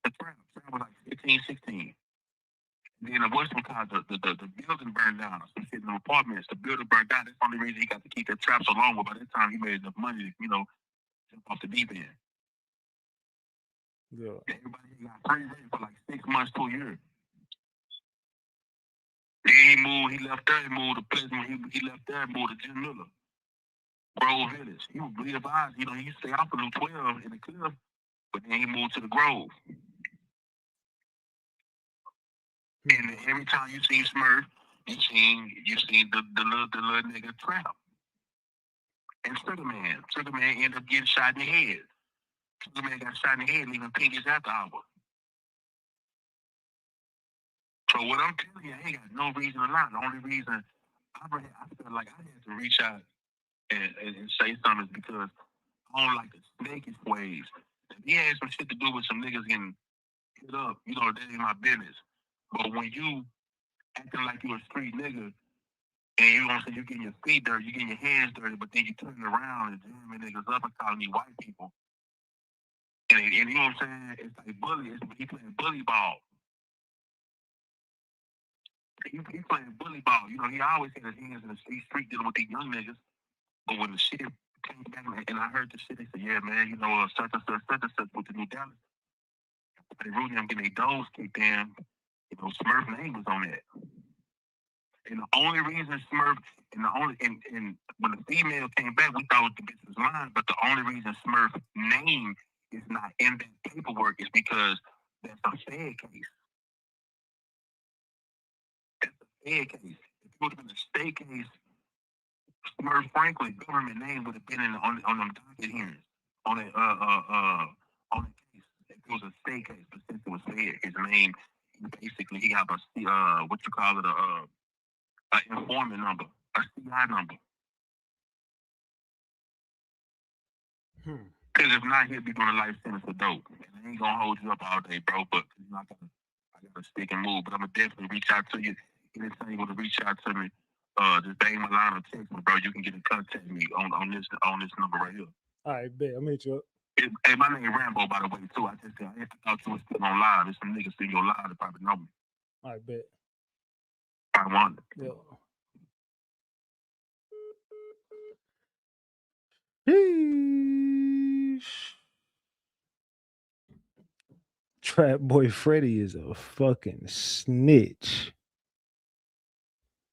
to Trap. Trap was like 15, 16. Then what's called the building burned down. So he's in the apartments. The building burned down. That's the only reason he got to keep that Trap so long. But by that time, he made enough money to, jump off the deep end. Yeah. Everybody got free rent for like 6 months to a year. Then he moved. He left there. He moved to Pleasant. He left there and moved to Jim Miller, Grove Village. He was bleed advised. He used to stay out for the 12 in the club, but then he moved to the Grove. And every time you see Smurf, you seen the little nigga Trap. And Sugar Man ended up getting shot in the head. Sugar Man got shot in the head, leaving Pinkies after hour. So what I'm telling you, I ain't got no reason to lie. The only reason I feel like I had to reach out and say something is because I don't like the snakish ways. If he had some shit to do with some niggas getting hit up, that ain't my business. But when you acting like you a street nigga and you getting your feet dirty, you getting your hands dirty, but then you turning around and jamming niggas up and calling me white people. And you know what I'm saying? It's like bully. He playing bully ball. He playing bully ball. He always had his hands in the street dealing with these young niggas. But when the shit came back and I heard the shit, they said, yeah, man, such and such with the New Dallas. They rooting them getting their doors kicked in. Smurf's name was on that. And the only reason Smurf, and when the female came back, we thought the bitch was lying, but the only reason Smurf's name is not in that paperwork is because that's a Fed case. That's a Fed case. If it would have been a state case, Smurf Franklin government name would have been on them docket hearings on the case. If it was a state case, but since it was Fed, his name basically he have a what you call it an informant number, a CI number. Because if not, he'll be doing a life sentence for dope. And I ain't gonna hold you up all day, bro. But I gotta stick and move. But I'm gonna definitely reach out to you. Anytime you want to reach out to me, just bang my line or text me, bro. You can get in contact with me on this number right here. All right, bet. I'll meet you up. Hey, my name Rambo, by the way, too. I thought you was still on live. There's some niggas still on live that probably know me. All right, bet. I wonder. Yeah. Trapboy Freddy is a fucking snitch.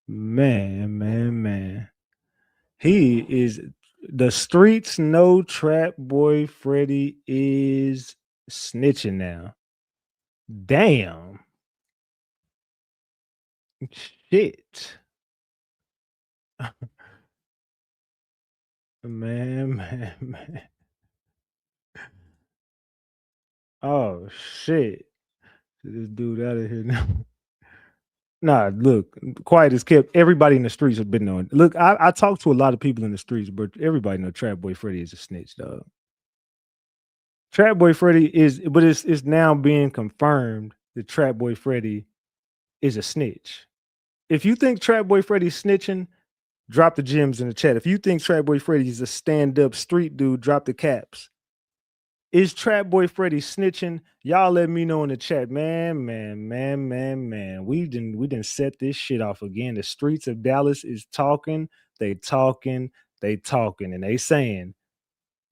Man. He is, the streets know Trapboy Freddy is snitching now. Damn. Shit. Man. Oh shit. This dude out of here now. Nah, look, quiet as kept. Everybody in the streets have been knowing. Look, I talked to a lot of people in the streets, but everybody know Trapboy Freddy is a snitch, dog. Trapboy Freddy is, but it's now being confirmed that Trapboy Freddy is a snitch. If you think Trapboy Freddy's snitching, drop the gems in the chat. If you think Trapboy Freddy is a stand-up street dude, drop the caps. Is Trapboy Freddy snitching? Y'all let me know in the chat. Man. We didn't set this shit off again. The streets of Dallas is talking. They talking. And they saying,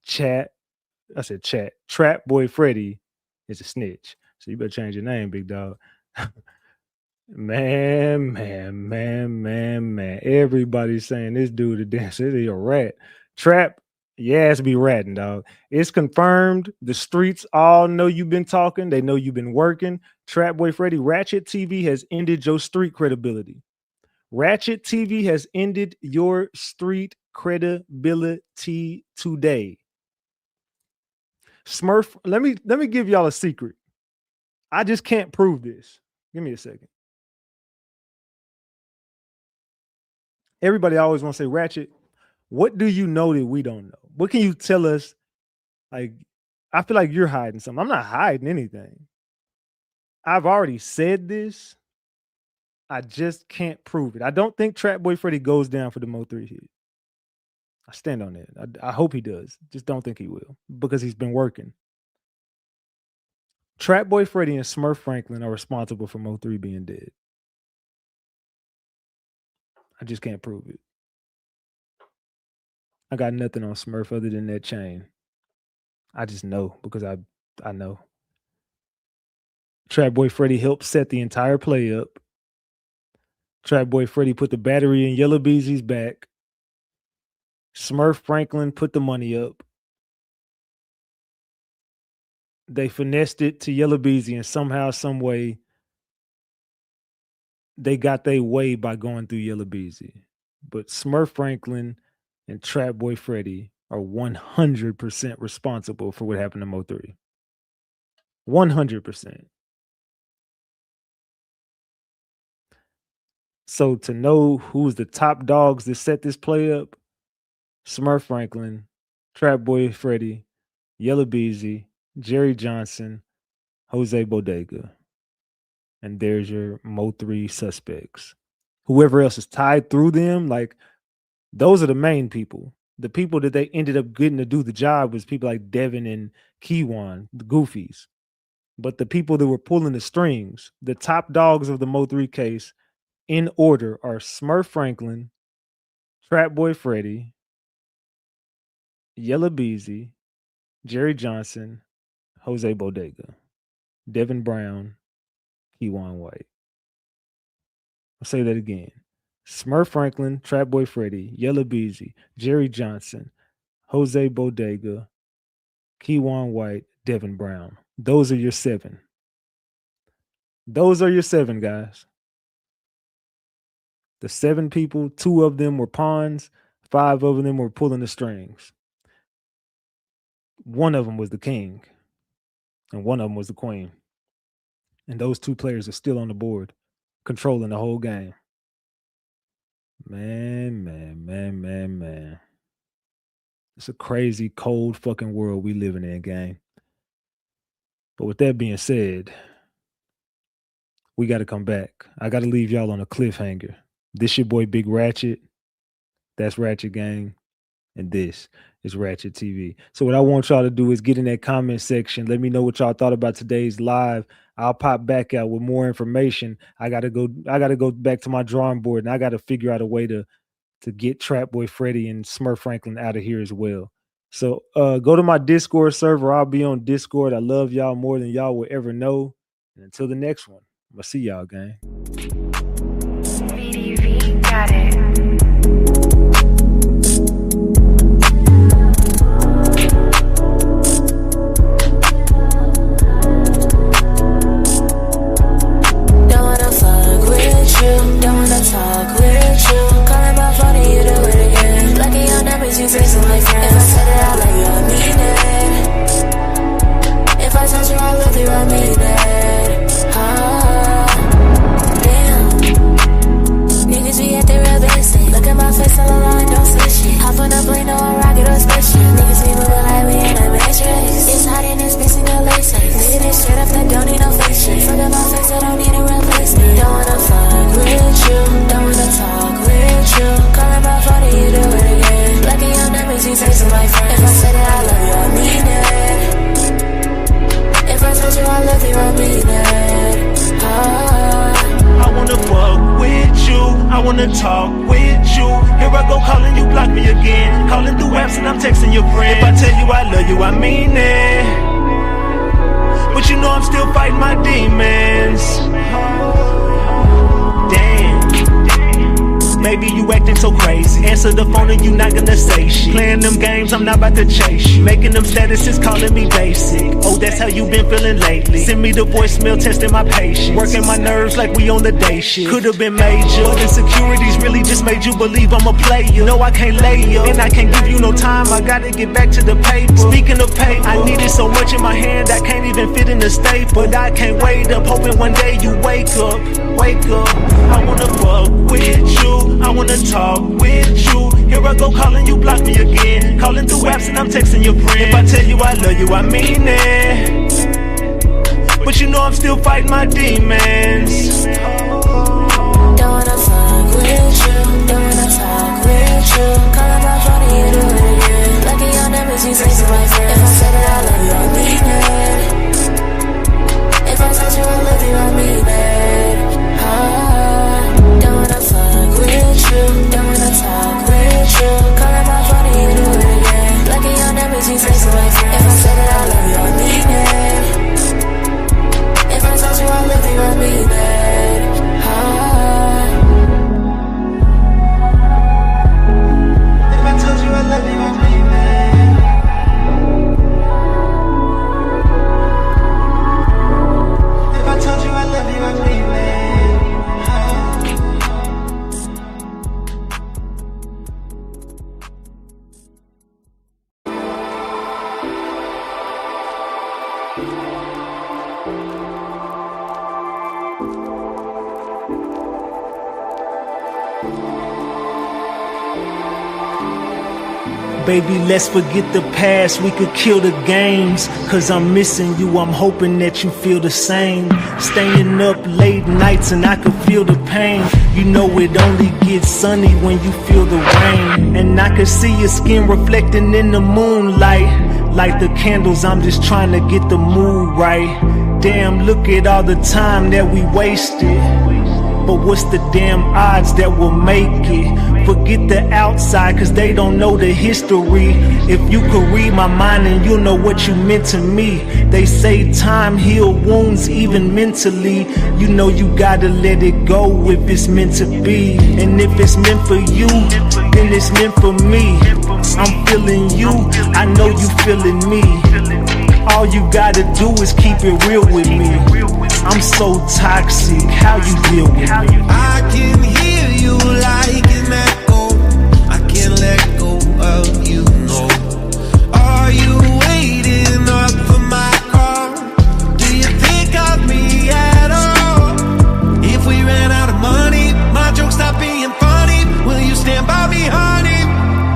chat. I said chat. Trapboy Freddy is a snitch. So you better change your name, big dog. Man. Everybody's saying this dude a dancer. Is a rat. Trap. Yes, be ratting, dog. It's confirmed. The streets all know you've been talking. They know you've been working. Trapboy Freddy, RatchetTV has ended your street credibility. RatchetTV has ended your street credibility today. Smurf, let me give y'all a secret. I just can't prove this. Give me a second. Everybody always want to say, Ratchet, what do you know that we don't know? What can you tell us Like, I feel like you're hiding something. I'm not hiding anything. I've already said this. I just can't prove it. I don't think Trapboy Freddy goes down for the Mo3 hit. I stand on that. I hope he does. Just don't think he will because he's been working. Trapboy Freddy and Smurf Franklin are responsible for Mo3 being dead. I just can't prove it. I got nothing on Smurf other than that chain. I just know because I know. Trapboy Freddy helped set the entire play up. Trapboy Freddy put the battery in Yella Beezy's back. Smurf Franklin put the money up. They finessed it to Yella Beezy, and somehow, some way, they got their way by going through Yella Beezy. But Smurf Franklin and Trapboy Freddy are 100% responsible for what happened to Mo3. 100%. So to know who's the top dogs that set this play up, Smurf Franklin, Trapboy Freddy, Yella Beezy, Jerry Johnson, Jose Bodega. And there's your Mo3 suspects. Whoever else is tied through them, like, those are the main people. The people that they ended up getting to do the job was people like Devin and Keywan, the goofies. But the people that were pulling the strings, the top dogs of the Mo3 case, in order, are Smurf Franklin, Trapboy Freddy, Yella Beezy, Jerry Johnson, Jose Bodega, Devin Brown, Keywan White. I'll say that again. Smurf Franklin, Trapboy Freddy, Yella Beezy, Jerry Johnson, Jose Bodega, Keywan White, Devin Brown. Those are your 7. Those are your 7, guys. The 7 people, 2 of them were pawns, 5 of them were pulling the strings. 1 of them was the king, and 1 of them was the queen. And those 2 players are still on the board, controlling the whole game. Man. It's a crazy, cold fucking world we living in, gang. But with that being said, we got to come back. I got to leave y'all on a cliffhanger. This your boy Big Ratchet. That's Ratchet Gang. And this is RatchetTV. So what I want y'all to do is get in that comment section. Let me know what y'all thought about today's live. I'll pop back out with more information. I gotta go back to my drawing board, and I gotta figure out a way to get Trapboy Freddy and Smurf Franklin out of here as well. So go to my Discord server. I'll be on Discord. I love y'all more than y'all will ever know. And until the next one, I'm gonna see y'all, gang. VDV got it. Don't wanna talk with you. Calling my phone and you do it again. Lucky your numbers, you facing my friends. If I said it, I love you, I mean it. If I told you I love you, I mean it. Damn. Niggas be at the real basic. Look at my face, all alone, don't say shit. Hop on a plane, no a rocket or spaceship. Niggas be moving like we in a matrix. It's hot in this bitch in your latex. Nigga, this straight up, that don't need no fake shit. Forget my face, I don't need a replacement. Don't wanna fuck with you, don't wanna talk with you. Calling my phone and you do it again. Lucky your numbers, you facing my friends. If I said that I love you, I mean it. If I told you I love you, I mean it. I wanna fuck with you, I wanna talk with you. Here I go calling you, block me again. Calling through apps and I'm texting your friend. If I tell you I love you, I mean it. But you know I'm still fighting my demons. Damn. Maybe you acting so crazy. Answer the phone and you not gonna say shit. Playing them games, I'm not about to chase you. Making them statuses, calling me basic. Oh, that's how you been feeling lately. Send me the voicemail, testing my patience. Working my nerves like we on the day shift. Could've been major, but insecurities really just made you believe I'm a player. No, I can't lay up, and I can't give you no time. I gotta get back to the paper. Speaking of paper, I need it so much in my hand I can't even fit in the staple. But I can't wait up, hoping one day you wake up. Wake up. I wanna fuck with you, I wanna talk with you. Here I go calling you, block me again. Calling through apps and I'm texting your friend. If I tell you I love you, I mean it. But you know I'm still fighting my demons. Don't wanna fuck with you, don't wanna talk with you. Calling my phone and you do it again. Lucky your numbers, you say to my friends. If I said that I love you, I mean it. If I told you I love you, I mean it. Don't wanna fuck with you, don't wanna talk with you. Calling my phone and you do it again. Lucky your numbers, you say to my friends. If I said that I love you, I mean it. If I told you I love you, I mean it. If I told you I love you, I mean it. If I told you I love you, I mean it. Baby, let's forget the past, we could kill the games. Cause I'm missing you, I'm hoping that you feel the same. Staying up late nights and I could feel the pain. You know it only gets sunny when you feel the rain. And I could see your skin reflecting in the moonlight. Light the candles, I'm just trying to get the mood right. Damn, look at all the time that we wasted. But what's the damn odds that we'll make it? Forget the outside, cause they don't know the history. If you could read my mind and you'll know what you meant to me. They say time heal wounds even mentally. You know you gotta let it go if it's meant to be. And if it's meant for you, then it's meant for me. I'm feeling you, I know you feeling me. All you gotta do is keep it real with me. I'm so toxic, how you deal with me? I can hear you like an echo. I can't let go of you, no. Are you waiting up for my call? Do you think of me at all? If we ran out of money, my jokes stop being funny. Will you stand by me, honey?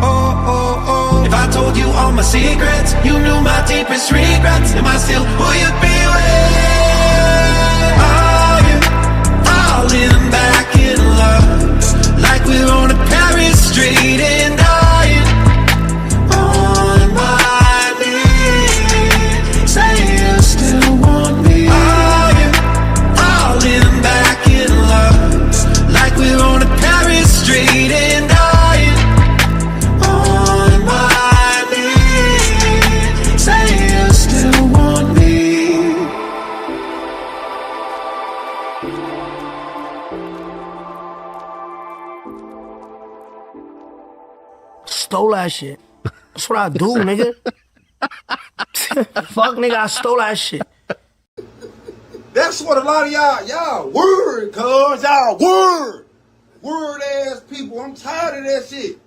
Oh, oh, oh. If I told you all my secrets, you knew my deepest regrets. Am I still who you'd be with? Falling back in love, like we're on a Paris street and dying on my knees. Say you still want me. Are you falling back in love, like we're on a Paris street and dying on my knees? Say you still want me. Stole that shit. That's what I do, nigga. Fuck, nigga, I stole that shit. That's what a lot of y'all word, cuz. Y'all word ass people. I'm tired of that shit.